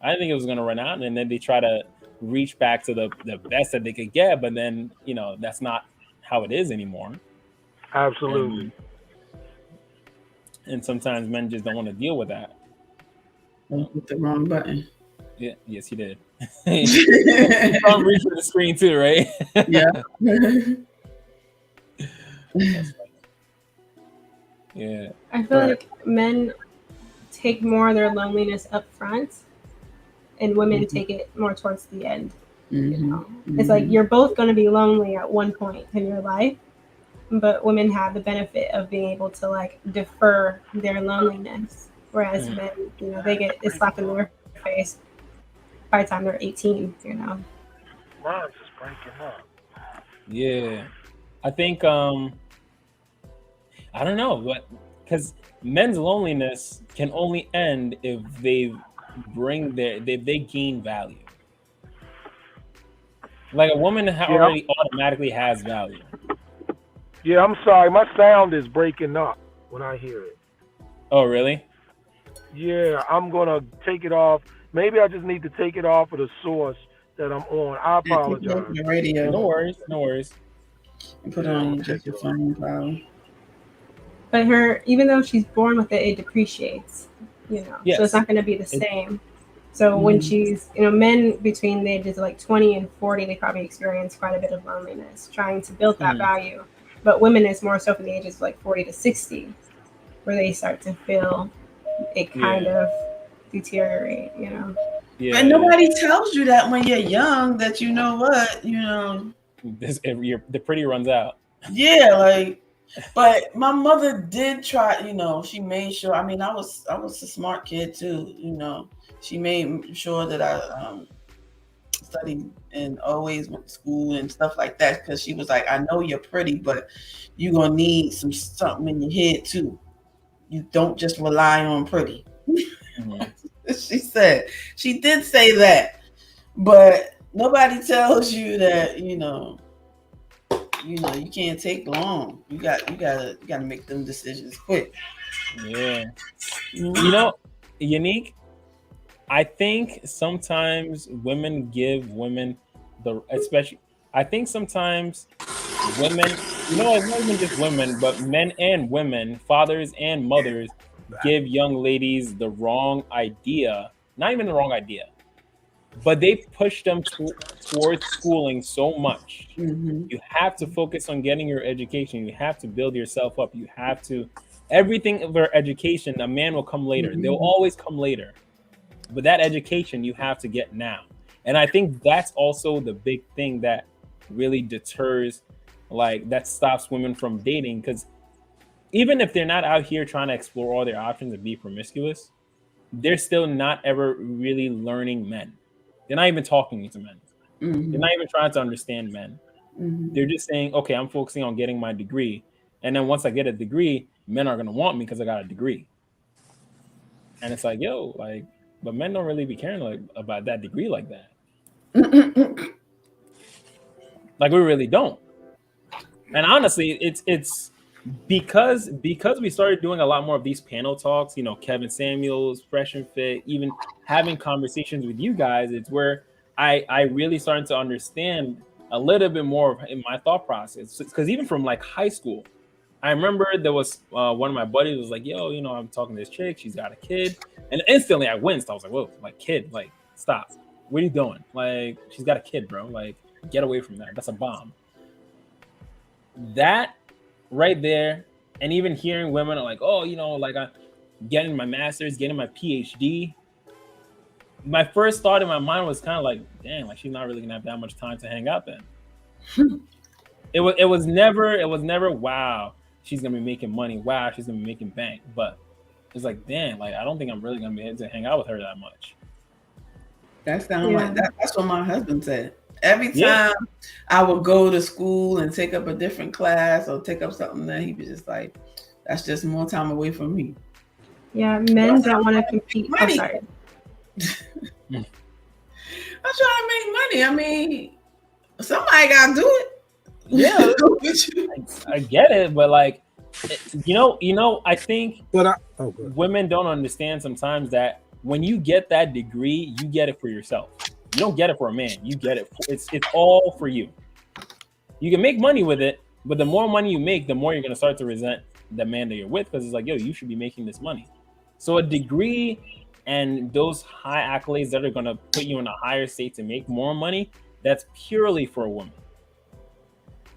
I didn't think it was going to run out. And then they try to reach back to the best that they could get. But then, that's not how it is anymore. Absolutely. And sometimes men just don't want to deal with that. Hit the wrong button. Yeah, yes, he did. I'm reaching the screen too, right? Yeah. Yeah. I feel like men take more of their loneliness up front, and women take it more towards the end. You know, it's like you're both going to be lonely at one point in your life, but women have the benefit of being able to like defer their loneliness, whereas men, they get it slapped in their face by the time they're 18. Mine's just breaking up. Yeah, I think I don't know, but because men's loneliness can only end if they gain value. Like a woman already automatically has value. Yeah, I'm sorry. My sound is breaking up when I hear it. Oh, really? Yeah, I'm going to take it off. Maybe I just need to take it off of the source that I'm on. I apologize. The radio. No worries. And put it on your phone, probably. But even though she's born with it, it depreciates, Yes. So it's not going to be the same. So when she's, men between the ages of like 20 and 40, they probably experience quite a bit of loneliness, trying to build that value. But women is more so from the ages of like 40 to 60, where they start to feel it kind of deteriorate, Yeah. And nobody tells you that when you're young, that the pretty runs out. Yeah, like, but my mother did try, she made sure, I was a smart kid too, she made sure that I studied and always went to school and stuff like that, because she was like, I know you're pretty, but you're gonna need something in your head too. You don't just rely on pretty. She did say that, but nobody tells you that you can't take long. You gotta make them decisions quick. Yeah. Unique, I think sometimes women give women I think sometimes women, it's not even just women, but men and women, fathers and mothers, give young ladies the wrong idea, not even the wrong idea, but they push them towards schooling so much. You have to focus on getting your education. You have to build yourself up. You have to, everything of their education, a man will come later. They'll always come later. But that education you have to get now. And I think that's also the big thing that really deters, like, that stops women from dating. Because even if they're not out here trying to explore all their options and be promiscuous, they're still not ever really learning men. They're not even talking to men. They're not even trying to understand men. They're just saying, okay, I'm focusing on getting my degree. And then once I get a degree, men are going to want me because I got a degree. And it's like, yo, like, but men don't really be caring like about that degree like that. Like, we really don't. And honestly, it's because we started doing a lot more of these panel talks, you know, Kevin Samuels, Fresh and Fit, even having conversations with you guys, it's where I really started to understand a little bit more in my thought process. Because even from like high school, I remember there was one of my buddies was like, yo, you know, I'm talking to this chick, she's got a kid. And instantly I winced. I was like, whoa, like, kid, like, stop. What are you doing? Like, she's got a kid, bro. Like, get away from that. That's a bomb. That right there, and even hearing women are like, oh, you know, like, I'm getting my master's, getting my PhD. My first thought in my mind was kind of like, damn, like, she's not really gonna have that much time to hang out then. It was never, wow, she's gonna be making money. Wow, she's gonna be making bank. But it's like, damn, like, I don't think I'm really gonna be able to hang out with her that much. That sounds like that. That's what my husband said. Every time I would go to school and take up a different class or take up something that he was just like, that's just more time away from me. Yeah, men don't want to compete. Oh, sorry. I'm trying to make money. I mean, somebody gotta do it. Yeah, I get it, but like, you know, I think women don't understand sometimes that when you get that degree, you get it for yourself. You don't get it for a man. You get it. It's all for you. You can make money with it, but the more money you make, the more you're gonna start to resent the man that you're with, because it's like, yo, you should be making this money. So a degree and those high accolades that are gonna put you in a higher state to make more money, that's purely for a woman.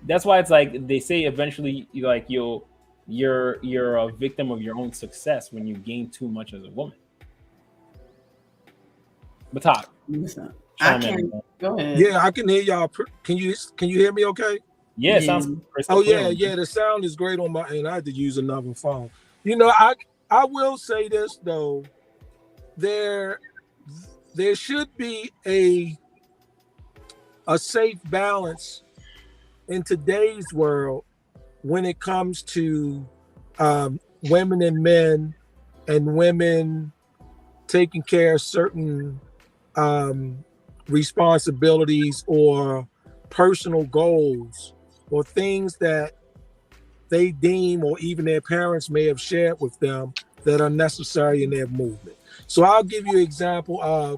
That's why it's like they say eventually, you're a victim of your own success when you gain too much as a woman. But talk. I can go ahead. Yeah, I can hear y'all. Can you hear me okay? Yeah, it sounds crystal clear. Yeah, the sound is great on my end. I had to use another phone. You know, I will say this though. There should be a safe balance in today's world when it comes to women and men, and women taking care of certain responsibilities or personal goals or things that they deem or even their parents may have shared with them that are necessary in their movement. So I'll give you an example of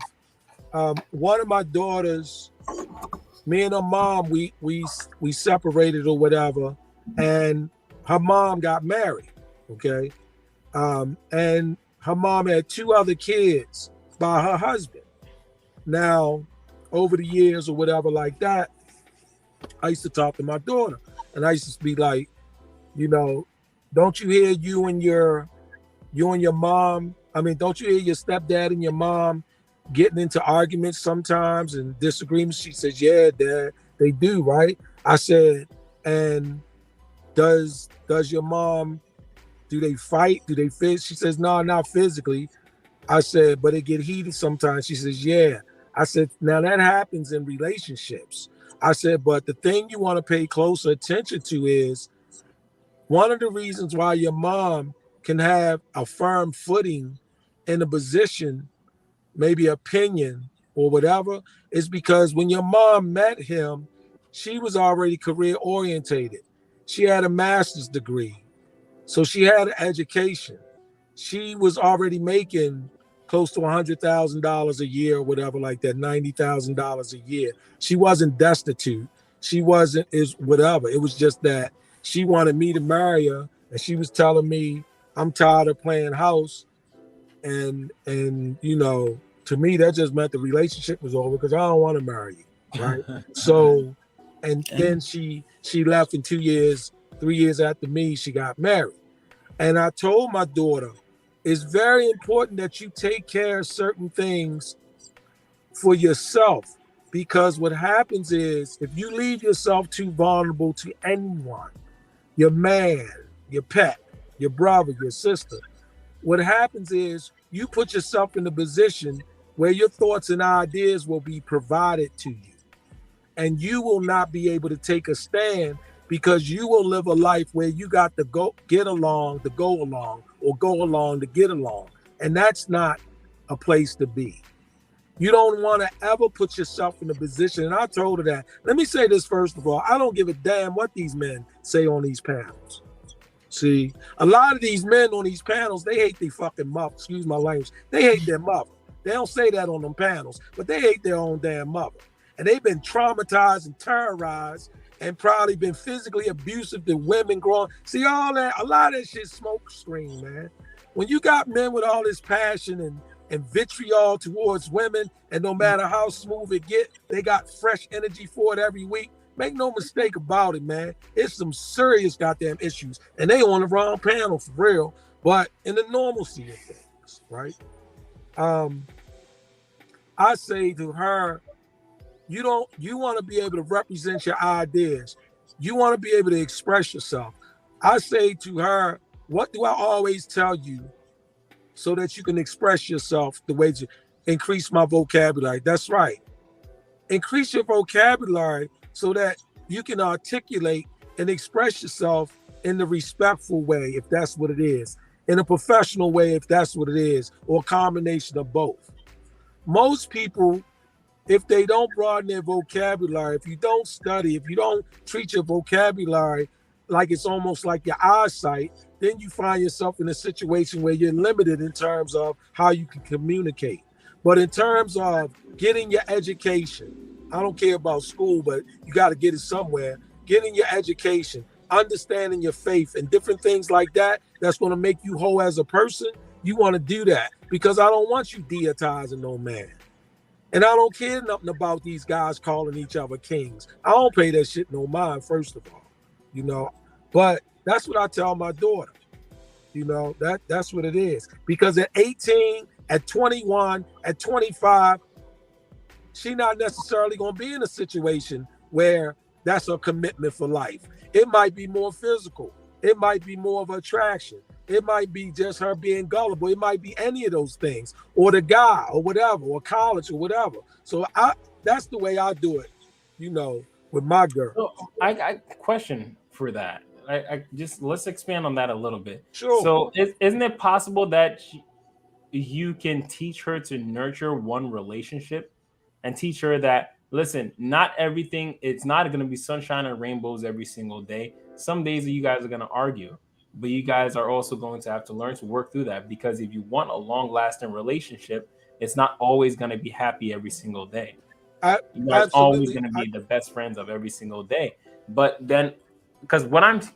one of my daughters. Me and her mom, we separated or whatever, and her mom got married, okay? And her mom had 2 other kids by her husband. Now, over the years or whatever like that, I used to talk to my daughter, and I used to be like, you know, don't you hear you and your mom, don't you hear your stepdad and your mom getting into arguments sometimes and disagreements? She says, yeah, Dad, they do, right? I said, and does your mom, do they fight? Do they fit? She says, no, not physically. I said, but it get heated sometimes. She says, yeah. I said, now that happens in relationships. I said, but the thing you want to pay closer attention to is one of the reasons why your mom can have a firm footing in a position, maybe opinion or whatever, is because when your mom met him, she was already career orientated. She had a master's degree. So she had an education. She was already making close to $100,000 a year or whatever like that, $90,000 a year. She wasn't destitute. She wasn't whatever. It was just that she wanted me to marry her, and she was telling me I'm tired of playing house, and you know, to me that just meant the relationship was over because I don't want to marry you, right? So, and then she left in 2 years, 3 years after me, she got married. And I told my daughter, it's very important that you take care of certain things for yourself, because what happens is if you leave yourself too vulnerable to anyone, your man, your pet, your brother, your sister, what happens is you put yourself in a position where your thoughts and ideas will be provided to you. And you will not be able to take a stand because you will live a life where you got to get along to go along, or go along to get along. And that's not a place to be. You don't want to ever put yourself in a position. And I told her that. Let me say this first of all. I don't give a damn what these men say on these panels. See, a lot of these men on these panels, they hate their fucking mother. Excuse my language. They hate their mother. They don't say that on them panels, but they hate their own damn mother. And they've been traumatized and terrorized and probably been physically abusive to women growing. See, all that, a lot of that shit smoke screen, man. When you got men with all this passion and vitriol towards women, and no matter how smooth it get, they got fresh energy for it every week. Make no mistake about it, man. It's some serious goddamn issues. And they on the wrong panel for real, but in the normalcy of things, right? I say to her, you want to be able to represent your ideas. You want to be able to express yourself. I say to her, what do I always tell you so that you can express yourself the way to increase my vocabulary? That's right. Increase your vocabulary so that you can articulate and express yourself in the respectful way, if that's what it is, in a professional way, if that's what it is, or a combination of both. Most people, if they don't broaden their vocabulary, if you don't study, if you don't treat your vocabulary like it's almost like your eyesight, then you find yourself in a situation where you're limited in terms of how you can communicate. But in terms of getting your education, I don't care about school, but you got to get it somewhere. Getting your education, understanding your faith and different things like that, that's going to make you whole as a person. You want to do that because I don't want you deitizing no man. And I don't care nothing about these guys calling each other kings. I don't pay that shit no mind, first of all, you know. But that's what I tell my daughter, you know, that's what it is. Because at 18, at 21, at 25, she's not necessarily going to be in a situation where that's a commitment for life. It might be more physical. It might be more of attraction. It might be just her being gullible. It might be any of those things, or the guy, or whatever, or college, or whatever. So that's the way I do it, you know, with my girl. So I question for that. I just let's expand on that a little bit. Sure. So isn't it possible that you can teach her to nurture one relationship and teach her that, listen, not everything, it's not going to be sunshine and rainbows every single day. Some days you guys are going to argue, but you guys are also going to have to learn to work through that, because if you want a long-lasting relationship, it's not always going to be happy every single day. You guys always going to be the best friends of every single day. But then, because correct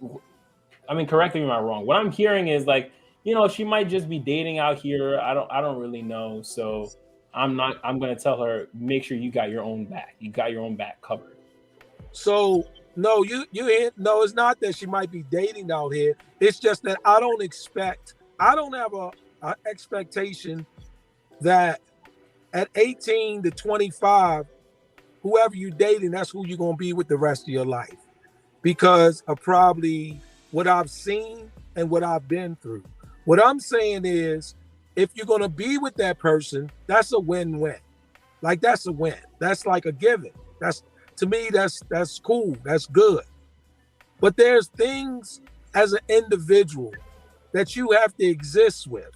me if I'm wrong, what I'm hearing is like, you know, she might just be dating out here. I don't really know. So I'm going to tell her, make sure you got your own back. You got your own back covered. So no, no, it's not that she might be dating out here. It's just that I don't have a expectation that at 18 to 25, whoever you're dating, that's who you're going to be with the rest of your life, because of probably what I've seen and what I've been through. What I'm saying is, if you're going to be with that person, that's a win-win. Like, that's a win. That's like a given. To me, that's cool. That's good. But there's things as an individual that you have to exist with.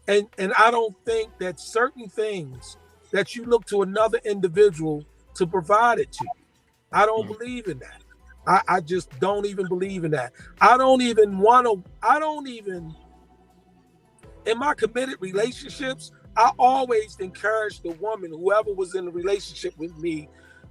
And I don't think that certain things that you look to another individual to provide it to you. I don't believe in that. I just don't even believe in that. In my committed relationships, I always encouraged the woman, whoever was in the relationship with me,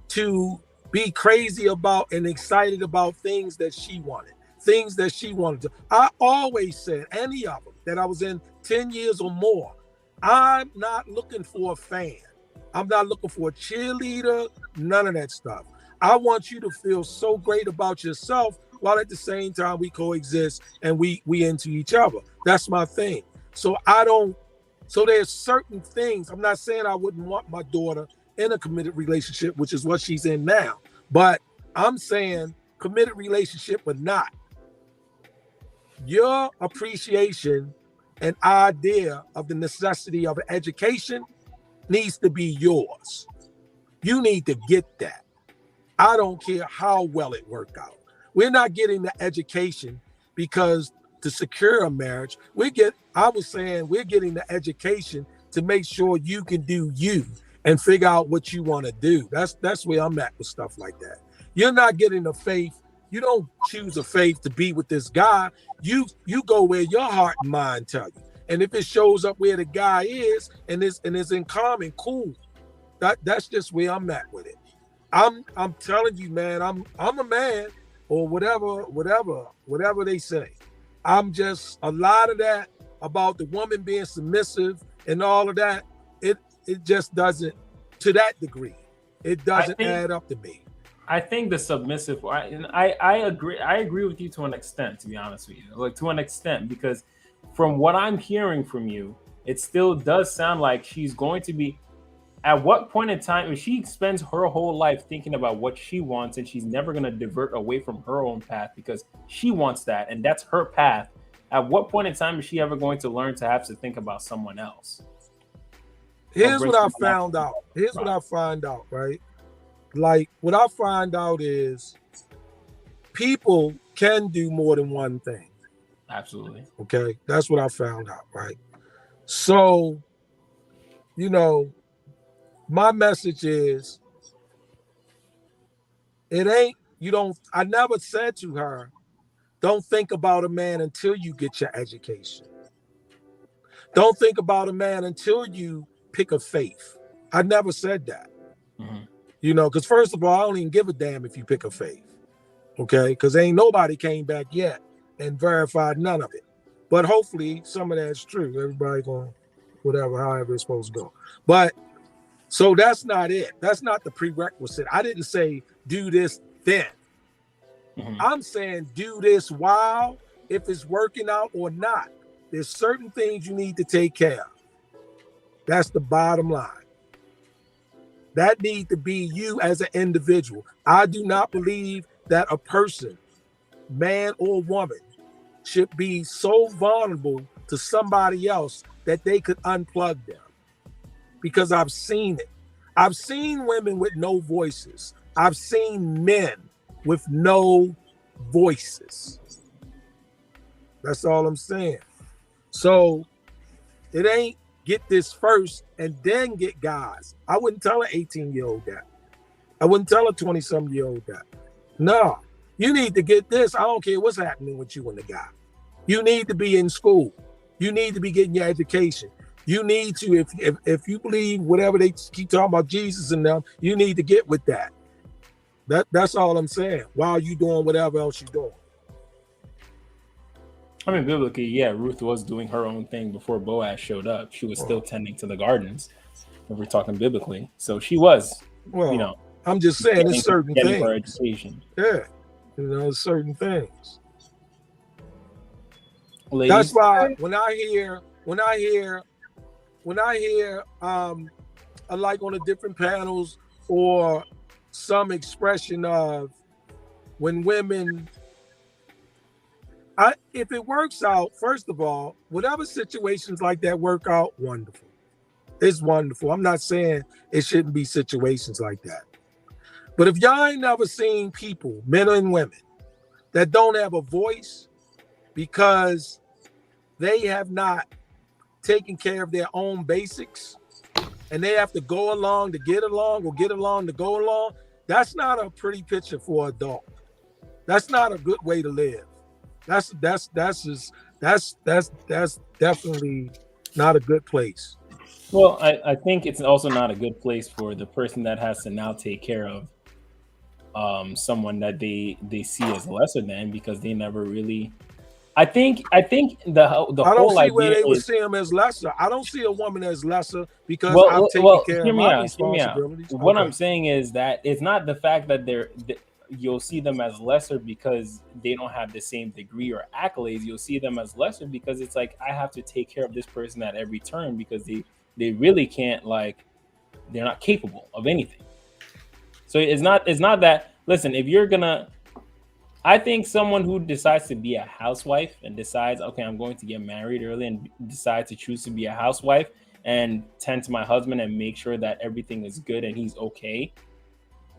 to be crazy about and excited about things that she wanted. things that she wanted to. I always said, any of them that I was in 10 years or more, I'm not looking for a fan. I'm not looking for a cheerleader, none of that stuff. I want you to feel so great about yourself while at the same time we coexist and we into each other. That's my thing. So there's certain things. I'm not saying I wouldn't want my daughter in a committed relationship, which is what she's in now. But I'm saying committed relationship or not, your appreciation and idea of the necessity of education needs to be yours. You need to get that. I don't care how well it worked out. We're not getting the education because to secure a marriage, I was saying we're getting the education to make sure you can do you and figure out what you want to do. That's where I'm at with stuff like that. You're not getting the faith. You don't choose a faith to be with this guy. You go where your heart and mind tell you. And if it shows up where the guy is and is in common, cool. That's just where I'm at with it. I'm telling you, man, I'm a man, or whatever they say. I'm just, a lot of that about the woman being submissive and all of that, it just doesn't, to that degree, it doesn't add up to me. I think the submissive, I agree with you to an extent, to be honest with you, like to an extent, because from what I'm hearing from you, it still does sound like she's going to be, at what point in time, if she spends her whole life thinking about what she wants and she's never going to divert away from her own path because she wants that and that's her path, at what point in time is she ever going to learn to have to think about someone else? Here's what I found out. What I find out, right? Like, what I find out is people can do more than one thing. Absolutely. Okay, that's what I found out, right? So, my message is, I never said to her, don't think about a man until you get your education. Don't think about a man until you pick a faith. I never said that. Mm-hmm. Because first of all, I don't even give a damn if you pick a faith. Okay, because ain't nobody came back yet and verified none of it. But hopefully some of that's true. Everybody going, however it's supposed to go. But so that's not it. That's not the prerequisite. I didn't say do this then. Mm-hmm. I'm saying do this while, if it's working out or not. There's certain things you need to take care of. That's the bottom line. That need to be you as an individual. I do not believe that a person, man or woman, should be so vulnerable to somebody else that they could unplug them. Because I've seen it. I've seen women with no voices. I've seen men with no voices. That's all I'm saying. So it ain't get this first and then get guys. I wouldn't tell an 18-year-old that. I wouldn't tell a 20-some-year-old that. No, you need to get this. I don't care what's happening with you and the guy. You need to be in school. You need to be getting your education. You need to, if you believe whatever they keep talking about Jesus and them, you need to get with that. That's all I'm saying. While you doing whatever else you're doing. I mean, biblically, yeah, Ruth was doing her own thing before Boaz showed up. She was still tending to the gardens, if we're talking biblically. So she was, I'm just saying there's certain getting her things. education. Yeah, certain things. Ladies, that's why when I hear like on the different panels or some expression of when women, if it works out, first of all, whatever situations like that work out, wonderful. It's wonderful. I'm not saying it shouldn't be situations like that. But if y'all ain't never seen people, men and women, that don't have a voice because they have not taken care of their own basics and they have to go along to get along or get along to go along, that's not a pretty picture for an adult. That's not a good way to live. That's definitely not a good place. Well, I think it's also not a good place for the person that has to now take care of someone that they see as lesser than because they never really. I think the I don't whole see where idea they would is. see him as lesser. I don't see a woman as lesser because Well, I'm taking well, care hear of me my out. Hear me out. responsibilities. What Okay. I'm saying is that it's not the fact that you'll see them as lesser because they don't have the same degree or accolades. You'll see them as lesser because it's like I have to take care of this person at every turn because they really can't, like, they're not capable of anything. So it's not that. Listen, if you're gonna, I think someone who decides to be a housewife and decides, okay, I'm going to get married early and decides to choose to be a housewife and tend to my husband and make sure that everything is good and he's okay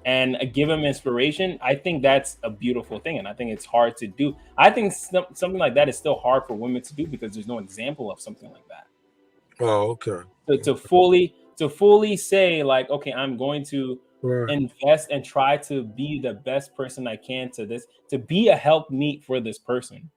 and give him inspiration, I think that's a beautiful thing. And I think it's hard to do. I think something like that is still hard for women to do because there's no example of something like that. Oh, okay. To fully say, like, okay, I'm going to invest and try to be the best person I can to be a helpmeet for this person,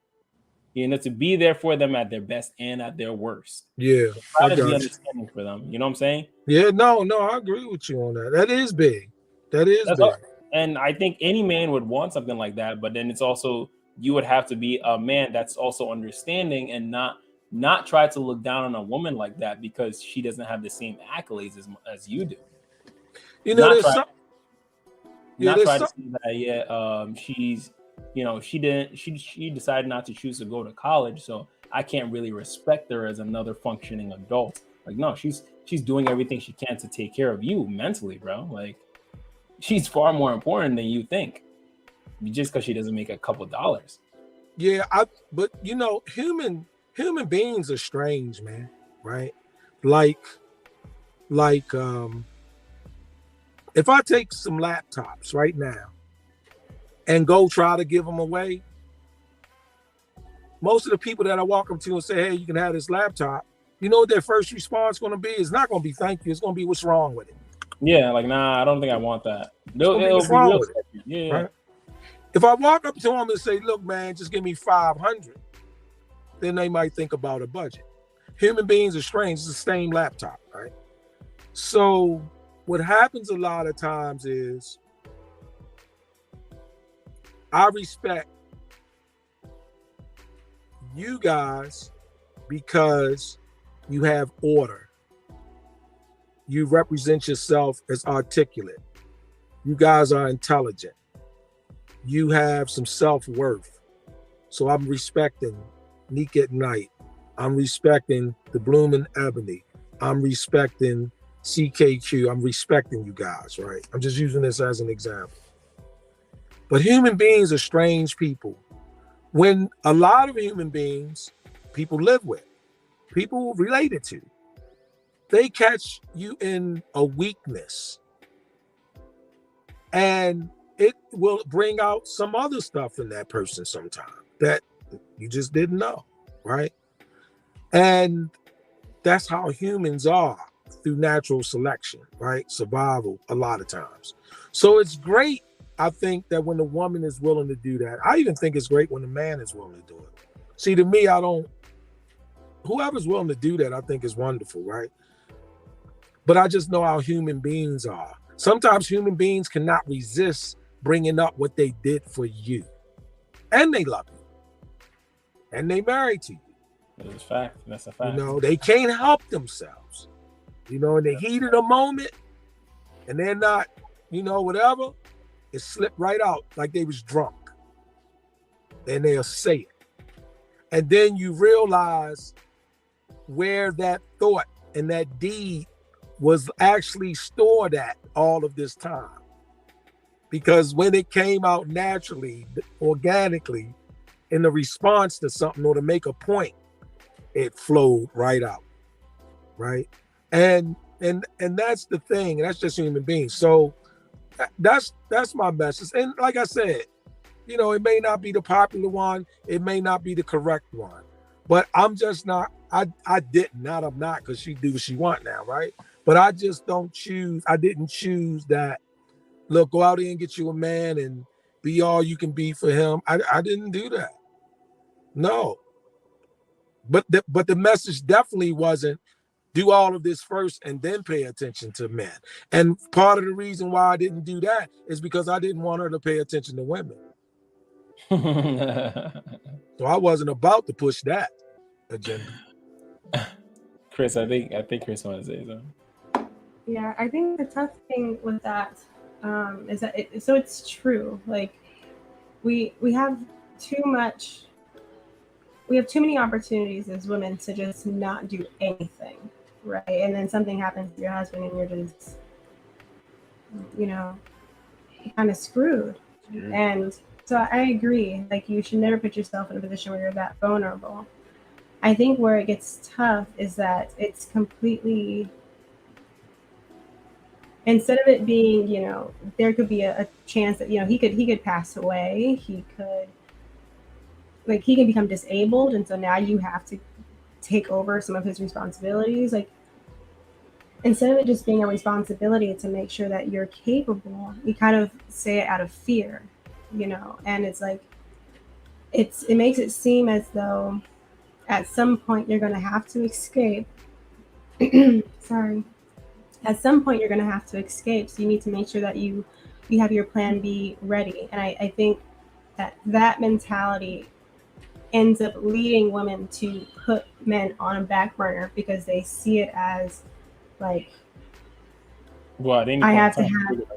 to be there for them at their best and at their worst. Yeah, Try I to be got you. understanding for them. You know what I'm saying? Yeah, no, I agree with you on that. That is big. That's big. And I think any man would want something like that, but then it's also, you would have to be a man that's also understanding and not try to look down on a woman like that because she doesn't have the same accolades as you do. Not try to see that she's, she decided not to choose to go to college, so I can't really respect her as another functioning adult. Like, no, she's doing everything she can to take care of you mentally, bro. Like, she's far more important than you think, just because she doesn't make a couple dollars. Yeah, but human beings are strange, man. Right? Like, if I take some laptops right now and go try to give them away, most of the people that I walk up to and say, "Hey, you can have this laptop," you know what their first response going to be? It's not going to be "thank you." It's going to be "what's wrong with it?" Yeah, like, nah, I don't think I want that. What's wrong with it? Yeah. Right? If I walk up to them and say, "Look, man, just give me 500," then they might think about a budget. Human beings are strange. It's the same laptop, right? So what happens a lot of times is I respect you guys because you have order. You represent yourself as articulate. You guys are intelligent. You have some self-worth. So I'm respecting Neek at Night. I'm respecting the Bloomin' Ebony. I'm respecting CKQ. I'm respecting you guys, right? I'm just using this as an example. But human beings are strange people. When a lot of human beings, people live with, people related to, they catch you in a weakness. And it will bring out some other stuff in that person sometime that you just didn't know, right? And that's how humans are through natural selection, right? Survival a lot of times. So it's great, I think, that when a woman is willing to do that. I even think it's great when a man is willing to do it. See, to me, whoever's willing to do that, I think is wonderful, right? But I just know how human beings are. Sometimes human beings cannot resist bringing up what they did for you. And they love you. And they married to you. That's a fact. That's a fact. They can't help themselves. In the heat of the moment, and they're not, whatever, it slipped right out like they was drunk. And they'll say it. And then you realize where that thought and that deed was actually stored at all of this time. Because when it came out naturally, organically, in the response to something or to make a point, it flowed right out, right? And that's the thing. And that's just human beings. So that's my message. And like I said, it may not be the popular one. It may not be the correct one. But I'm just not, I'm not, because she do what she want now, right? But I just I didn't choose that, look, go out there and get you a man and be all you can be for him. I didn't do that. No. But the message definitely wasn't, do all of this first and then pay attention to men. And part of the reason why I didn't do that is because I didn't want her to pay attention to women. So I wasn't about to push that agenda. Chris, I think Chris wanted to say something. Yeah, I think the tough thing with that is that it's true. Like we have too many opportunities as women to just not do anything, right? And then something happens to your husband and you're just, kind of screwed. And so I agree, like you should never put yourself in a position where you're that vulnerable. I think where it gets tough is that it's completely, instead of it being, there could be a chance that, he could pass away. He can become disabled. And so now you have to take over some of his responsibilities. Like, instead of it just being a responsibility to make sure that you're capable, you kind of say it out of fear, and it's like, it makes it seem as though at some point you're going to have to escape. Sorry. At some point you're going to have to escape. So you need to make sure that you have your plan B ready. And I think that mentality ends up leading women to put men on a back burner because they see it as like, well, I have to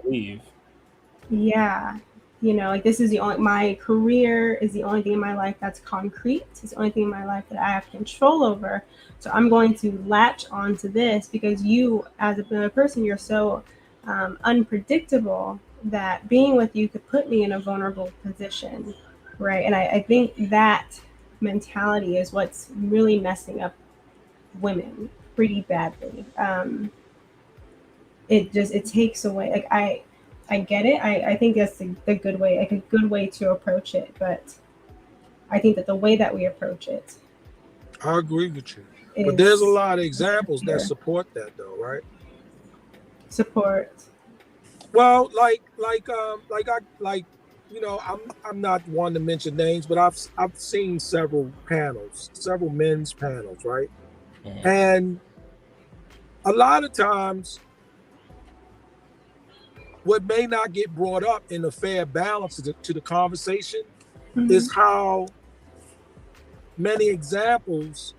leave. Yeah. Like this is my career is the only thing in my life that's concrete. It's the only thing in my life that I have control over. So I'm going to latch onto this because you, as a person, you're so unpredictable that being with you could put me in a vulnerable position, right? And I think that mentality is what's really messing up women pretty badly. It takes away, like I get it. I think that's the good way, like a good way to approach it. But I think that the way that we approach it, I agree with you. But there's a lot of examples that support that, though, right? Support. Well, I'm not one to mention names, but I've seen several men's panels, right? Mm-hmm. And a lot of times, what may not get brought up in a fair balance to the conversation is how many examples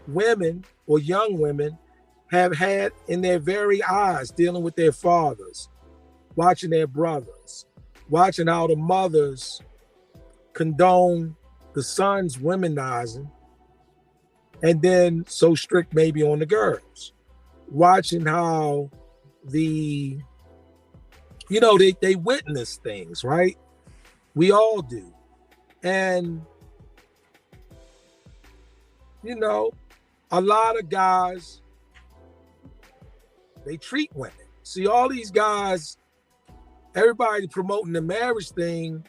women or young women have had in their very eyes dealing with their fathers, watching their brothers, watching how the mothers condone the sons womenizing and then so strict maybe on the girls, watching how they witness things, right? We all do. And, a lot of guys, they treat women. See, all these guys, everybody promoting the marriage thing,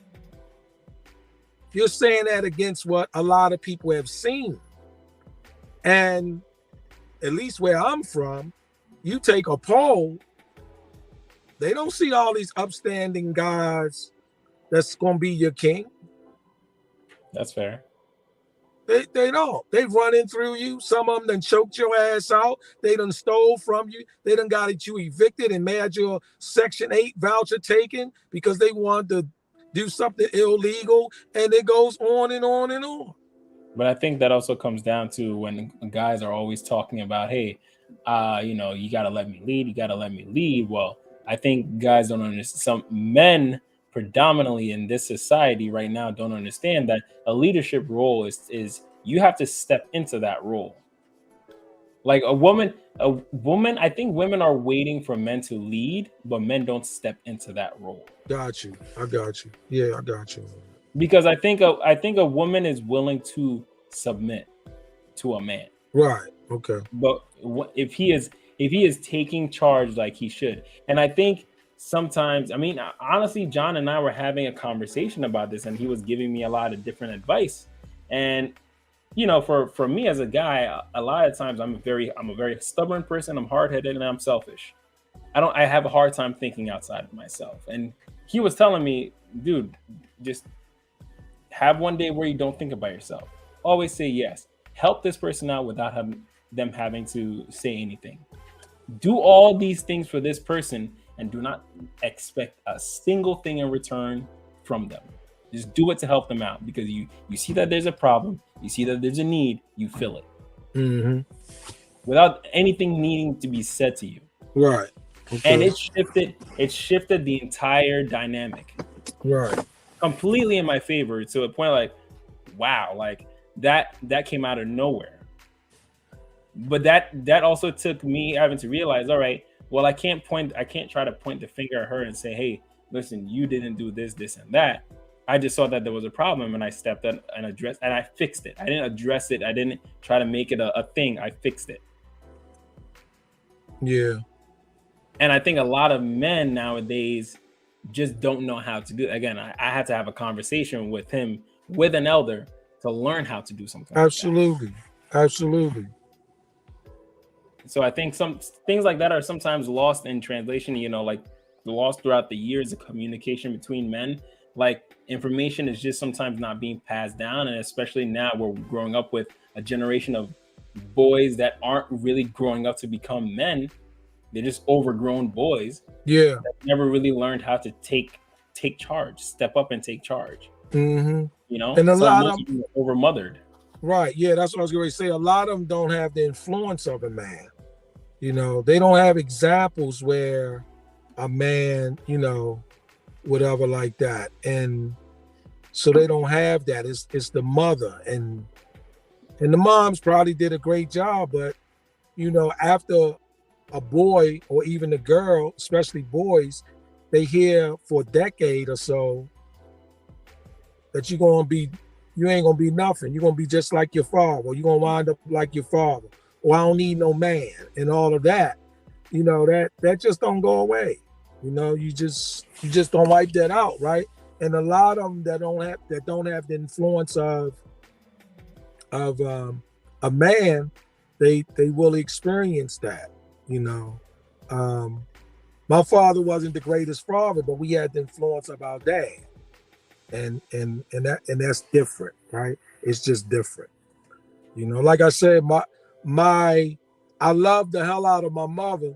you're saying that against what a lot of people have seen. And at least where I'm from, you take a poll, they don't see all these upstanding guys that's going to be your king. That's fair. They don't. They running through you. Some of them done choked your ass out. They done stole from you. They done got you evicted and made your Section 8 voucher taken because they wanted to do something illegal. And it goes on and on and on. But I think that also comes down to when guys are always talking about, hey, you got to let me lead. You got to let me lead. Well, I think guys don't understand. Some men predominantly in this society right now don't understand that a leadership role is you have to step into that role. Like a woman, I think women are waiting for men to lead, but men don't step into that role. Got you. I got you. Yeah, I got you. Because I think a woman is willing to submit to a man. Right. Okay. But if he is taking charge like he should, and I think sometimes, honestly, John and I were having a conversation about this, and he was giving me a lot of different advice. And for me as a guy, a lot of times I'm a very stubborn person. I'm hard-headed and I'm selfish. I have a hard time thinking outside of myself. And he was telling me, dude, just have one day where you don't think about yourself. Always say yes. Help this person out without them having to say anything. Do all these things for this person and do not expect a single thing in return from them. Just do it to help them out, because you see that there's a problem, you see that there's a need, you fill it. Mm-hmm. Without anything needing to be said to you. Right. Okay. And it shifted the entire dynamic. Right. Completely in my favor, to a point like, wow, like that came out of nowhere. But that also took me having to realize, all right, well, I can't try to point the finger at her and say, hey, listen, you didn't do this, and that. I just saw that there was a problem, and I stepped in and addressed, and I fixed it. I didn't address it. I didn't try to make it a thing. I fixed it. Yeah. And I think a lot of men nowadays just don't know how to do it. Again, I had to have a conversation with him, with an elder, to learn how to do something. Absolutely. Absolutely. So I think some things like that are sometimes lost in translation, like lost throughout the years of communication between men. Like information is just sometimes not being passed down. And especially now we're growing up with a generation of boys that aren't really growing up to become men. They're just overgrown boys. Yeah. That never really learned how to take charge, step up and take charge. Mm-hmm. And a lot of them over mothered. Right. Yeah, that's what I was going to say. A lot of them don't have the influence of a man. They don't have examples where a man, whatever like that. And so they don't have that. It's the mother. And the moms probably did a great job, but after a boy or even a girl, especially boys, they hear for a decade or so that you ain't gonna be nothing. You're gonna be just like your father, or you're gonna wind up like your father, or I don't need no man, and all of that. That just don't go away. You just don't wipe that out, right? And a lot of them that don't have the influence of a man, they will experience that. My father wasn't the greatest father, but we had the influence of our dad, and that's different, right? It's just different. Like I said, I love the hell out of my mother,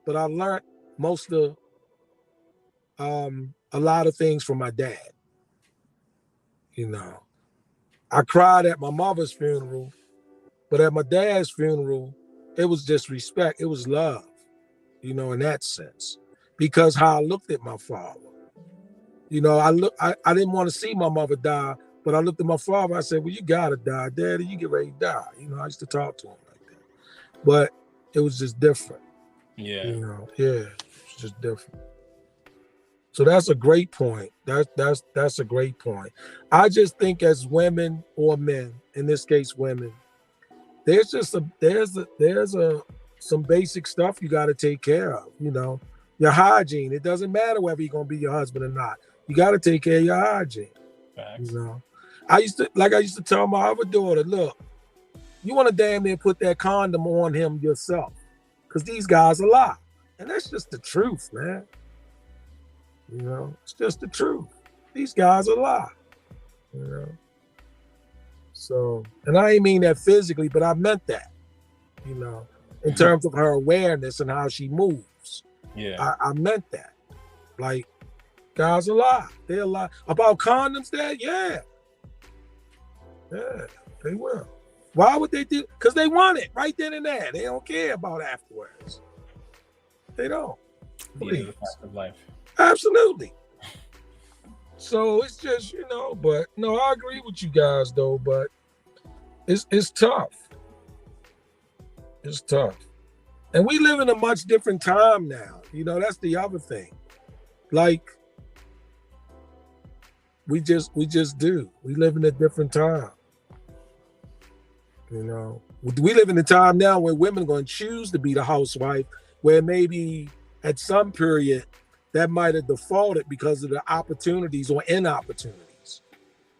but I learned most of a lot of things from my dad. I cried at my mother's funeral, but at my dad's funeral, it was just respect. It was love, in that sense, because how I looked at my father. I didn't want to see my mother die, but I looked at my father. I said, well, you gotta die, Daddy. You get ready to die. I used to talk to him like that, but it was just different. Yeah. It's just different. So that's a great point. That's a great point. I just think as women or men, in this case, women, there's some basic stuff you got to take care of. Your hygiene. It doesn't matter whether you're gonna be your husband or not. You got to take care of your hygiene. Facts. I used to tell my other daughter, look, you want to damn near put that condom on him yourself, because these guys are lie, and that's just the truth, man. It's just the truth. These guys are lie. So, and I ain't mean that physically, but I meant that. In terms of her awareness and how she moves. Yeah, I meant that. Like, guys are lie. They'll lie about condoms. Dad, yeah, they will. Why would they do? Because they want it right then and there. They don't care about afterwards. They don't. The fact of life. Absolutely. So it's just, but no, I agree with you guys though, but it's tough. It's tough. And we live in a much different time now. That's the other thing. Like, we just do. We live in a different time. We live in a time now where women are going to choose to be the housewife, where maybe at some period that might have defaulted because of the opportunities or inopportunities.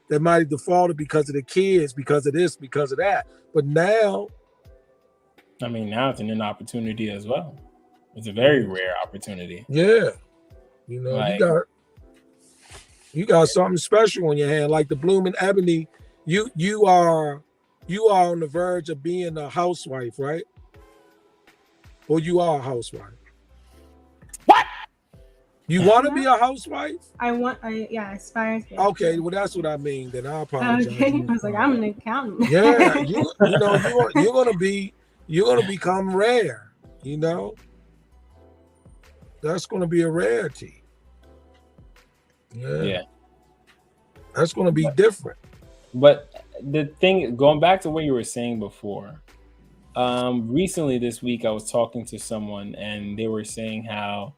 That might have defaulted because of the kids, because of this, because of that. But now, now it's an opportunity as well. It's a very rare opportunity. Yeah. You got something special in your hand, like the blooming ebony. You are you are on the verge of being a housewife, right? Or you are a housewife? What? You want to be a housewife? I aspire to be. Okay, well that's what I mean. Then I apologize. Okay, I was like, I'm an accountant. Yeah, you're gonna become rare. You know, that's gonna be a rarity. Yeah. That's gonna be different. But the thing, going back to what you were saying before, recently this week I was talking to someone and they were saying how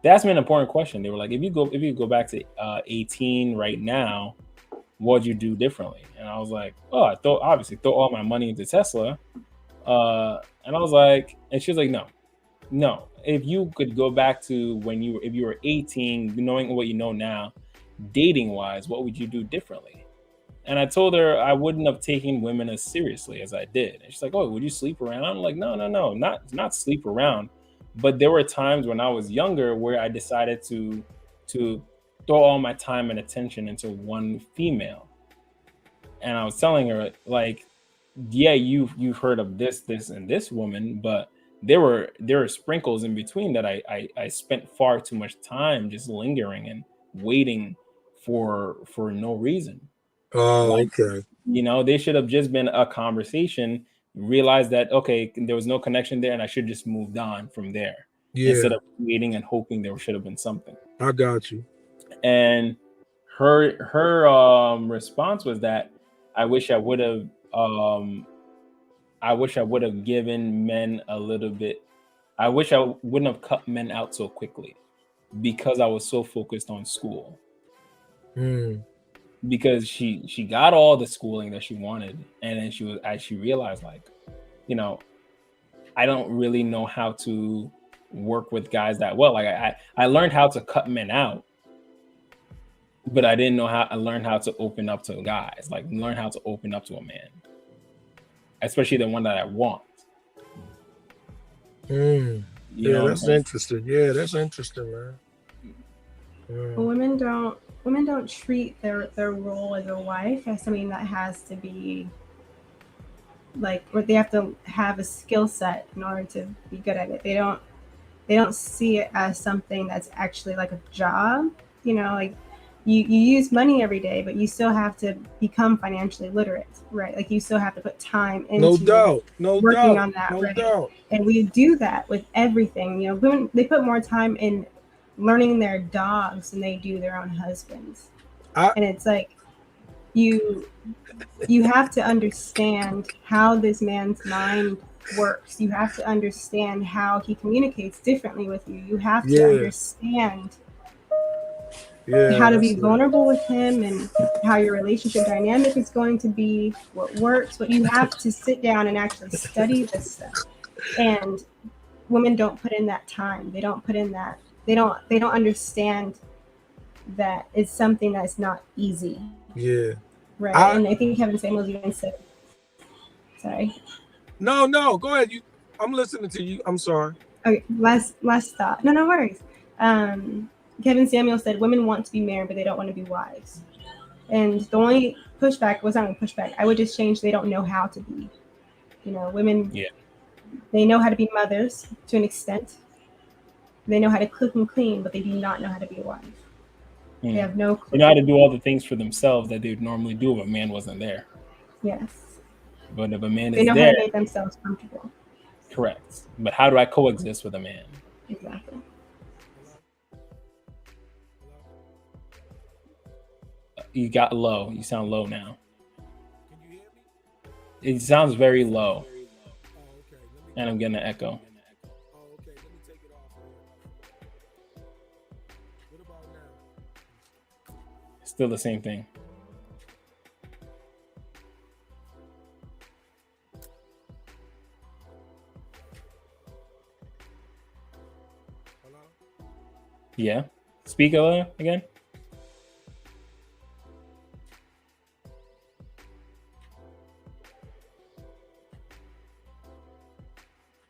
they asked me an important question. They were like, if you go back to 18 right now, what'd you do differently? And I was like, oh, I obviously throw all my money into Tesla. And I was like, and she was like, no. If you could go back to if you were 18, knowing what you know now, dating wise, what would you do differently? And I told her I wouldn't have taken women as seriously as I did. And she's like, oh, would you sleep around? I'm like, no, not sleep around. But there were times when I was younger where I decided to throw all my time and attention into one female. And I was telling her, like, yeah, you've heard of this, and this woman, but there were sprinkles in between that I spent far too much time just lingering and waiting for no reason. Oh, okay. You know, they should have just been a conversation, realized that, okay, there was no connection there and I should just moved on from there. Yeah. Instead of waiting and hoping there should have been something. I got you. And her response was that I wish I would have given men a little bit. I wish I wouldn't have cut men out so quickly because I was so focused on school. Because she got all the schooling that she wanted, and then she realized, like, you know, I don't really know how to work with guys that well. Like I learned how to cut men out, but I didn't know how. I learned how to open up to guys, like learn how to open up to a man, especially the one that I want. Yeah, that's interesting. Yeah, that's interesting, man. Well, women don't treat their role as a wife as something that has to be like, or they have to have a skill set in order to be good at it. They don't see it as something that's actually like a job. You know, like you use money every day, but you still have to become financially literate, right? Like you still have to put time into working on that, right? And we do that with everything. You know, women, they put more time in learning their dogs than they do their own husbands. And it's like you have to understand how this man's mind works. You have to understand how he communicates differently with you. You have to understand how to be vulnerable with him and how your relationship dynamic is going to be, what works, but you have to sit down and actually study this stuff. And women don't put in that time. They don't put in that. They don't understand that it's something that's not easy. Yeah. Right. And I think Kevin Samuels even said, sorry. No, go ahead. I'm listening to you. I'm sorry. Okay, last thought. No worries. Kevin Samuels said women want to be married, but they don't want to be wives. And the only pushback was not a pushback. I would just change, they don't know how to be. You know, women, they know how to be mothers to an extent. They know how to cook and clean, but they do not know how to be a wife. They have no clue. They know how to do all the things for themselves that they would normally do if a man wasn't there. Yes. But if a man they is know there, how to make themselves comfortable. Correct. But how do I coexist with a man? Exactly. You got low. You sound low now. It sounds very low. And I'm getting an echo. Still the same thing. Yeah. Speak again.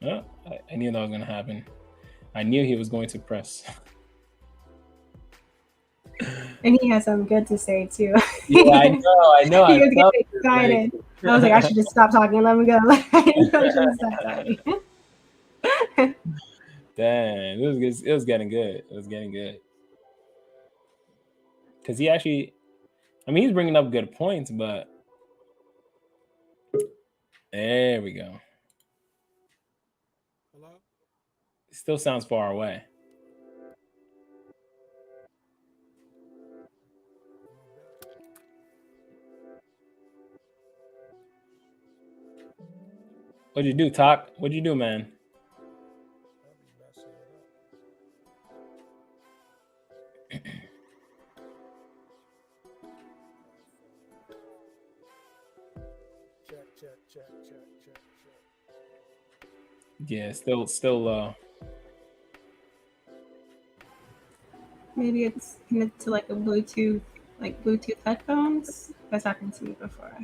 Oh, I knew that was going to happen. I knew he was going to press. And he has something good to say too. Yeah, I know. He was getting excited. I was like, I should just stop talking and let him go. I should have stopped talking. Damn, it was getting good. It was getting good. Because he actually, I mean, he's bringing up good points, but there we go. Hello? It still sounds far away. What'd you do, Talk? What'd you do, man? Check. Yeah, still low. Maybe it's connected to like a Bluetooth headphones. That's happened to me before.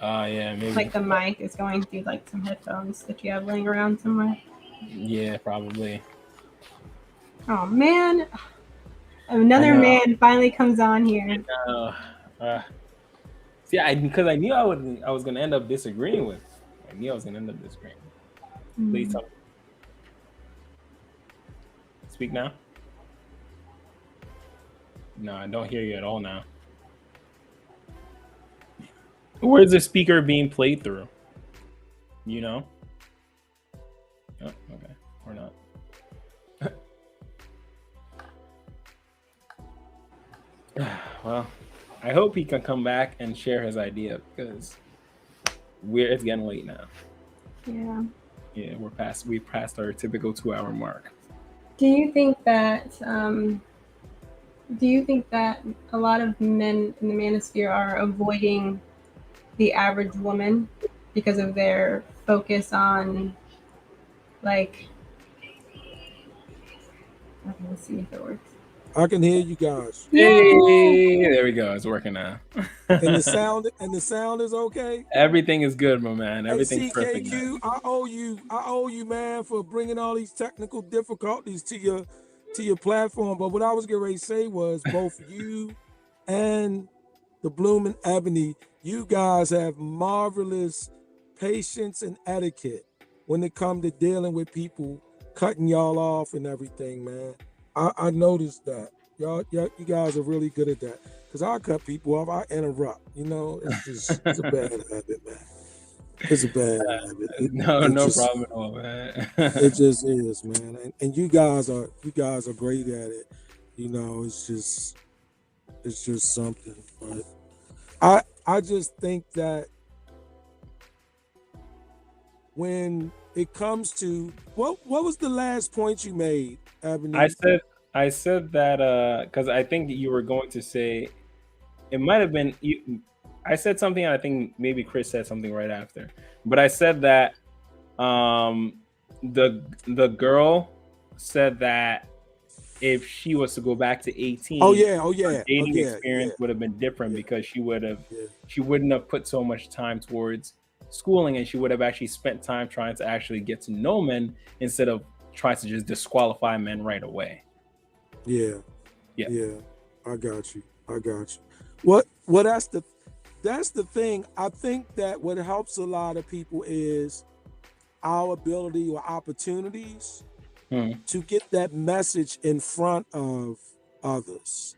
Yeah, maybe. Like the mic is going through like some headphones that you have laying around somewhere. Yeah, probably. Oh man, another man finally comes on here. See, because I knew I was gonna end up disagreeing with. I knew I was gonna end up disagreeing. Please tell me. Speak now. No, I don't hear you at all now. Where's the speaker being played through? You know? Oh, okay. Or not. Well, I hope he can come back and share his idea because it's getting late now. Yeah. Yeah, we passed our typical 2-hour mark. Do you think that a lot of men in the manosphere are avoiding the average woman because of their focus on like, let's see if it works. I can hear you guys. Hey, there we go. It's working now. And the sound is okay. Everything is good, my man. Everything's hey, perfect. CKQ, I owe you, man, for bringing all these technical difficulties to your platform. But what I was getting ready to say was both you and the Blooming Ebony, you guys have marvelous patience and etiquette when it comes to dealing with people cutting y'all off and everything, man. I noticed that. You guys are really good at that. Because I cut people off, I interrupt. You know, it's a bad habit, man. It's a bad habit. No problem at all, man. It just is, man. And you guys are great at it. You know, it's just something. But I just think that when it comes to what was the last point you made, Ebony? I said that because I think you were going to say it might have been you. I said something, and I think maybe Chris said something right after. But I said that the girl said that if she was to go back to 18, her dating experience would have been different because she wouldn't have put so much time towards schooling, and she would have actually spent time trying to actually get to know men instead of trying to just disqualify men right away. Yeah. I got you. What that's the thing. I think that what helps a lot of people is our ability or opportunities to get that message in front of others,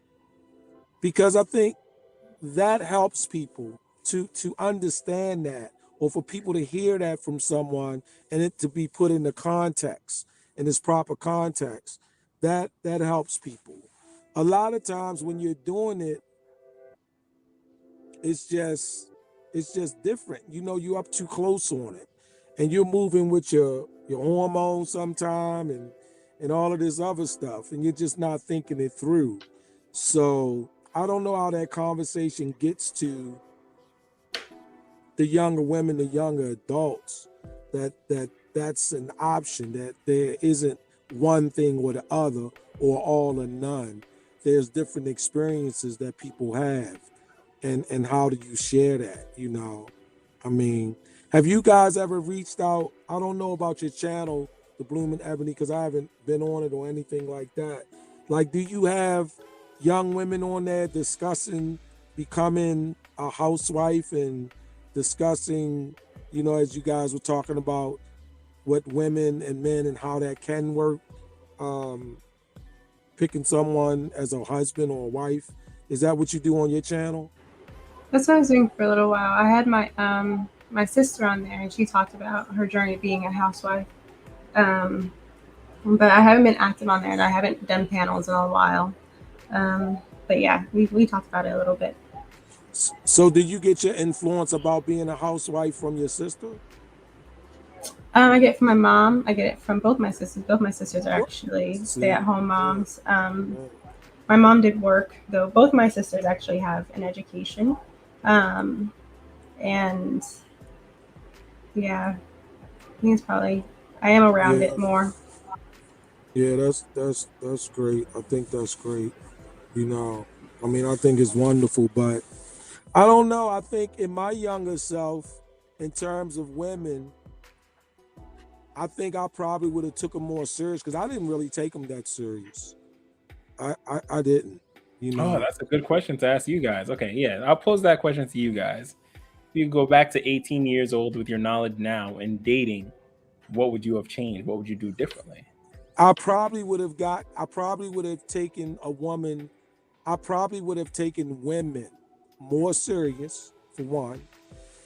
because I think that helps people to understand that, or for people to hear that from someone and it to be put into context, in its proper context. That helps people. A lot of times when you're doing it, it's just different. You know, you're up too close on it, and you're moving with your hormones sometime and all of this other stuff, and you're just not thinking it through. So I don't know how that conversation gets to the younger women, the younger adults, that's an option, that there isn't one thing or the other or all or none. There's different experiences that people have, and how do you share that? You know, I mean, have you guys ever reached out? I don't know about your channel, The Blooming Ebony, because I haven't been on it or anything like that. Like, do you have young women on there discussing becoming a housewife and discussing, as you guys were talking about what women and men and how that can work, picking someone as a husband or a wife. Is that what you do on your channel? That's what I was doing for a little while. I had my my sister on there, and she talked about her journey being a housewife. But I haven't been active on there, and I haven't done panels in a while. But yeah, we talked about it a little bit. So did you get your influence about being a housewife from your sister? I get it from my mom. I get it from both my sisters. Both my sisters are actually stay-at-home moms. My mom did work, though. Both my sisters actually have an education. And yeah, I think it's probably, I am around it more. Yeah, that's great. I think that's great. I mean, I think it's wonderful, but I don't know. I think in my younger self, in terms of women, I think I probably would have took them more serious because I didn't really take them that serious. I didn't. Oh, that's a good question to ask you guys. Okay, yeah, I'll pose that question to you guys. If you go back to 18 years old with your knowledge now and dating, what would you have changed? What would you do differently? I probably would have taken a woman. I probably would have taken women more serious, for one.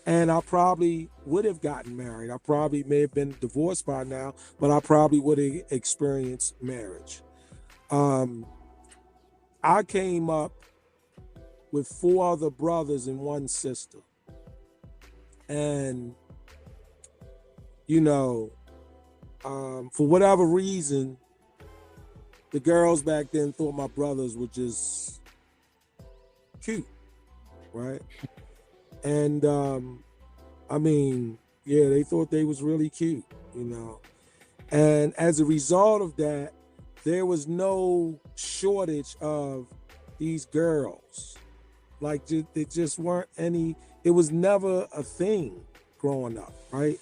And I probably would have gotten married. I probably may have been divorced by now, but I probably would have experienced marriage. I came up with 4 other brothers and 1 sister. And, for whatever reason, the girls back then thought my brothers were just cute, right? And I mean, yeah, they thought they was really cute, And as a result of that, there was no shortage of these girls. Like, there just weren't any. It was never a thing growing up, right?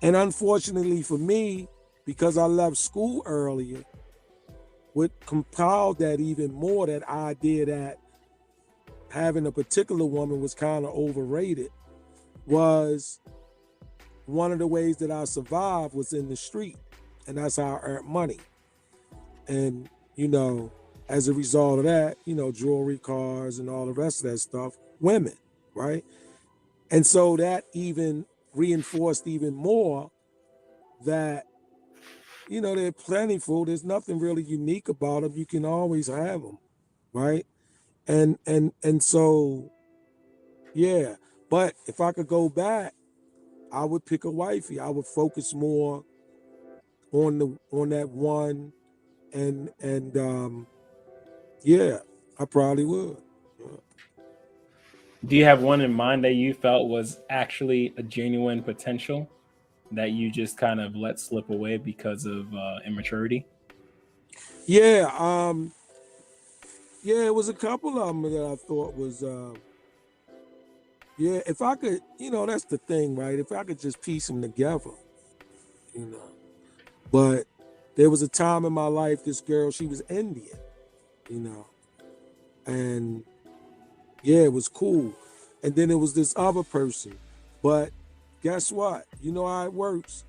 And unfortunately for me, because I left school earlier, what compiled that even more, that idea that having a particular woman was kind of overrated, was one of the ways that I survived was in the street. And that's how I earned money. And, as a result of that, jewelry, cars, and all the rest of that stuff, women, right? And so that even reinforced even more that, they're plentiful. There's nothing really unique about them. You can always have them, right? And so, yeah. But if I could go back, I would pick a wifey. I would focus more on that one, and yeah, I probably would. Yeah. Do you have one in mind that you felt was actually a genuine potential that you just kind of let slip away because of immaturity? Yeah, yeah, it was a couple of them that I thought was, yeah, if I could, that's the thing, right? If I could just piece them together, But there was a time in my life, this girl, she was Indian, and yeah, it was cool. And then there was this other person, but guess what? You know how it works.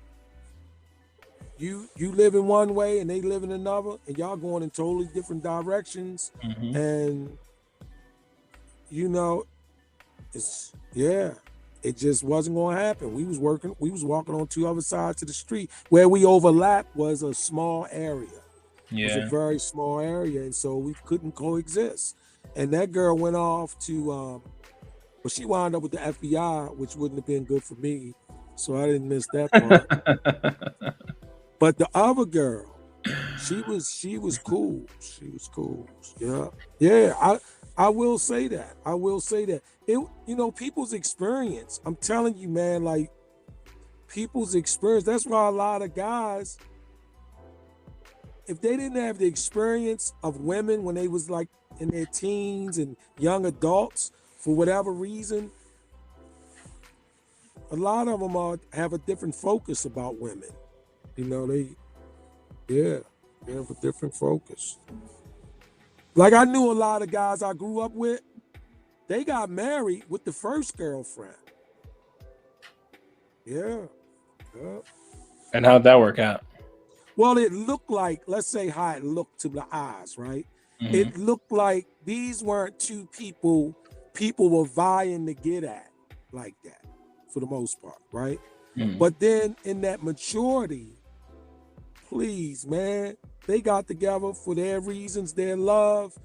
You live in one way and they live in another, and y'all going in totally different directions. Mm-hmm. And it just wasn't going to happen. We was walking on 2 other sides of the street. Where we overlapped was a small area. Yeah. It was a very small area, and so we couldn't coexist. And that girl went off to, she wound up with the FBI, which wouldn't have been good for me. So I didn't miss that part. But the other girl, she was cool. She was cool. Yeah. Yeah. I will say that. It, people's experience. I'm telling you, man, like people's experience. That's why a lot of guys, if they didn't have the experience of women when they was like in their teens and young adults, for whatever reason, a lot of them have a different focus about women. They have a different focus. Like I knew a lot of guys I grew up with, They got married with the first girlfriend. Yeah. And how'd that work out? Well, it looked like, let's say how it looked to the eyes, right? Mhm. It looked like these weren't two people were vying to get at like that for the most part, right? Mhm. But then in that maturity, please, man, they got together for their reasons, their love.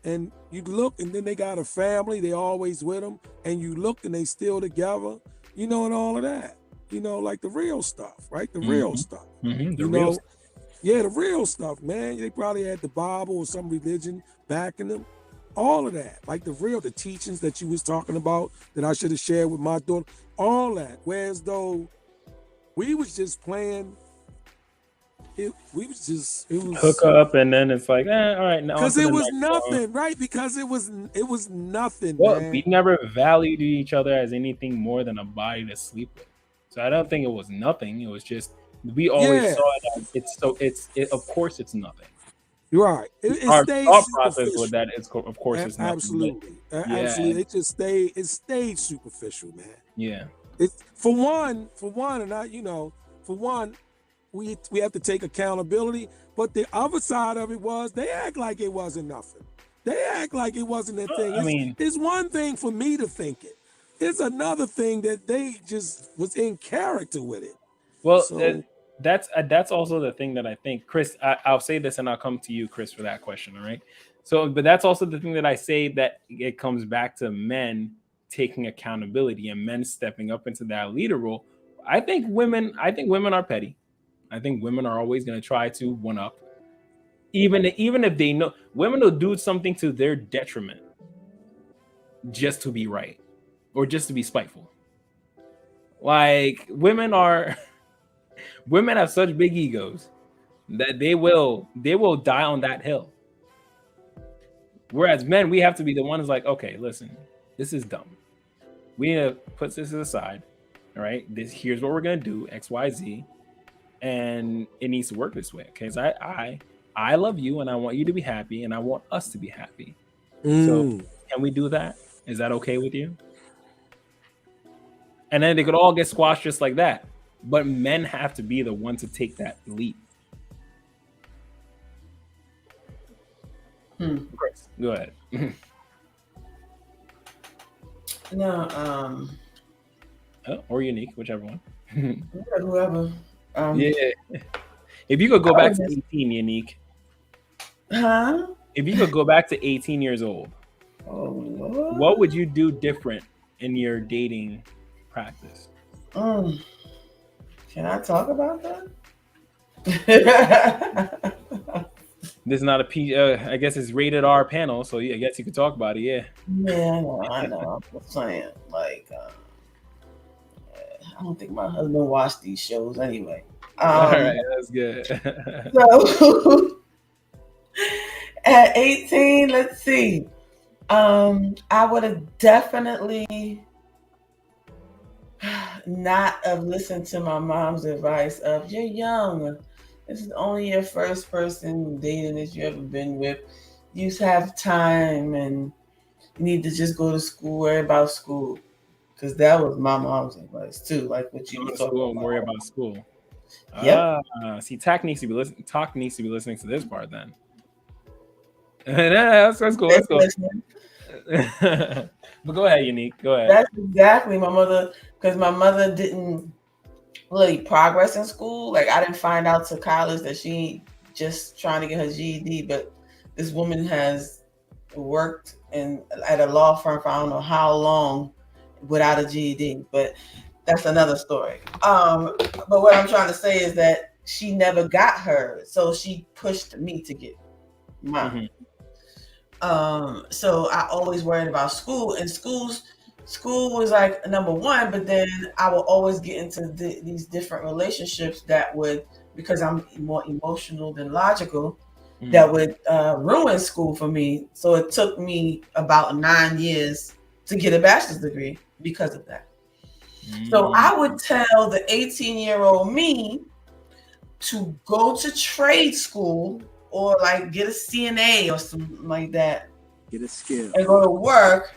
And you look, and then they got a family, they always with them. And you look and they still together, and all of that. Like the real stuff, right? The real stuff. Mm-hmm. The real stuff, man. They probably had the Bible or some religion backing them. All of that, like the teachings that you was talking about that I should have shared with my daughter, all that. Whereas though we was just playing, it was hook up, and then it's like, all right, now because it was nothing, right? Because it was nothing. Well, man. we never valued each other as anything more than a body to sleep with. So I don't think it was nothing. It was just we always saw it as of course it's nothing. You're right. Our stays thought process with that is, of course, it's nothing. Absolutely. Absolutely. It stayed superficial, man. Yeah. For one, and we have to take accountability. But the other side of it was they act like it wasn't nothing. They act like it wasn't a thing. It's one thing for me to think it. It's another thing that they just was in character with it. Well, that's also the thing that I think, Chris. I'll say this, and I'll come to you, Chris, for that question. All right. So, but that's also the thing that I say that it comes back to men taking accountability and men stepping up into that leader role. I think women are petty. I think women are always going to try to one up, even if they know. Women will do something to their detriment just to be right or just to be spiteful. Like women have such big egos that they will die on that hill. Whereas men, we have to be the ones like, okay, listen, this is dumb. We need to put this aside. All right, here's what we're gonna do, X, Y, Z, and it needs to work this way. Okay, so I love you and I want you to be happy and I want us to be happy. So can we do that? Is that okay with you? And then they could all get squashed just like that. But men have to be the one to take that leap. Chris, go ahead. No, or Unique, whichever one. Whoever. Yeah. If you could go back to 18, Unique. Huh? If you could go back to 18 years old, what would you do different in your dating practice? Can I talk about that? This is not a I guess it's rated R panel, so I guess you could talk about it. Yeah. Yeah, I know. I'm just saying, like, I don't think my husband watched these shows anyway. All right, that's good. So at 18, let's see. I would have definitely not have listened to my mom's advice of you're young. This is only your first person dating that you ever been with. You have time and you need to just go to school, worry about school. Because that was my mom's advice too, like what you were talking about. Worry about school. Yep. See, Talk needs to be listening to this part then. That's cool. That's cool. But go ahead, Unique. Go ahead. That's exactly my mother, because my mother didn't really progress in school. Like I didn't find out to college that she just trying to get her GED, but this woman has worked at a law firm for I don't know how long without a GED, but that's another story. But what I'm trying to say is that she never got her, so she pushed me to get mine. So I always worried about school, and school was like number one, but then I will always get into these different relationships that would, because I'm more emotional than logical, that would ruin school for me. So it took me about 9 years to get a bachelor's degree because of that. So I would tell the 18-year-old me to go to trade school or like get a CNA or something like that. Get a skill. And go to work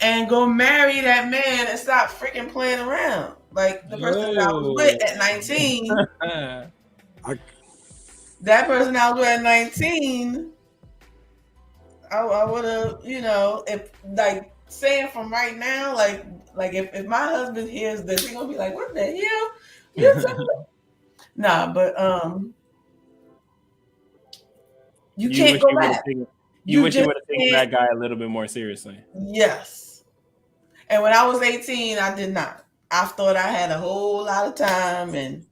and go marry that man and stop freaking playing around. Like the person that I was with at 19, that person I was with at 19, I would have, if like saying from right now, like if my husband hears this, he's gonna be like, "What the hell? You telling?" Nah, but you can't go back. You wish you would have taken that guy a little bit more seriously. Yes. And when I was 18, I did not. I thought I had a whole lot of time, and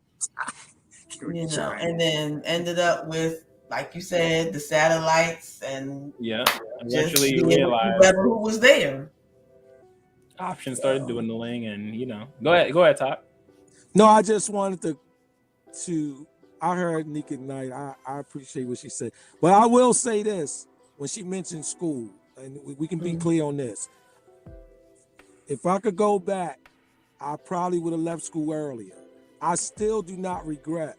and then ended up with, like you said, the satellites, and eventually just you realize who was there. Options started dwindling, and go ahead, Todd. No, I just wanted to. I heard Nick Ignite. I appreciate what she said, but I will say this: when she mentioned school, and we can be clear on this. If I could go back, I probably would have left school earlier. I still do not regret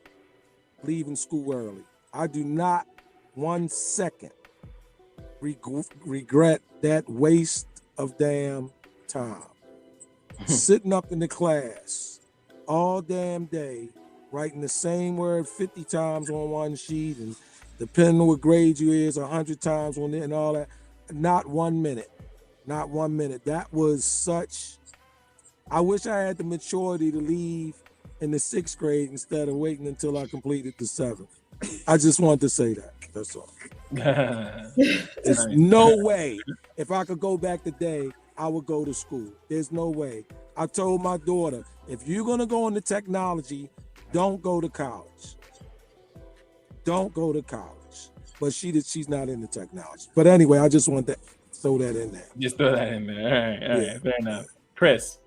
leaving school early. I do not 1 second regret that waste of damn time. Sitting up in the class all damn day, writing the same word 50 times on one sheet, and depending on what grade you is, 100 times on it and all that. Not 1 minute. Not 1 minute. That was such. I wish I had the maturity to leave in the 6th grade instead of waiting until I completed the 7th. I just wanted to say that. That's all. There's no way. If I could go back today, I would go to school. There's no way. I told my daughter, if you're gonna go into technology, don't go to college. Don't go to college. But she's not into technology. But anyway, I just wanted to throw that in there. Just throw that in there. All right, fair enough. Chris,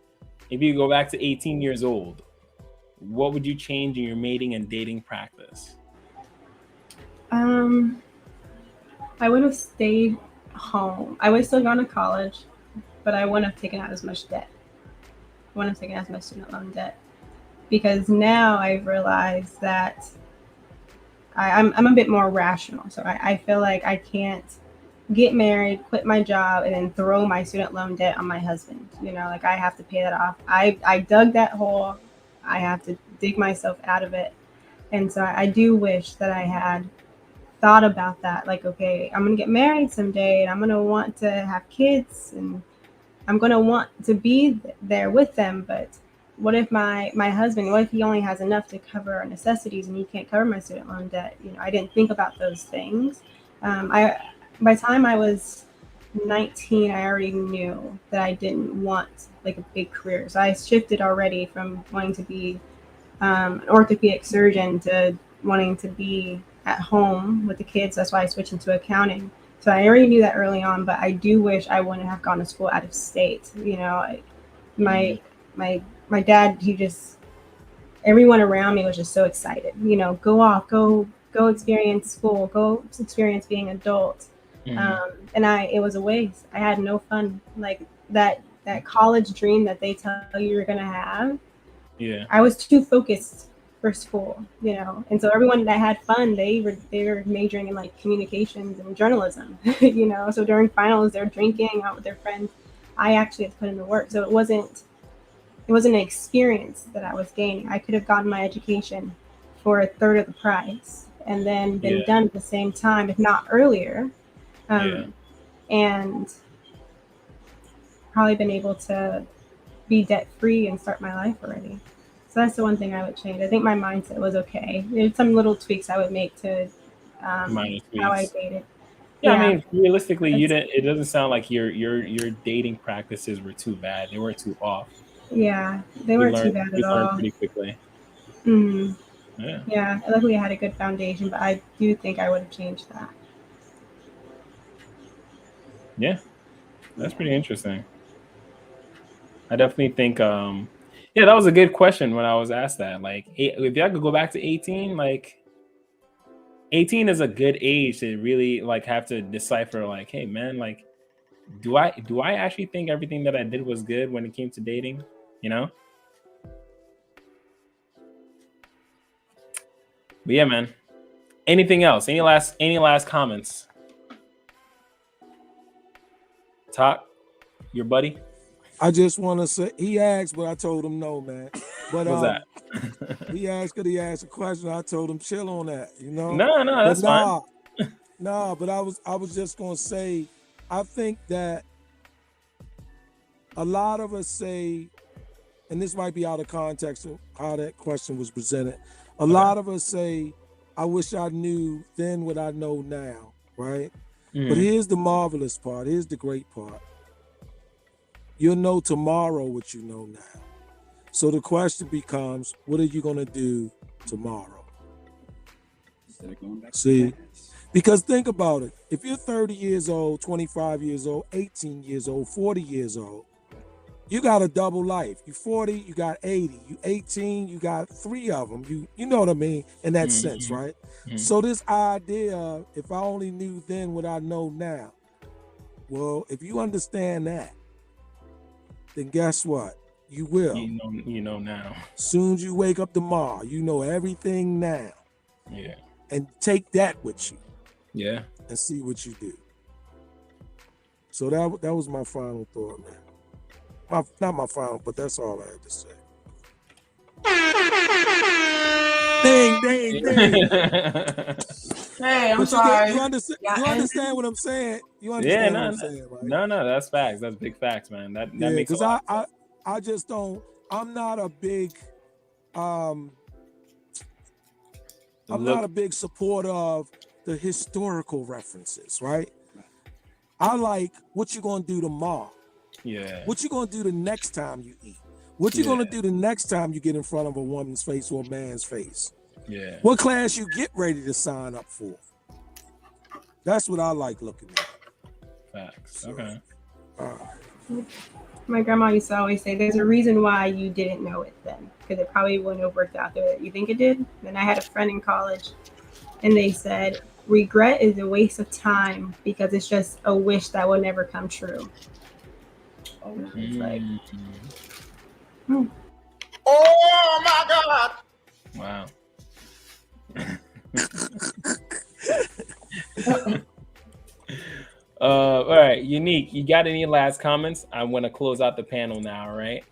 if you go back to 18 years old, what would you change in your mating and dating practice? I would have stayed home. I would have still gone to college, but I wouldn't have taken out as much debt. I wouldn't have taken out as much student loan debt, because now I've realized that I'm a bit more rational. So I feel like I can't get married, quit my job, and then throw my student loan debt on my husband. Like I have to pay that off. I dug that hole. I have to dig myself out of it. And so I do wish that I had thought about that. Like, okay, I'm going to get married someday, and I'm going to want to have kids, and I'm going to want to be there with them. But what if my husband, what if he only has enough to cover our necessities and he can't cover my student loan debt? I didn't think about those things. By the time I was 19, I already knew that I didn't want like a big career. So I shifted already from wanting to be an orthopedic surgeon to wanting to be at home with the kids. That's why I switched into accounting. So I already knew that early on, but I do wish I wouldn't have gone to school out of state. My dad, everyone around me was just so excited. Go off, go experience school, go experience being adult. And it was a waste. I had no fun. Like that college dream that they tell you you're gonna have. Yeah. I was too focused for school, and so everyone that had fun, they were majoring in like communications and journalism, So during finals, they're drinking out with their friends. I actually had to put in the work, so it wasn't an experience that I was gaining. I could have gotten my education for a third of the price and then been done at the same time, if not earlier, and probably been able to be debt free and start my life already. So that's the one thing I would change. I think my mindset was okay. There's some little tweaks I would make to how I dated. Yeah, I mean, realistically, it doesn't sound like your dating practices were too bad. They weren't too off. Yeah, they weren't too bad at all. You learned pretty quickly. Yeah, luckily I had a good foundation, but I do think I would have changed that. Yeah, that's pretty interesting. I definitely think, that was a good question when I was asked that. Like, if I could go back to 18, like 18 is a good age to really like have to decipher, like, hey man, like, do I actually think everything that I did was good when it came to dating? But yeah, man. Anything else? Any last comments? Talk. your buddy? I just want to say he asked, but I told him no, man. But What's that? he asked because he asked a question. I told him chill on that, you know. No, that's fine. Nah, but I was just gonna say, I think that a lot of us say, and this might be out of context of how that question was presented. A lot of us say, I wish I knew then what I know now, right? But here's the marvelous part. Here's the great part. You'll know tomorrow what you know now. So the question becomes, what are you gonna do tomorrow? See? Because think about it. If you're 30 years old, 25 years old, 18 years old, 40 years old, you got a double life. You 40, you got 80. You 18, you got 3 of them. You know what I mean in that sense, right? So this idea of if I only knew then what I know now, well, if you understand that, then guess what? You will. You know now. Soon as you wake up tomorrow, you know everything now. Yeah. And take that with you. Yeah. And see what you do. So that was my final thought, man. Not my final, but that's all I had to say. Ding. Hey, I'm sorry. You understand what I'm saying? You understand what I'm saying, right? No, that's facts. That's big facts, man. That makes a because lot. I just don't. I'm not a big. I'm not a big supporter of the historical references, right? I like what you gonna do tomorrow. Yeah. What you gonna do the next time you eat? What you gonna do the next time you get in front of a woman's face or a man's face? Yeah. What class you get ready to sign up for? That's what I like looking at. Facts. Okay. My grandma used to always say, there's a reason why you didn't know it then, because it probably wouldn't have worked out the way that you think it did. Then I had a friend in college, and they said, regret is a waste of time because it's just a wish that will never come true. It's like, oh my God. Wow. All right, Unique, you got any last comments? I want to close out the panel now, all right?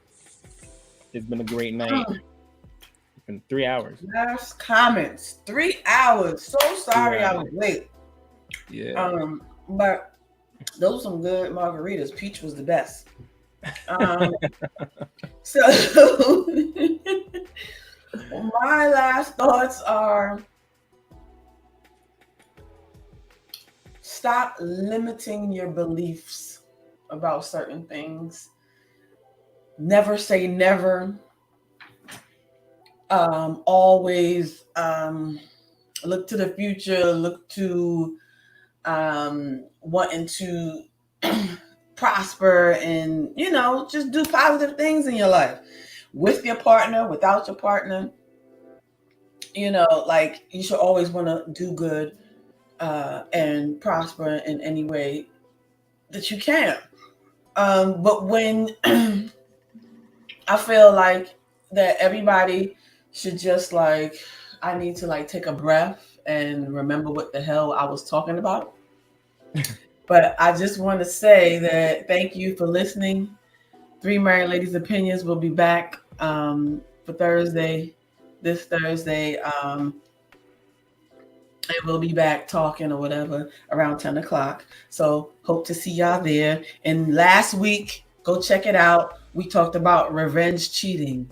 It's been a great night. It's been 3 hours. Last comments. 3 hours. So sorry I was late. Yeah. But those were some good margaritas. Peach was the best. So my last thoughts are, stop limiting your beliefs about certain things. Never say never. Always look to the future, look to wanting to prosper and, just do positive things in your life with your partner, without your partner. You should always want to do good and prosper in any way that you can. But when I feel like that everybody should just I need to take a breath and remember what the hell I was talking about. But I just want to say that thank you for listening. 3 Married Ladies Opinions will be back for this Thursday. And we'll be back talking or whatever around 10 o'clock. So hope to see y'all there. And last week, go check it out. We talked about revenge cheating.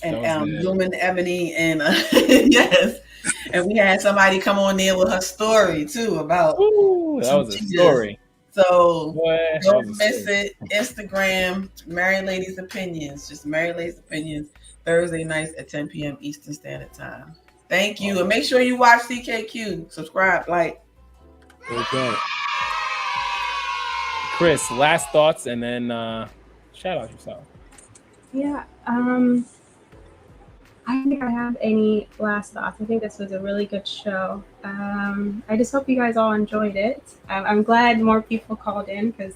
And Lumen Ebony and yes. And we had somebody come on there with her story too about that was a story. So don't miss it. Instagram, Married Ladies Opinions. Just Married Ladies Opinions, Thursday nights at 10 p.m. Eastern Standard Time. Thank you. And make sure you watch CKQ. Subscribe, like. Okay. Chris, last thoughts and then shout out yourself. Yeah. I don't think I have any last thoughts. I think this was a really good show. I just hope you guys all enjoyed it. I'm glad more people called in because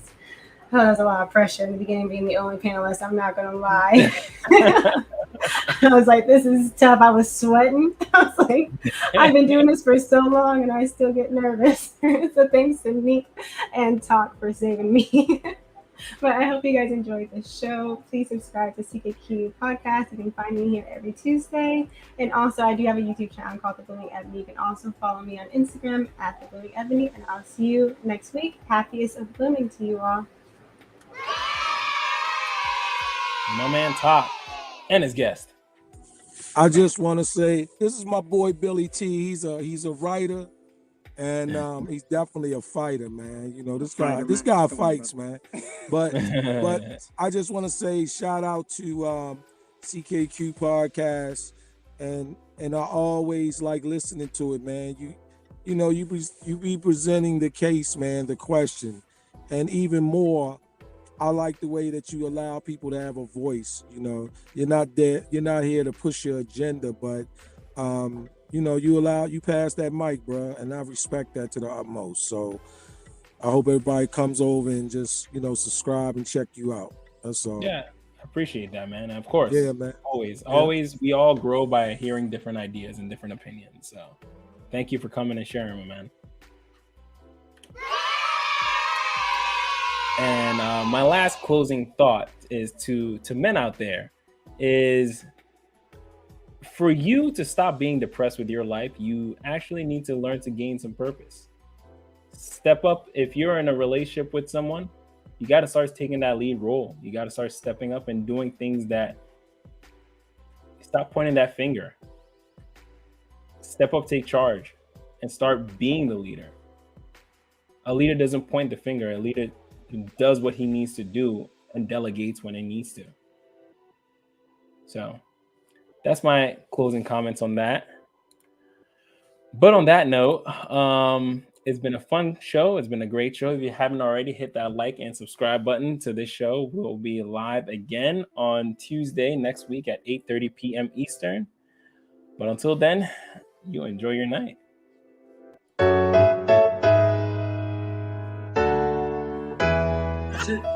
that was a lot of pressure in the beginning being the only panelist. I'm not going to lie. I was like, this is tough. I was sweating. I was like, I've been doing this for so long and I still get nervous. So thanks to Nick and Talk for saving me. But I hope you guys enjoyed the show. Please subscribe to CKQ Podcast. You can find me here every Tuesday. And also, I do have a YouTube channel called The Blooming Ebony. You can also follow me on Instagram at The Blooming Ebony. And I'll see you next week. Happiest of blooming to you all. My man Top and his guest. I just want to say, this is my boy Billy T. He's a writer. And he's definitely a fighter, man. You know, this guy fights, man. But I just want to say shout out to CKQ Podcast, and I always like listening to it, man. You be presenting the case, man, the question, and even more, I like the way that you allow people to have a voice. You know, you're not here to push your agenda, but you pass that mic, bro, and I respect that to the utmost. So I hope everybody comes over and just, subscribe and check you out. That's all. Yeah, I appreciate that, man. Of course. Yeah, man. Always, we all grow by hearing different ideas and different opinions. So thank you for coming and sharing, my man. And my last closing thought is to men out there is, for you to stop being depressed with your life, you actually need to learn to gain some purpose. Step up. If you're in a relationship with someone, you got to start taking that lead role. You got to start stepping up and doing things that stop pointing that finger. Step up, take charge, and start being the leader. A leader doesn't point the finger. A leader does what he needs to do and delegates when he needs to. So that's my closing comments on that. But on that note, it's been a fun show. It's been a great show. If you haven't already, hit that like and subscribe button to this show. We'll be live again on Tuesday next week at 8:30 p.m. Eastern. But until then, you enjoy your night.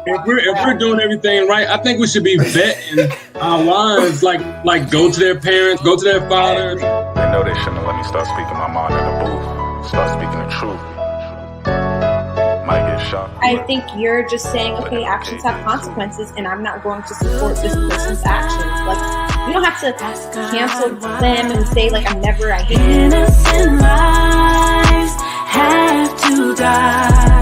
If we're doing everything right, I think we should be vetting our wives, like go to their parents, go to their fathers. They know they shouldn't have let me start speaking my mind in the booth. Start speaking the truth. Might get shot. I think you're just saying, okay, actions have consequences, and I'm not going to support this person's actions. Like, you don't have to cancel them and say, like, I'm never, I hate you. Innocent lives have to die.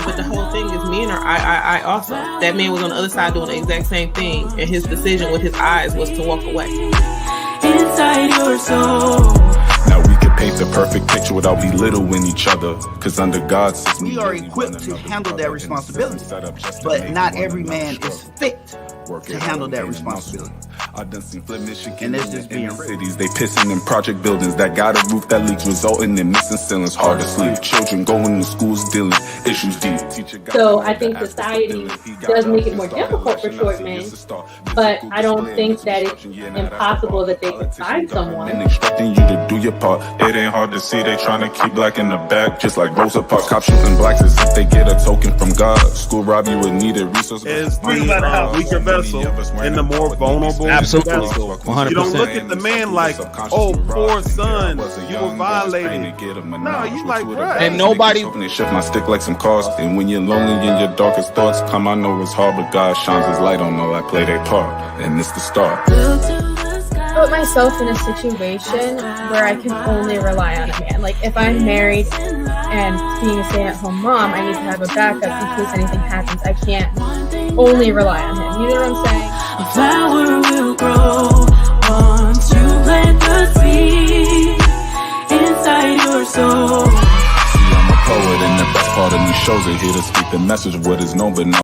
But the whole thing is men are I also. That man was on the other side doing the exact same thing, and his decision with his eyes was to walk away. Inside your soul. Now we could paint the perfect picture without belittling each other. Cause under God's system, we are equipped to handle that responsibility. But not every man is fit to handle that responsibility. I done seen Flint, Michigan, and this is being cities. They pissing in project buildings that got a roof that leaks, resulting in missing ceilings. Hard to sleep. Children going to schools dealing issues deep. So I think society does make it more difficult for short men, but I don't think that it's impossible that they can find someone. And expecting you to do your part. It ain't hard to see they trying to keep black in the back, just like Rosa Parks. Cops shooting blacks as if they get a token from God. School rob you with needed resources. Is the weaker vessel and the more vulnerable. Absolutely, 100%. You don't look at the man like, oh, poor son, you were violated. No, you like, right. And nobody. They shift my stick like some cars. And when you're lonely in your darkest thoughts, come, I know it's hard, but God shines his light on all I play their part. And it's the start. Put myself in a situation where I can only rely on a man. Like if I'm married and being a stay-at-home mom, I need to have a backup in case anything happens. I can't only rely on him. You know what I'm saying? A flower will grow once you plant the seed inside your soul. See, I'm a poet, and the best part of me shows it here to speak the message of what is known but not